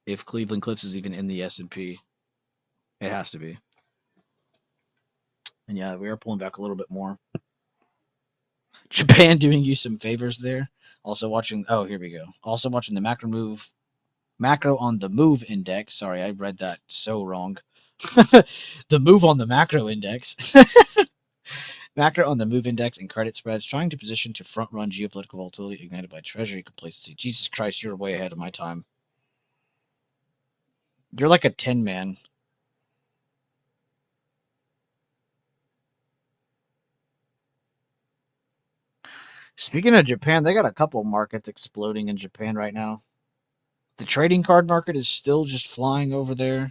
If Cleveland Cliffs is even in the S&P. It has to be. And yeah, we are pulling back a little bit more. Japan doing you some favors there. Also watching, oh, here we go. Also watching the macro on the move index. Sorry, I read that so wrong. The move on the macro index. Macro on the move index and credit spreads, trying to position to front run geopolitical volatility ignited by Treasury complacency. Jesus Christ, you're way ahead of my time. You're like a 10 man. Speaking of Japan, they got a couple markets exploding in Japan right now. The trading card market is still just flying over there.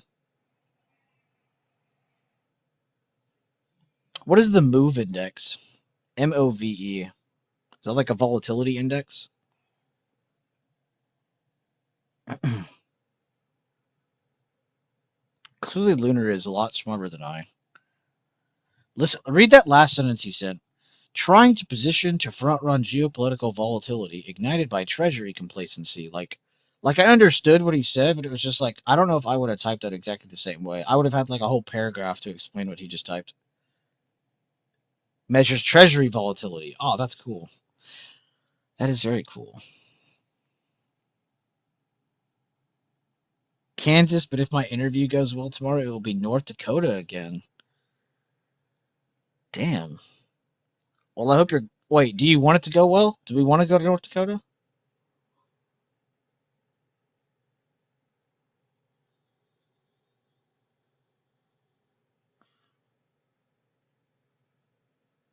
What is the move index? MOVE. Is that like a volatility index? Clearly, Lunar is a lot smarter than I. Listen, read that last sentence he said. Trying to position to front-run geopolitical volatility ignited by Treasury complacency. Like I understood what he said, but it was just like I don't know if I would have typed that exactly the same way. I would have had like a whole paragraph to explain what he just typed. Measures Treasury volatility. Oh, that's cool. That is very cool. Kansas, but if my interview goes well tomorrow, it will be North Dakota again. Damn. Well, I hope you're... Wait, do you want it to go well? Do we want to go to North Dakota?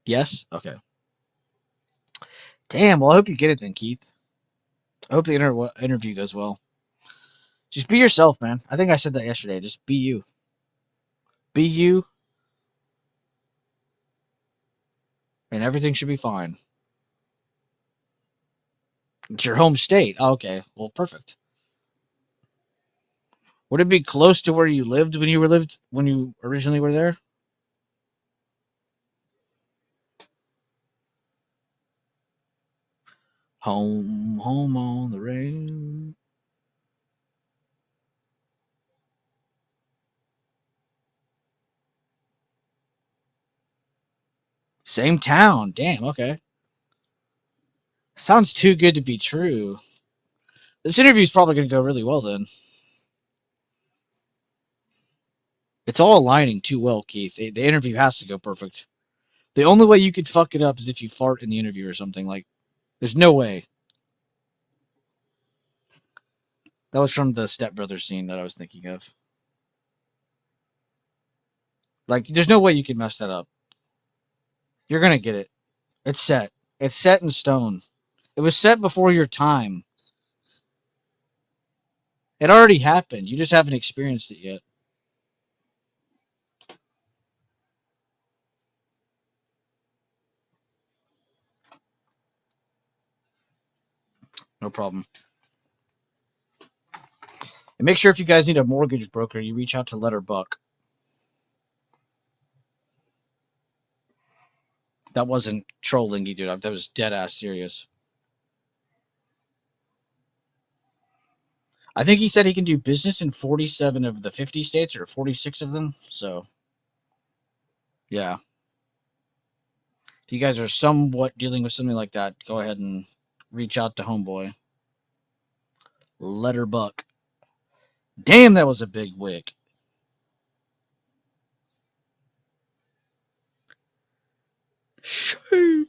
Yes? Okay. Damn, well, I hope you get it then, Keith. I hope the interview goes well. Just be yourself, man. I think I said that yesterday. Just be you. Be you, and everything should be fine. It's your home state. Oh, okay. Well, perfect. Would it be close to where you lived when you originally were there? Home, home on the range. Same town. Damn, okay. Sounds too good to be true. This interview's probably going to go really well then. It's all aligning too well, Keith. The interview has to go perfect. The only way you could fuck it up is if you fart in the interview or something. Like, there's no way. That was from the Step Brothers scene that I was thinking of. Like, there's no way you could mess that up. You're going to get it. It's set. It's set in stone. It was set before your time. It already happened. You just haven't experienced it yet. No problem. And make sure if you guys need a mortgage broker, you reach out to Letterbuck. That wasn't trolling you, dude. That was dead ass serious. I think he said he can do business in 47 of the 50 states or 46 of them. So, yeah. If you guys are somewhat dealing with something like that, go ahead and reach out to Homeboy. Letterbuck. Damn, that was a big wick. Shit.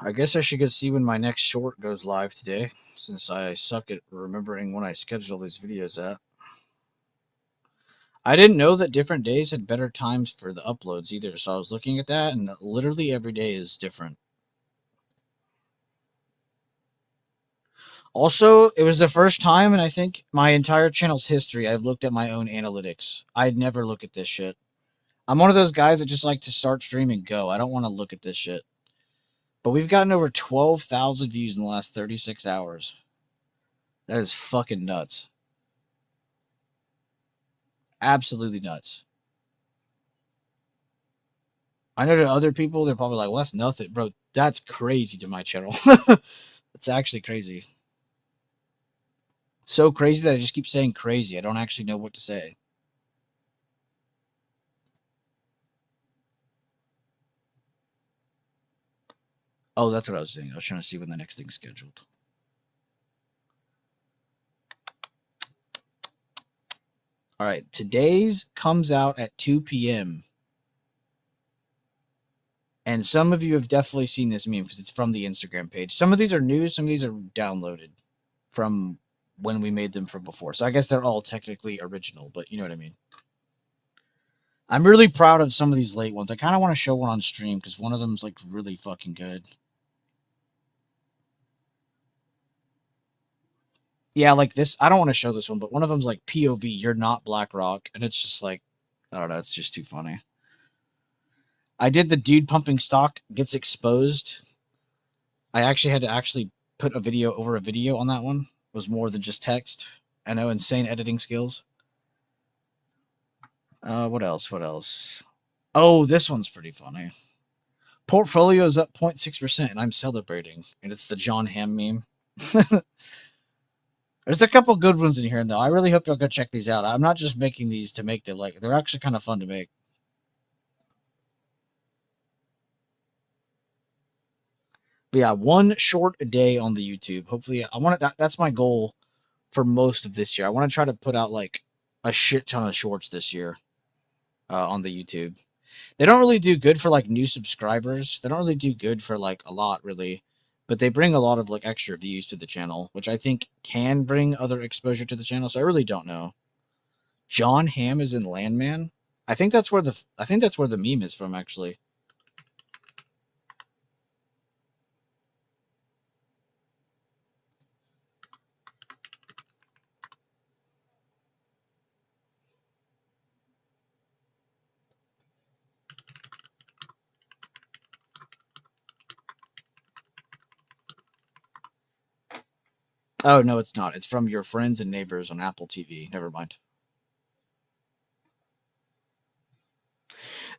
I guess I should go see when my next short goes live today, since I suck at remembering when I schedule these videos at. I didn't know that different days had better times for the uploads either, so I was looking at that, and literally every day is different. Also, it was the first time in I think my entire channel's history I've looked at my own analytics. I'd never look at this shit. I'm one of those guys that just like to start streaming and go. I don't want to look at this shit. But we've gotten over 12,000 views in the last 36 hours. That is fucking nuts. Absolutely nuts. I know to other people, they're probably like, well, that's nothing. Bro, that's crazy to my channel. That's actually crazy. So crazy that I just keep saying crazy. I don't actually know what to say. Oh, that's what I was saying. I was trying to see when the next thing's scheduled. All right, today's comes out at 2 p.m. And some of you have definitely seen this meme because it's from the Instagram page. Some of these are new, some of these are downloaded from when we made them from before. So I guess they're all technically original, but you know what I mean. I'm really proud of some of these late ones. I kind of want to show one on stream because one of them's like really fucking good. Yeah, like this. I don't want to show this one, but one of them's like POV. You're not BlackRock, and it's just like I don't know. It's just too funny. I did the dude pumping stock gets exposed. I actually had to put a video over a video on that one. It was more than just text. I know, insane editing skills. What else? What else? Oh, this one's pretty funny. Portfolio is up 0.6%, and I'm celebrating. And it's the John Hamm meme. There's a couple good ones in here, though. I really hope y'all go check these out. I'm not just making these to make them, like, they're actually kind of fun to make. But yeah, one short a day on the YouTube. Hopefully, I want it. That's my goal for most of this year. I want to try to put out like a shit ton of shorts this year on the YouTube. They don't really do good for like new subscribers. They don't really do good for like a lot, really. But they bring a lot of like extra views to the channel, which I think can bring other exposure to the channel. So I really don't know. John Hamm is in Landman. I think that's where the meme is from, actually. Oh no, it's not. It's from Your Friends and Neighbors on Apple TV. Never mind.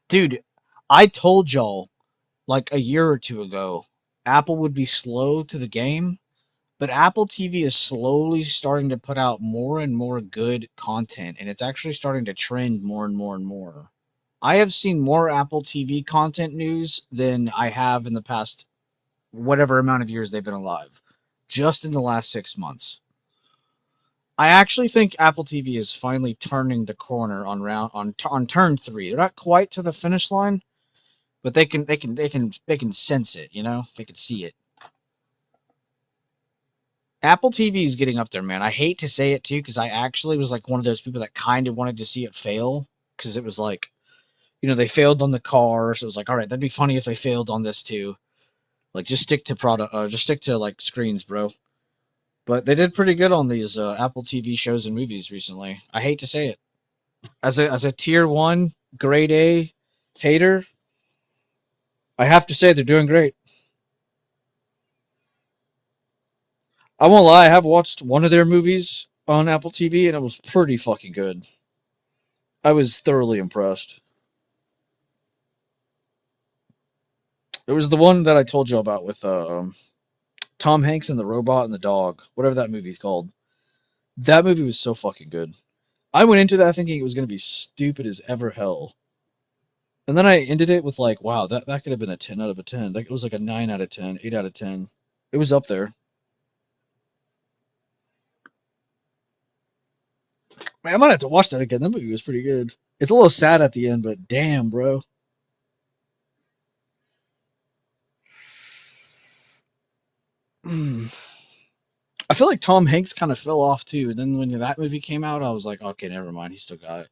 Dude, I told y'all like a year or two ago, Apple would be slow to the game, but Apple TV is slowly starting to put out more and more good content, and it's actually starting to trend more and more and more. I have seen more Apple TV content news than I have in the past whatever amount of years they've been alive, just in the last 6 months. I actually think Apple TV is finally turning the corner on turn 3. They're not quite to the finish line, but they can sense it, you know? They can see it. Apple TV is getting up there, man. I hate to say it too, because I actually was like one of those people that kind of wanted to see it fail, because it was like, they failed on the car, so it was like, all right, that'd be funny if they failed on this too. Like, just stick to just stick to like screens, bro. But they did pretty good on these Apple TV shows and movies recently. I hate to say it. As a tier 1 grade A hater, I have to say they're doing great. I won't lie, I have watched one of their movies on Apple TV, and it was pretty fucking good. I was thoroughly impressed. It was the one that I told you about with Tom Hanks and the robot and the dog, whatever that movie's called. That movie was so fucking good. I went into that thinking it was going to be stupid as ever hell. And then I ended it with like, wow, that could have been a 10 out of a 10. Like, it was like a 9 out of 10, 8 out of 10. It was up there. Man, I might have to watch that again. That movie was pretty good. It's a little sad at the end, but damn, bro. I feel like Tom Hanks kind of fell off too. And then when that movie came out, I was like, okay, never mind. He still got it.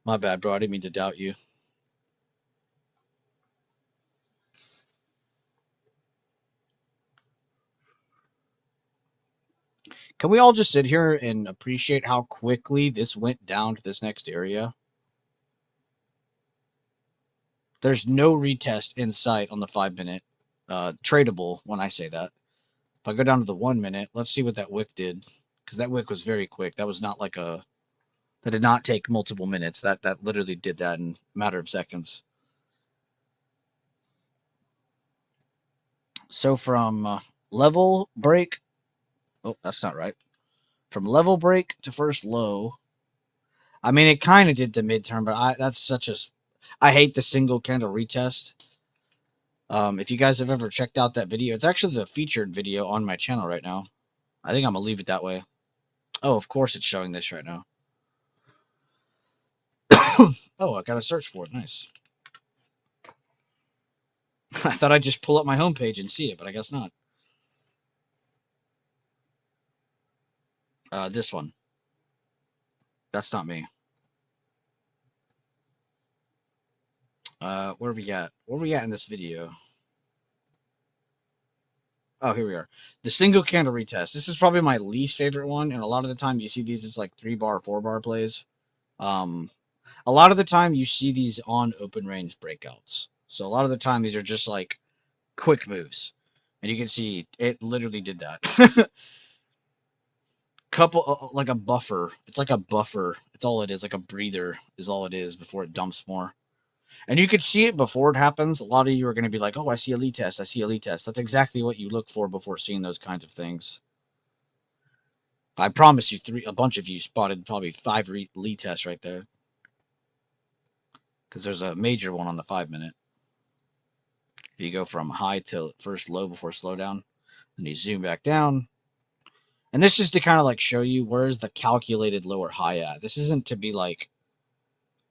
My bad, bro. I didn't mean to doubt you. Can we all just sit here and appreciate how quickly this went down to this next area? There's no retest in sight on the 5-minute. Tradable when I say that. If I go down to the 1 minute, let's see what that wick did. Because that wick was very quick. That was not like that did not take multiple minutes. That literally did that in a matter of seconds. So from level break. Oh, that's not right. From level break to first low. I mean, it kind of did the midterm, but that's such a. I hate the single candle retest. If you guys have ever checked out that video, it's actually the featured video on my channel right now. I think I'm gonna leave it that way. Oh, of course it's showing this right now. Oh, I gotta search for it. Nice. I thought I'd just pull up my homepage and see it, but I guess not. This one. That's not me. Where are we at? Where are we at in this video? Oh, here we are. The single candle retest. This is probably my least favorite one, and a lot of the time you see these as like 3-bar, 4-bar plays. A lot of the time you see these on open range breakouts. So a lot of the time these are just like quick moves, and you can see it literally did that. Couple like a buffer. It's like a buffer. It's all it is. Like a breather is all it is before it dumps more. And you could see it before it happens. A lot of you are going to be like, "Oh, I see a lead test. I see a lead test." That's exactly what you look for before seeing those kinds of things. I promise you, a bunch of you spotted probably 5 lead tests right there, because there's a major one on the 5-minute. If you go from high to first low before slowdown, and you zoom back down, and this is to kind of like show you where's the calculated lower high at. This isn't to be like,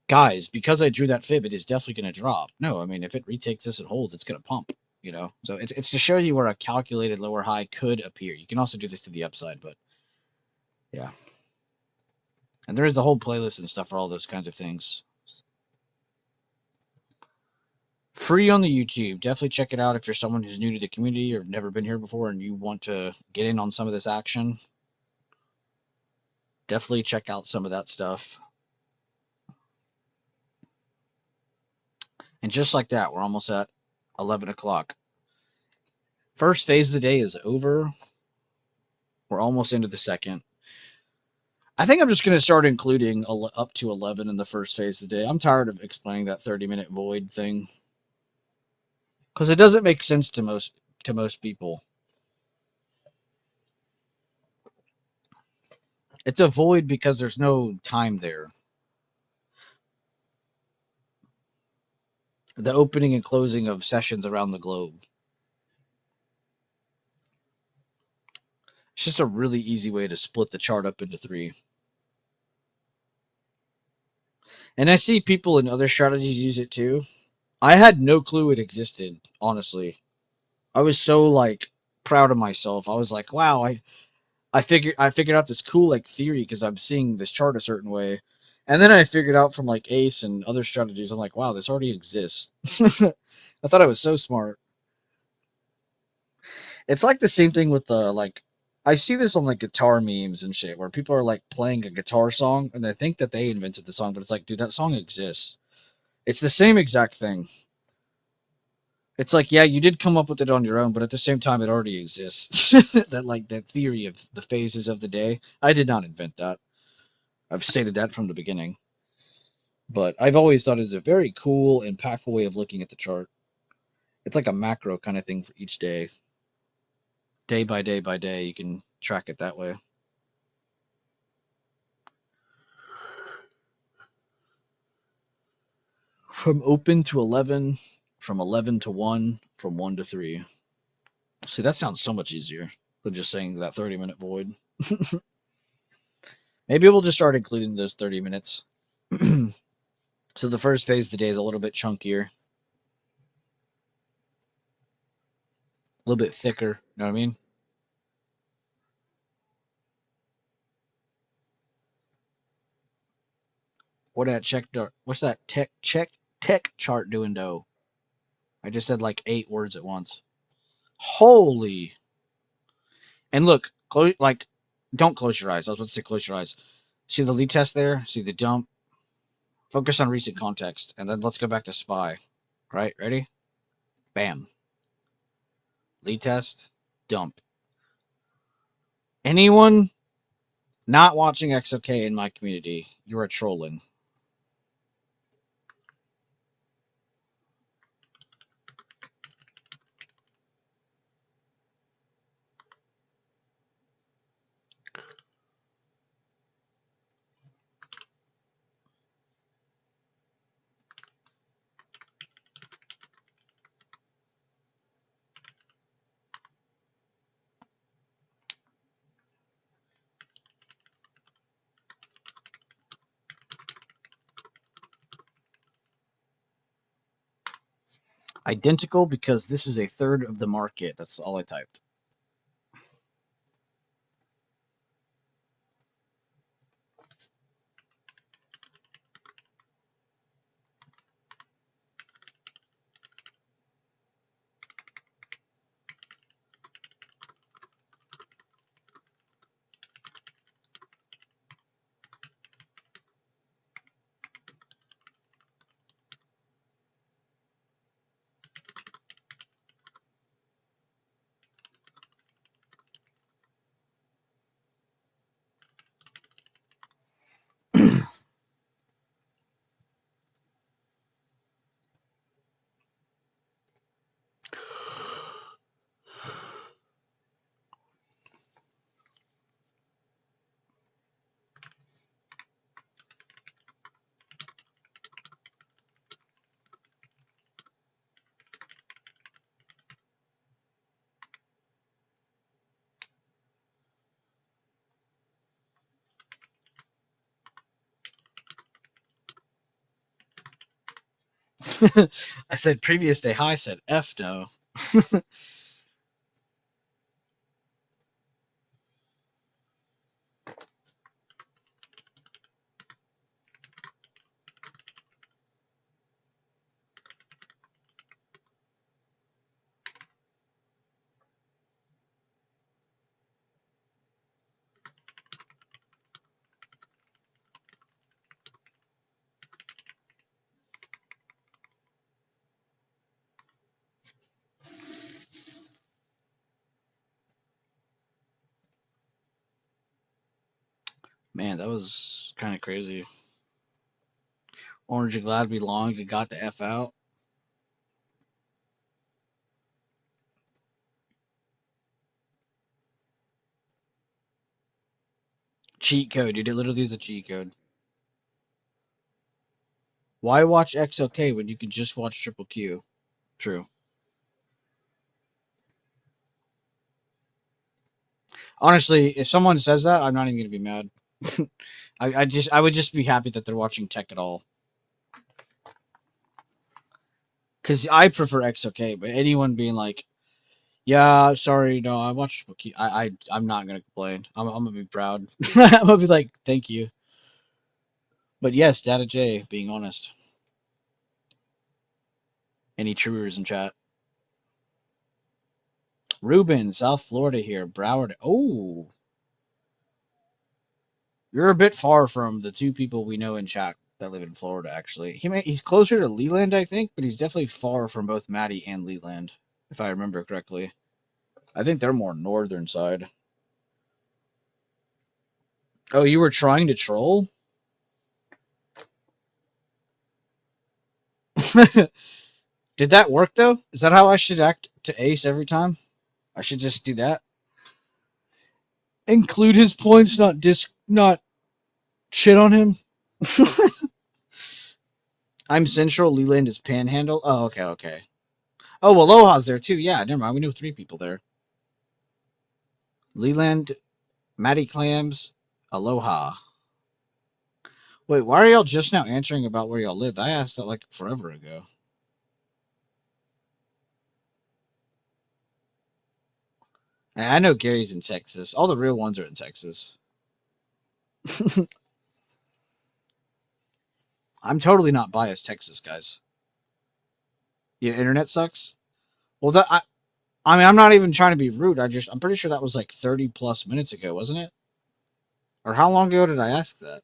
guys, because I drew that fib, it is definitely going to drop. No, I mean, if it retakes this and holds, it's going to pump, you know? So it's to show you where a calculated lower high could appear. You can also do this to the upside, but yeah. And there is a whole playlist and stuff for all those kinds of things. Free on the YouTube. Definitely check it out if you're someone who's new to the community or never been here before and you want to get in on some of this action. Definitely check out some of that stuff. And just like that, we're almost at 11 o'clock. First phase of the day is over. We're almost into the second. I think I'm just going to start including up to 11 in the first phase of the day. I'm tired of explaining that 30-minute void thing, because it doesn't make sense to most people. It's a void because there's no time there. The opening and closing of sessions around the globe. It's just a really easy way to split the chart up into 3. And I see people in other strategies use it too. I had no clue it existed, honestly. I was so like proud of myself. I was like, wow, I figured out this cool like theory because I'm seeing this chart a certain way. And then I figured out from like Ace and other strategies, I'm like, wow, this already exists. I thought I was so smart. It's like the same thing with the like, I see this on like guitar memes and shit where people are like playing a guitar song and they think that they invented the song, but it's like, dude, that song exists. It's the same exact thing. It's like, yeah, you did come up with it on your own, but at the same time, it already exists. That like that theory of the phases of the day. I did not invent that. I've stated that from the beginning. But I've always thought it's a very cool, impactful way of looking at the chart. It's like a macro kind of thing for each day. Day by day by day, you can track it that way. From open to 11, from 11 to 1, from 1 to 3. See, that sounds so much easier than just saying that 30-minute void. Maybe we'll just start including those 30 minutes. So the first phase of the day is a little bit chunkier. A little bit thicker, you know what I mean? What's that tech chart doing though? I just said like 8 words at once. Holy. And look, don't close your eyes. I was about to say close your eyes. See the lead test there? See the dump? Focus on recent context. And then let's go back to SPY. Right? Ready? Bam. Lead test. Dump. Anyone not watching XOK in my community, you are trolling. Identical because this is a third of the market. That's all I typed. I said previous day high. Said F no. Man, that was kind of crazy. Orange and glad we longed and got the F out. Cheat code, dude. It literally is a cheat code. Why watch XOK when you can just watch Triple Q? True. Honestly, if someone says that, I'm not even gonna be mad. I would just be happy that they're watching tech at all. Because I prefer XOK, but anyone being like, "Yeah, sorry, no, I watched Triple Q," I'm not gonna complain. I'm gonna be proud. I'm gonna be like, "Thank you." But yes, Data J, being honest. Any truers in chat? Ruben, South Florida here. Broward. Oh, you're a bit far from the two people we know in chat that live in Florida. Actually, he's closer to Leland, I think, but he's definitely far from both Maddie and Leland, if I remember correctly. I think they're more northern side. Oh, you were trying to troll? Did that work though? Is that how I should act to Ace every time? I should just do that. Include his points, not shit on him. I'm Central. Leland is Panhandle. Oh, okay, okay. Oh, Aloha's there too. Yeah, never mind. We knew 3 people there. Leland, Matty Clams, Aloha. Wait, why are y'all just now answering about where y'all live? I asked that like forever ago. I know Gary's in Texas. All the real ones are in Texas. I'm totally not biased, Texas guys. Your internet sucks. Well, I mean, I'm not even trying to be rude. I'm pretty sure that was like 30 plus minutes ago, wasn't it? Or how long ago did I ask that?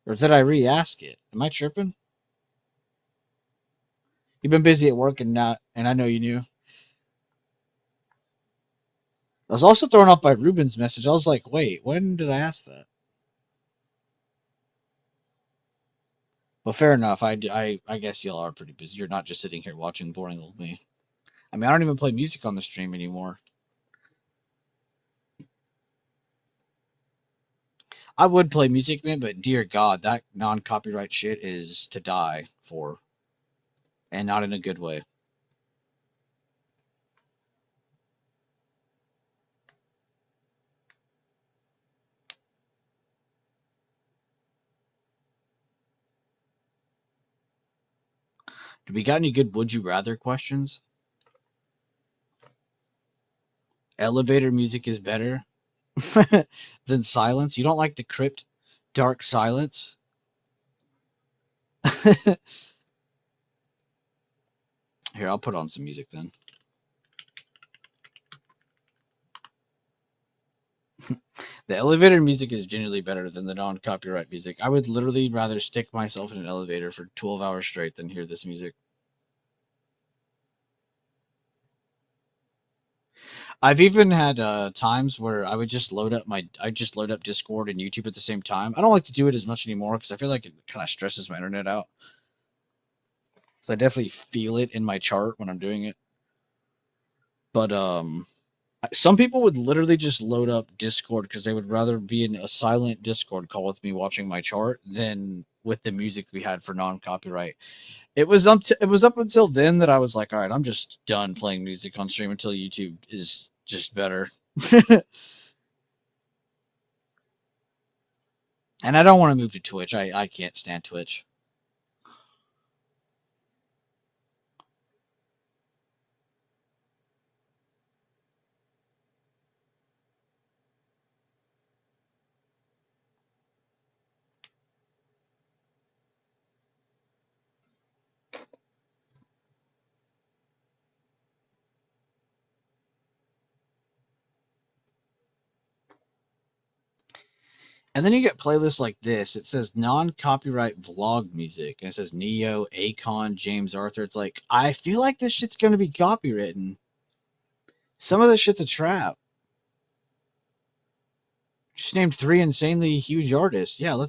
Or did I re-ask it? Am I tripping? You've been busy at work and I know you knew. I was also thrown off by Ruben's message. I was like, wait, when did I ask that? Well, fair enough. I guess y'all are pretty busy. You're not just sitting here watching boring old me. I mean, I don't even play music on the stream anymore. I would play music, man, but dear God, that non-copyright shit is to die for, and not in a good way. Do we got any good would you rather questions? Elevator music is better than silence. You don't like the crypt, dark silence? Here, I'll put on some music then. The elevator music is generally better than the non-copyright music. I would literally rather stick myself in an elevator for 12 hours straight than hear this music. I've even had times where I just load up Discord and YouTube at the same time. I don't like to do it as much anymore because I feel like it kind of stresses my internet out. So I definitely feel it in my chart when I'm doing it. But some people would literally just load up Discord because they would rather be in a silent Discord call with me watching my chart than with the music we had for non-copyright. It was up until then that I was like, all right, I'm just done playing music on stream until YouTube is just better. And I don't want to move to Twitch. I can't stand Twitch. And then you get playlists like this. It says non-copyright vlog music. And it says Neo, Akon, James Arthur. It's like, I feel like this shit's going to be copywritten. Some of this shit's a trap. Just named 3 insanely huge artists. Yeah, I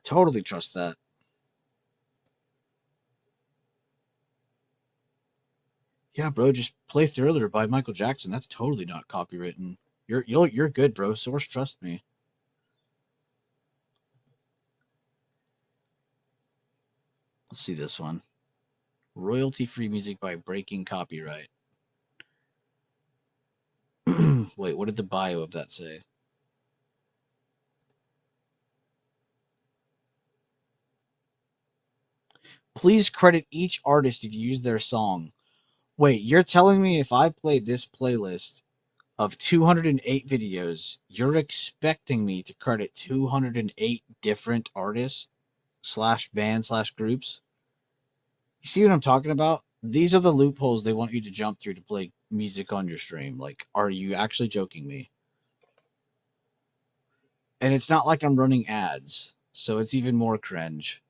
totally trust that. Yeah, bro, just play Thriller by Michael Jackson. That's totally not copywritten. You're good, bro. Source, trust me. Let's see this one. Royalty-free music by breaking copyright. Wait, what did the bio of that say? Please credit each artist if you use their song. Wait, you're telling me if I played this playlist of 208 videos, you're expecting me to credit 208 different artists slash bands slash groups? You see what I'm talking about? These are the loopholes they want you to jump through to play music on your stream. Like, are you actually joking me? And it's not like I'm running ads, so it's even more cringe.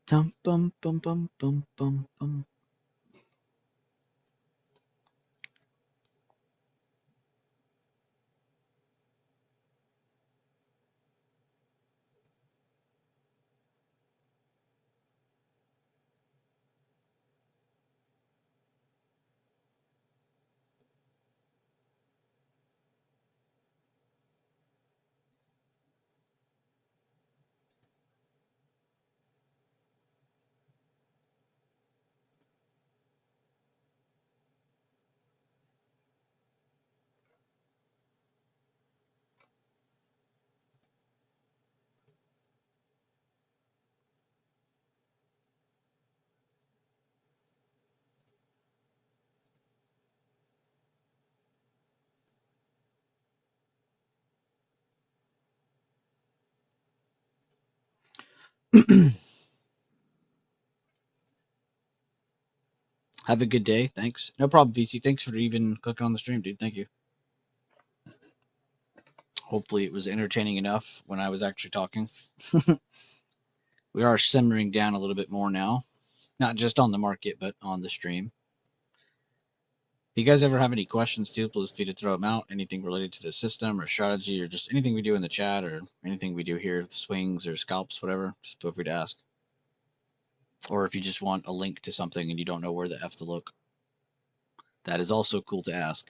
Dum bum bum bum bum bum bum. Have a good day. Thanks. No problem, VC. Thanks for even clicking on the stream, dude. Thank you. Hopefully, it was entertaining enough when I was actually talking. We are simmering down a little bit more now, not just on the market, but on the stream. If you guys ever have any questions, too, please feel free to throw them out. Anything related to the system or strategy or just anything we do in the chat or anything we do here, swings or scalps, whatever, just feel free to ask. Or if you just want a link to something and you don't know where the F to look, that is also cool to ask.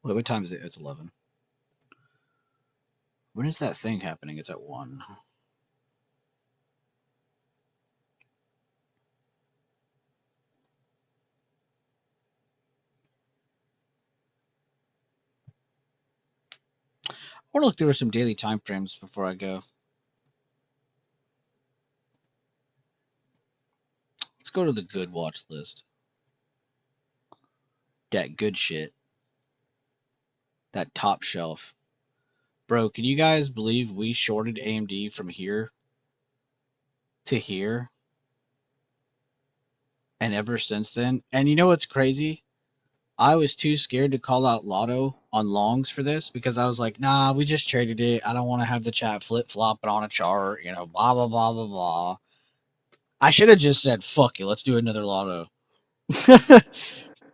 Wait, what time is it? It's 11. When is that thing happening? It's at 1. I want to look through some daily time frames before I go. Let's go to the good watch list. That good shit. That top shelf. Bro, can you guys believe we shorted AMD from here to here? And ever since then? And you know what's crazy? I was too scared to call out Lotto on longs for this because I was like, nah, we just traded it. I don't want to have the chat flip-flopping on a chart, blah, blah, blah, blah, blah. I should have just said, fuck it, let's do another Lotto.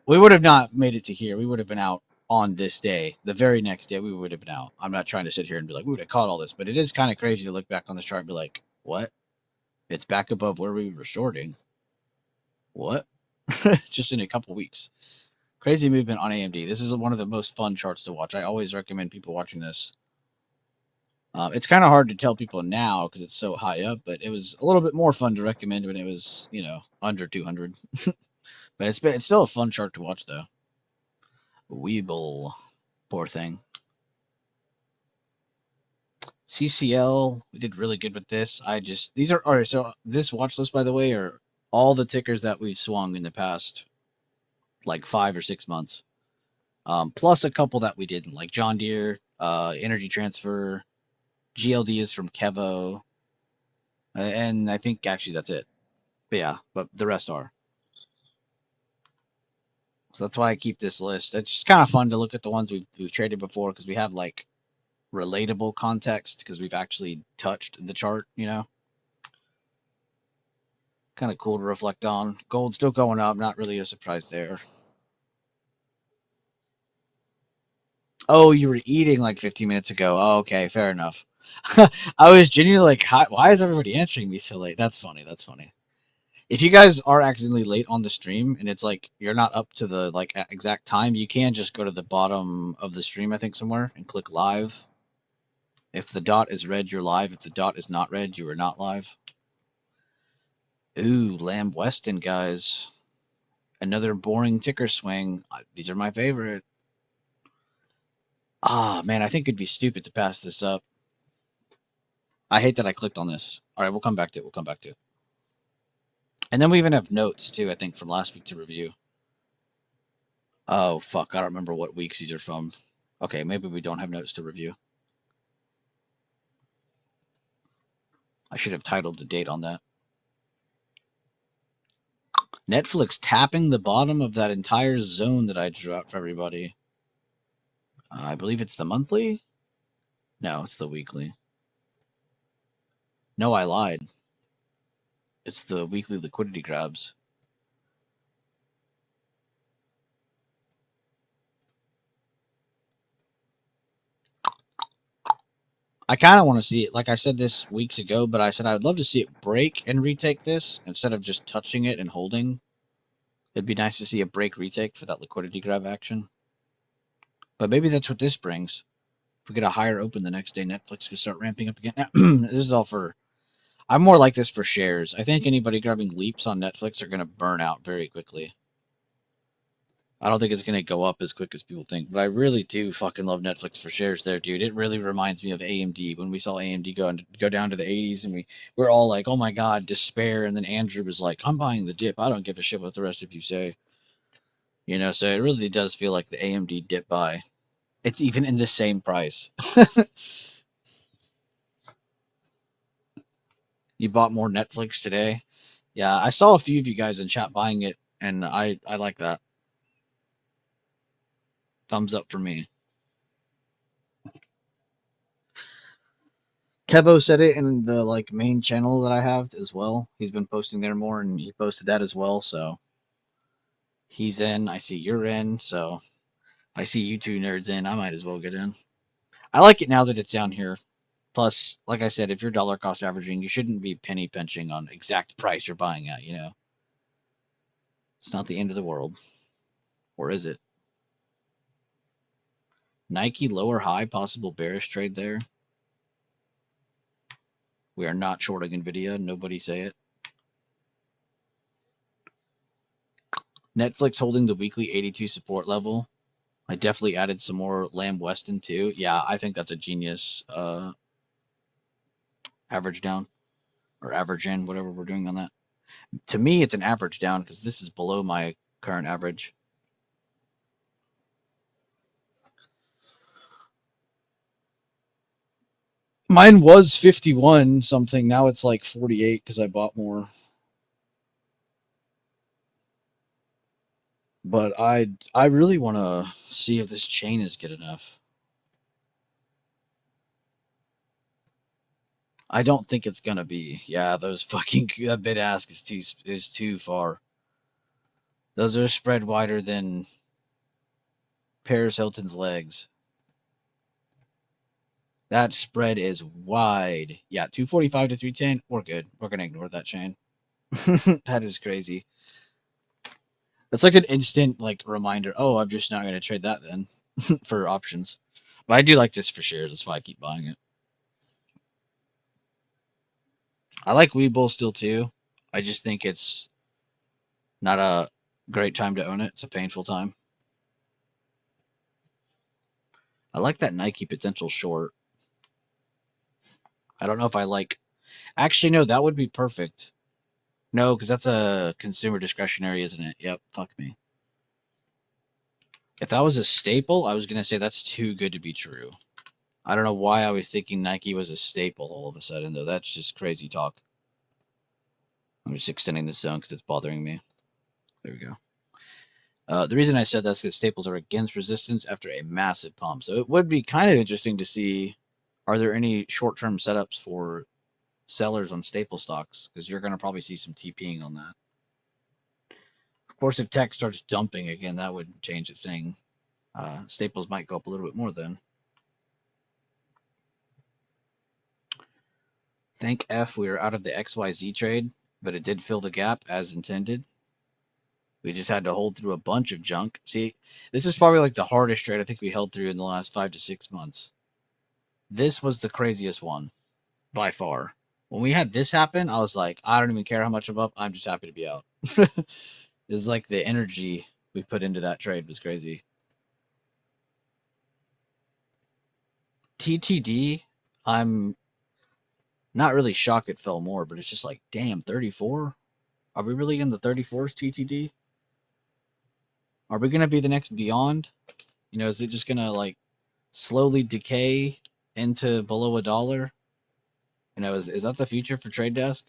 We would have not made it to here. We would have been out on this day. The very next day, we would have been out. I'm not trying to sit here and be like, we would have caught all this, but it is kind of crazy to look back on this chart and be like, what? It's back above where we were shorting. What? Just in a couple weeks. Crazy movement on AMD. This is one of the most fun charts to watch. I always recommend people watching this. It's kind of hard to tell people now because it's so high up, but it was a little bit more fun to recommend when it was, under 200. But it's still a fun chart to watch though. Weeble, poor thing. CCL, we did really good with this. These are all right. So this watch list, by the way, are all the tickers that we swung in the past like 5 or 6 months. Plus a couple that we didn't, like John Deere, Energy Transfer, GLD is from Kevo, and I think actually that's it. But yeah, but the rest are. So that's why I keep this list. It's just kind of fun to look at the ones we've traded before because we have like relatable context because we've actually touched the chart. Kind of cool to reflect on. Gold still going up, not really a surprise there. Oh, you were eating like 15 minutes ago. Oh, okay, fair enough. I was genuinely like, why is everybody answering me so late? That's funny. That's funny. If you guys are accidentally late on the stream and it's like you're not up to the like exact time, you can just go to the bottom of the stream, I think, somewhere and click live. If the dot is red, you're live. If the dot is not red, you are not live. Ooh, Lamb Weston, guys. Another boring ticker swing. These are my favorite. Ah, man, I think it'd be stupid to pass this up. I hate that I clicked on this. All right, we'll come back to it. We'll come back to it. And then we even have notes, too, I think, from last week to review. Oh, fuck. I don't remember what weeks these are from. Okay, maybe we don't have notes to review. I should have titled the date on that. Netflix tapping the bottom of that entire zone that I drew out for everybody. I believe it's the monthly? No, it's the weekly. No, I lied. It's the weekly liquidity grabs. I kind of want to see it. Like I said this weeks ago, but I said I would love to see it break and retake this instead of just touching it and holding. It'd be nice to see a break retake for that liquidity grab action. But maybe that's what this brings. If we get a higher open the next day, Netflix could start ramping up again. Now, this is all for... I'm more like this for shares. I think anybody grabbing leaps on Netflix are going to burn out very quickly. I don't think it's going to go up as quick as people think, but I really do fucking love Netflix for shares there, dude. It really reminds me of AMD when we saw AMD go down to the 80s and we're all like, oh my God, despair. And then Andrew was like, I'm buying the dip. I don't give a shit what the rest of you say. So it really does feel like the AMD dip buy. It's even in the same price. You bought more Netflix today? Yeah, I saw a few of you guys in chat buying it, and I like that. Thumbs up for me. Kevo said it in the main channel that I have as well. He's been posting there more, and he posted that as well. So he's in. I see you're in. So I see you two nerds in. I might as well get in. I like it now that it's down here. Plus, like I said, if you're dollar cost averaging, you shouldn't be penny pinching on exact price you're buying at. It's not the end of the world, or is it? Nike lower high, possible bearish trade there. We are not shorting Nvidia. Nobody say it. Netflix holding the weekly 82 support level. I definitely added some more Lamb Weston too. Yeah, I think that's a genius average down or average in, whatever we're doing on that. To me, it's an average down because this is below my current average. Mine was 51 something. Now it's like 48 because I bought more. But I really want to see if this chain is good enough. I don't think it's gonna be. Yeah, those fucking that bid ask is too far. Those are spread wider than Paris Hilton's legs. That spread is wide. Yeah, 245 to 310. We're good. We're gonna ignore that chain. That is crazy. That's like an instant reminder. Oh, I'm just not gonna trade that then for options. But I do like this for shares. That's why I keep buying it. I like Weeble still too. I just think it's not a great time to own it. It's a painful time. I like that Nike potential short. I don't know if I like. Actually, no, that would be perfect. No, because that's a consumer discretionary, isn't it? Yep, fuck me. If that was a staple, I was going to say that's too good to be true. I don't know why I was thinking Nike was a staple all of a sudden, though. That's just crazy talk. I'm just extending this zone because it's bothering me. There we go. The reason I said that's because staples are against resistance after a massive pump. So it would be kind of interesting to see, are there any short-term setups for sellers on staple stocks? Because you're going to probably see some TPing on that. Of course, if tech starts dumping again, that would change the thing. Staples might go up a little bit more then. Thank F we are out of the XYZ trade, but it did fill the gap as intended. We just had to hold through a bunch of junk. See, this is probably like the hardest trade I think we held through in the last 5 to 6 months. This was the craziest one by far. When we had this happen, I was like, I don't even care how much I'm up. I'm just happy to be out. It's like the energy we put into that trade was crazy. TTD, I'm not really shocked it fell more, but it's just like, damn, 34? Are we really in the 34s TTD? Are we going to be the next Beyond? You know, is it just going to like slowly decay into below $1? You know, is that the future for Trade Desk?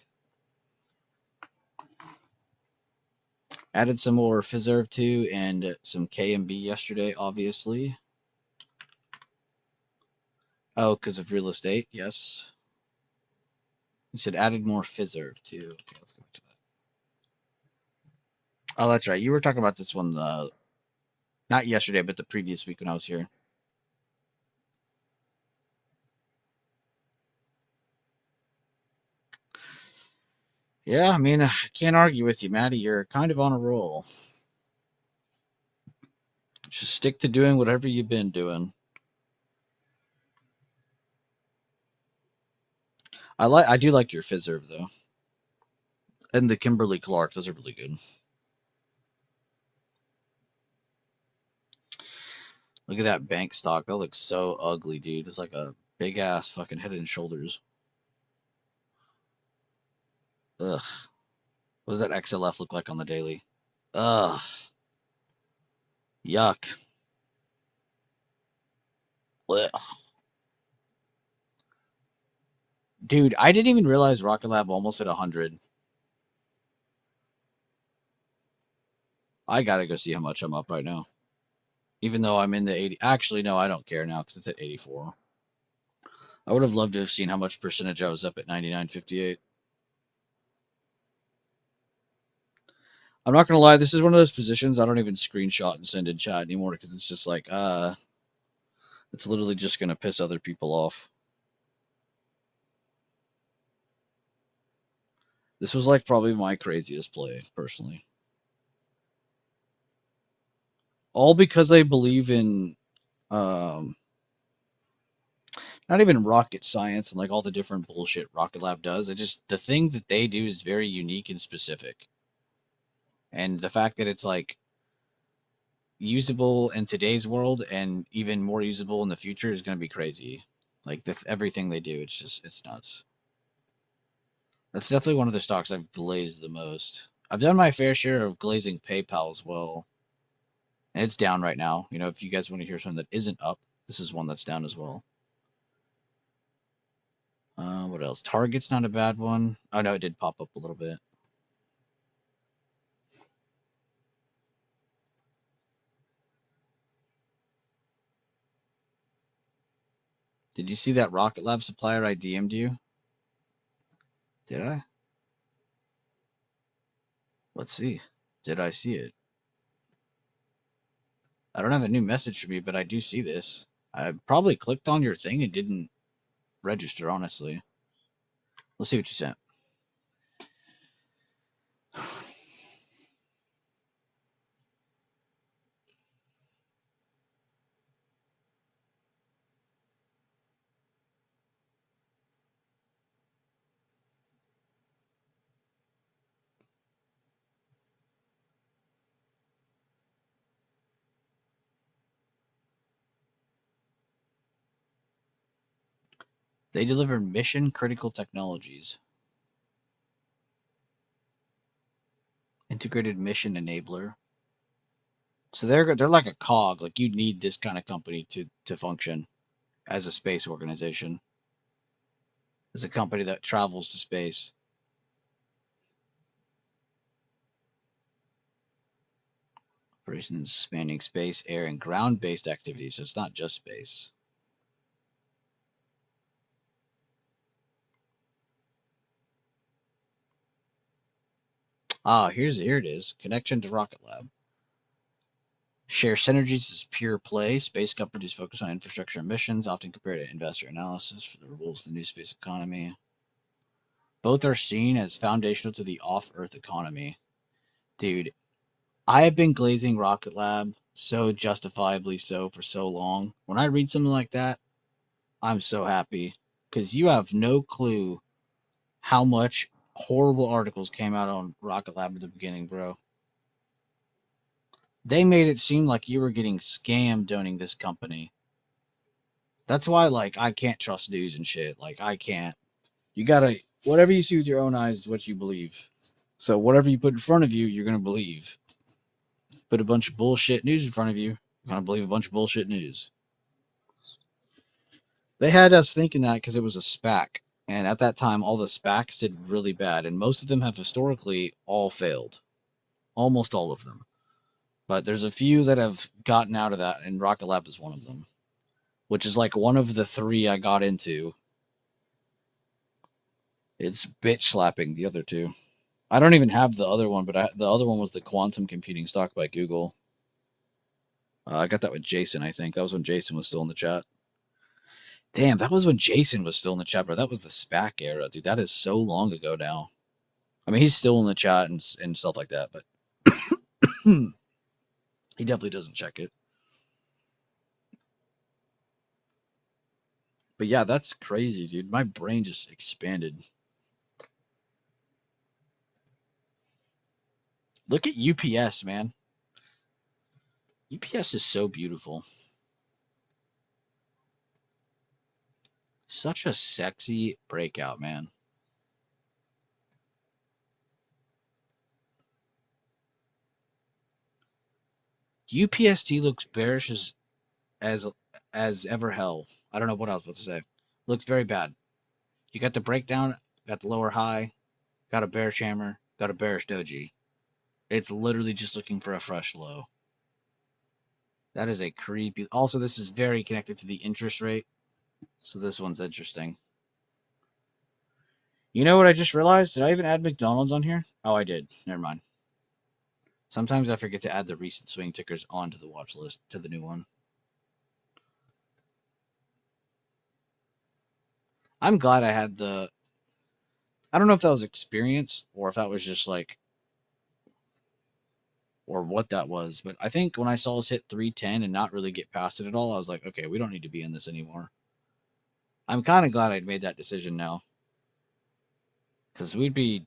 Added some more Fiserv too and some KMB yesterday, obviously. Oh, because of real estate, yes. You said added more Fiserv too. Okay, let's go back to that. Oh, that's right. You were talking about this one, not yesterday, but the previous week when I was here. Yeah, I mean, I can't argue with you, Maddie. You're kind of on a roll. Just stick to doing whatever you've been doing. I do like your Fiserv though, and the Kimberly Clark. Those are really good. Look at that bank stock. That looks so ugly, dude. It's like a big ass fucking Head and Shoulders. Ugh. What does that XLF look like on the daily? Ugh. Yuck. Ugh. Dude, I didn't even realize Rocket Lab almost hit 100. I gotta go see how much I'm up right now. Even though I'm in the 80. Actually, no, I don't care now because it's at 84. I would have loved to have seen how much percentage I was up at 99.58. I'm not gonna lie, this is one of those positions I don't even screenshot and send in chat anymore because it's just like, it's literally just gonna piss other people off. This was like probably my craziest play, personally. All because I believe in um not even rocket science and like all the different bullshit Rocket Lab does. It just the thing that they do is very unique and specific. And the fact that it's like usable in today's world and even more usable in the future is going to be crazy. Like everything they do, it's nuts. That's definitely one of the stocks I've glazed the most. I've done my fair share of glazing PayPal as well. And it's down right now. You know, if you guys want to hear something that isn't up, this is one that's down as well. What else? Target's not a bad one. Oh no, it did pop up a little bit. Did you see that Rocket Lab supplier I DM'd you? Did I? Let's see. Did I see it? I don't have a new message for me, but I do see this. I probably clicked on your thing and didn't register, honestly. Let's see what you sent. They deliver mission critical technologies. Integrated mission enabler. So they're like a cog. Like you need this kind of company to function as a space organization. As a company that travels to space. Operations spanning space, air, and ground-based activities. So it's not just space. Here it is. Connection to Rocket Lab. Share synergies as pure play. Space companies focus on infrastructure and missions, often compared to investor analysis for the rules of the new space economy. Both are seen as foundational to the off-Earth economy. Dude, I have been glazing Rocket Lab so justifiably so for so long. When I read something like that, I'm so happy because you have no clue how much horrible articles came out on Rocket Lab at the beginning, bro. They made it seem like you were getting scammed owning this company. That's why, like, I can't trust news and shit. Like, I can't. You gotta, whatever you see with your own eyes is what you believe. So, whatever you put in front of you, you're gonna believe. Put a bunch of bullshit news in front of you, you're gonna believe a bunch of bullshit news. They had us thinking that because it was a SPAC. And at that time, all the SPACs did really bad. And most of them have historically all failed. Almost all of them. But there's a few that have gotten out of that, and Rocket Lab is one of them. Which is like one of the 3 I got into. It's bitch slapping the other 2. I don't even have the other one, but the other one was the quantum computing stock by Google. I got that with Jason, I think. That was when Jason was still in the chat. Damn, that was when Jason was still in the chat, bro. That was the SPAC era, dude. That is so long ago now. I mean, he's still in the chat and stuff like that, but he definitely doesn't check it. But yeah, that's crazy, dude. My brain just expanded. Look at UPS, man. UPS is so beautiful. Such a sexy breakout, man. UPST looks bearish as ever hell. I don't know what I was about to say. Looks very bad. You got the breakdown, got the lower high, got a bearish hammer, got a bearish doji. It's literally just looking for a fresh low. That is a creepy. Also, this is very connected to the interest rate. So this one's interesting. You know what I just realized? Did I even add McDonald's on here? Oh, I did. Never mind. Sometimes I forget to add the recent swing tickers onto the watch list to the new one. I'm glad I had the... I don't know if that was experience or if that was just like... or what that was, but I think when I saw us hit 310 and not really get past it at all, I was like, okay, we don't need to be in this anymore. I'm kind of glad I'd made that decision now. Because we'd be...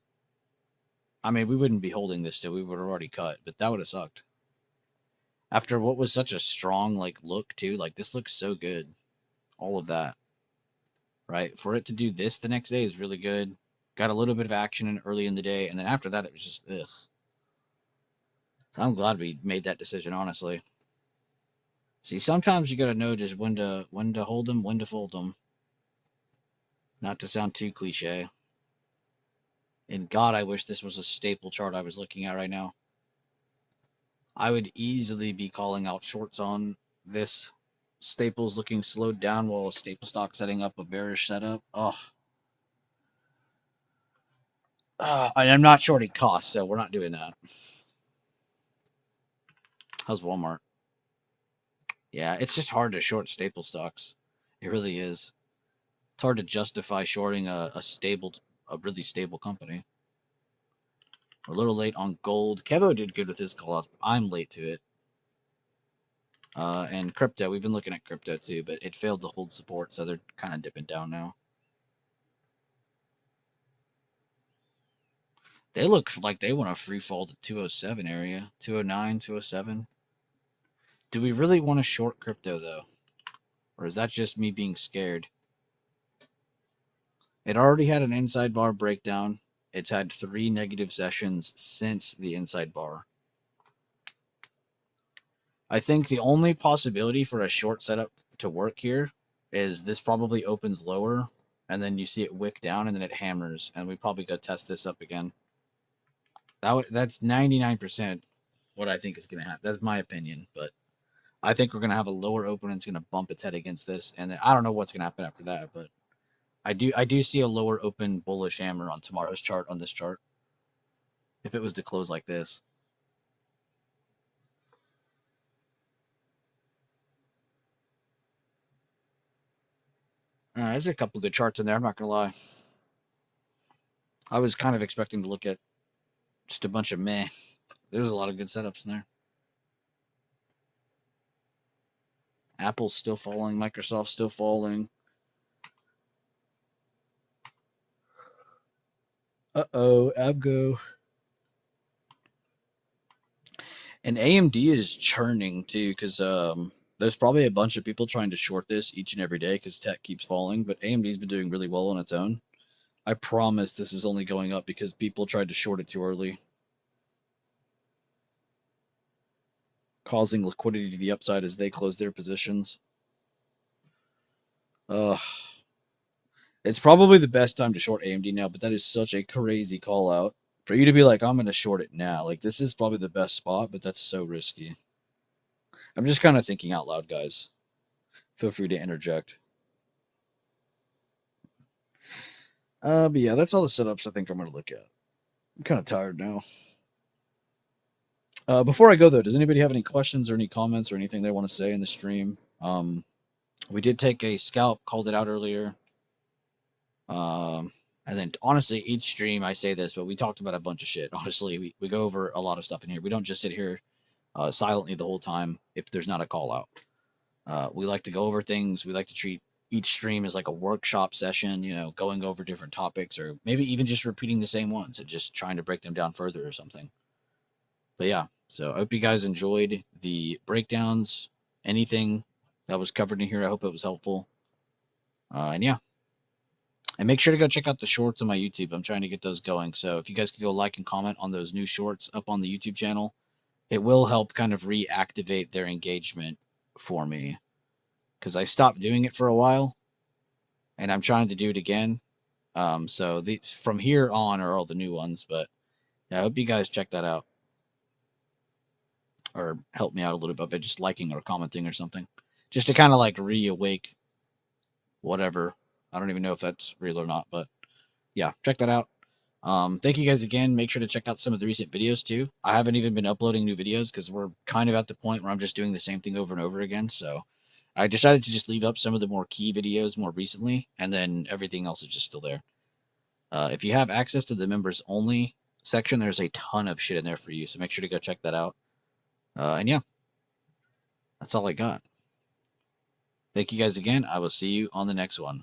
I mean, we wouldn't be holding this still. We would have already cut, but that would have sucked. After what was such a strong, like, look, too. Like, this looks so good. All of that. Right? For it to do this the next day is really good. Got a little bit of action in early in the day, and then after that, it was just, ugh. So I'm glad we made that decision, honestly. See, sometimes you gotta know just when to hold them, when to fold them. Not to sound too cliche. And God, I wish this was a staple chart I was looking at right now. I would easily be calling out shorts on this. Staples looking slowed down while a staple stock setting up a bearish setup. Oh. And I'm not shorting cost, so we're not doing that. How's Walmart? Yeah, it's just hard to short staple stocks. It really is. It's hard to justify shorting a really stable company. We're a little late on gold. Kevo did good with his callouts, but I'm late to it. And crypto, we've been looking at crypto too, but it failed to hold support, so they're kind of dipping down now. They look like they want to free fall to 207 area, 209, 207. Do we really want to short crypto though? Or is that just me being scared? It already had an inside bar breakdown. It's had 3 negative sessions since the inside bar. I think the only possibility for a short setup to work here is this probably opens lower, and then you see it wick down, and then it hammers, and we probably go test this up again. That's 99% what I think is going to happen. That's my opinion, but I think we're going to have a lower open, and it's going to bump its head against this, and I don't know what's going to happen after that, but I do see a lower open bullish hammer on tomorrow's chart on this chart if it was to close like this. There's a couple good charts in there. I'm not gonna lie. I was kind of expecting to look at just a bunch of meh. There's a lot of good setups in there. Apple's still falling. Microsoft's still falling. Uh-oh, Abgo. And AMD is churning too, because there's probably a bunch of people trying to short this each and every day because tech keeps falling, but AMD's been doing really well on its own. I promise this is only going up because people tried to short it too early, causing liquidity to the upside as they close their positions. It's probably the best time to short AMD now, but that is such a crazy call out. For you to be like, I'm going to short it now. Like, this is probably the best spot, but that's so risky. I'm just kind of thinking out loud, guys. Feel free to interject. But yeah, that's all the setups I think I'm going to look at. I'm kind of tired now. Before I go, though, does anybody have any questions or any comments or anything they want to say in the stream? We did take a scalp, called it out earlier. And then honestly, each stream I say this, but we talked about a bunch of shit. Honestly, we go over a lot of stuff in here. We don't just sit here silently the whole time if there's not a call out. We like to go over things. We like to treat each stream as like a workshop session, you know, going over different topics or maybe even just repeating the same ones and just trying to break them down further or something. But yeah, so I hope you guys enjoyed the breakdowns. Anything that was covered in here, I hope it was helpful. And yeah. And make sure to go check out the shorts on my YouTube. I'm trying to get those going. So if you guys could go like and comment on those new shorts up on the YouTube channel, it will help kind of reactivate their engagement for me. Because I stopped doing it for a while, and I'm trying to do it again. So these from here on are all the new ones. But yeah, I hope you guys check that out. Or help me out a little bit by just liking or commenting or something. Just to kind of like reawake whatever. I don't even know if that's real or not, but yeah, check that out. Thank you guys again. Make sure to check out some of the recent videos too. I haven't even been uploading new videos because we're kind of at the point where I'm just doing the same thing over and over again. So I decided to just leave up some of the more key videos more recently, and then everything else is just still there. If you have access to the members only section, there's a ton of shit in there for you. So make sure to go check that out. And yeah, that's all I got. Thank you guys again. I will see you on the next one.